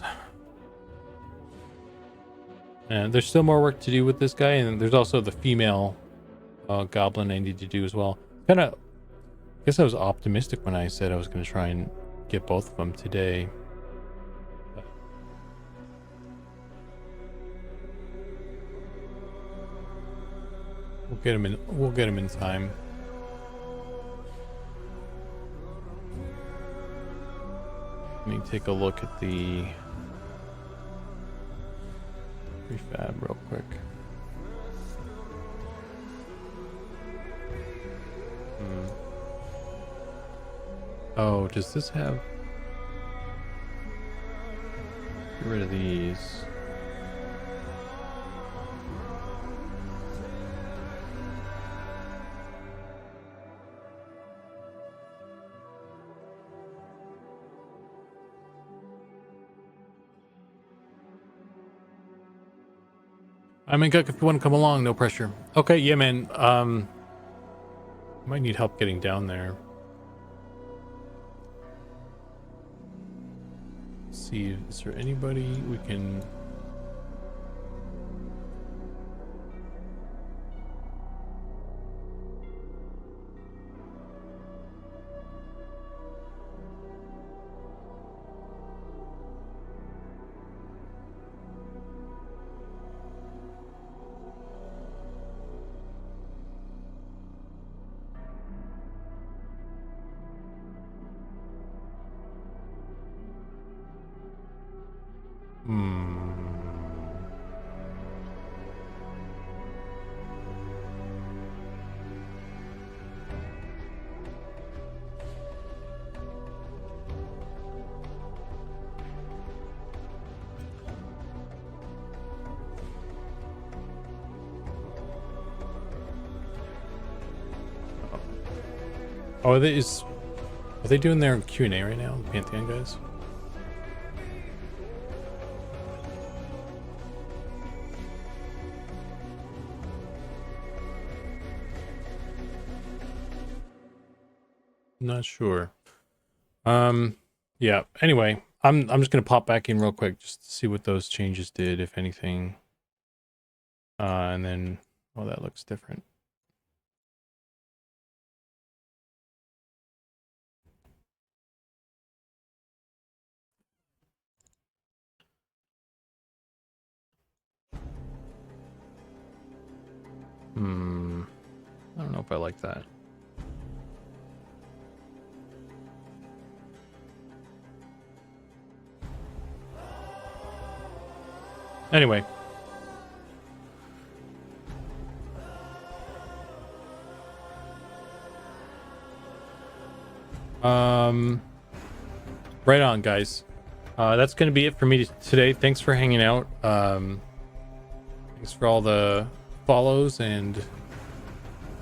And there's still more work to do with this guy, and there's also the female goblin I need to do as well. I guess I was optimistic when I said I was going to try and get both of them today. We'll get him in time. Let me take a look at the refab real quick. Oh, does this have... Get rid of these. I mean, Guck, if you want to come along, no pressure. Okay, yeah, man. Might need help getting down there. Let's see, is there anybody we can... Oh, are they doing their Q&A right now, Pantheon guys? Not sure. Yeah. Anyway, I'm just gonna pop back in real quick just to see what those changes did, if anything. And then, oh, that looks different. I don't know if I like that. Anyway. Right on, guys. That's going to be it for me today. Thanks for hanging out. Thanks for all the follows and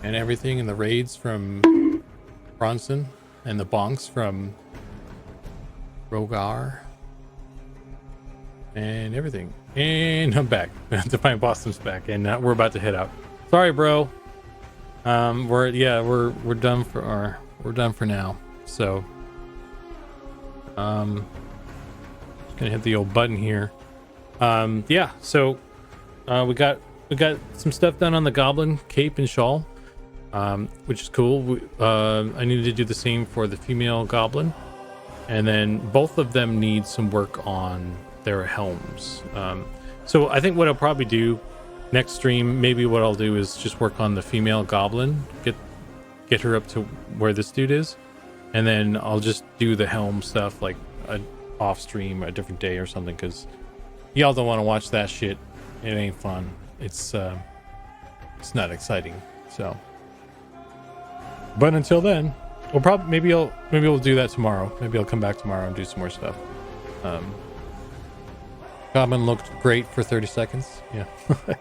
everything, and the raids from Bronson and the bonks from Rogar and everything. And I'm back. Defiant Boston's back, and we're about to head out. Sorry, bro. We're done for now. So just gonna hit the old button here. Yeah, so we got some stuff done on the Goblin Cape and Shawl, which is cool. I needed to do the same for the female Goblin, and then both of them need some work on their helms. So I think what I'll probably do next stream, maybe what I'll do is just work on the female Goblin, get her up to where this dude is, and then I'll just do the helm stuff like off stream a different day or something, because y'all don't want to watch that shit. It ain't fun. It's not exciting. So, but until then, We'll probably maybe we'll do that tomorrow. Maybe I'll come back tomorrow and do some more stuff. Goblin looked great for 30 seconds. Yeah. All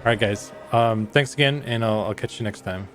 right, guys. Thanks again, and I'll catch you next time.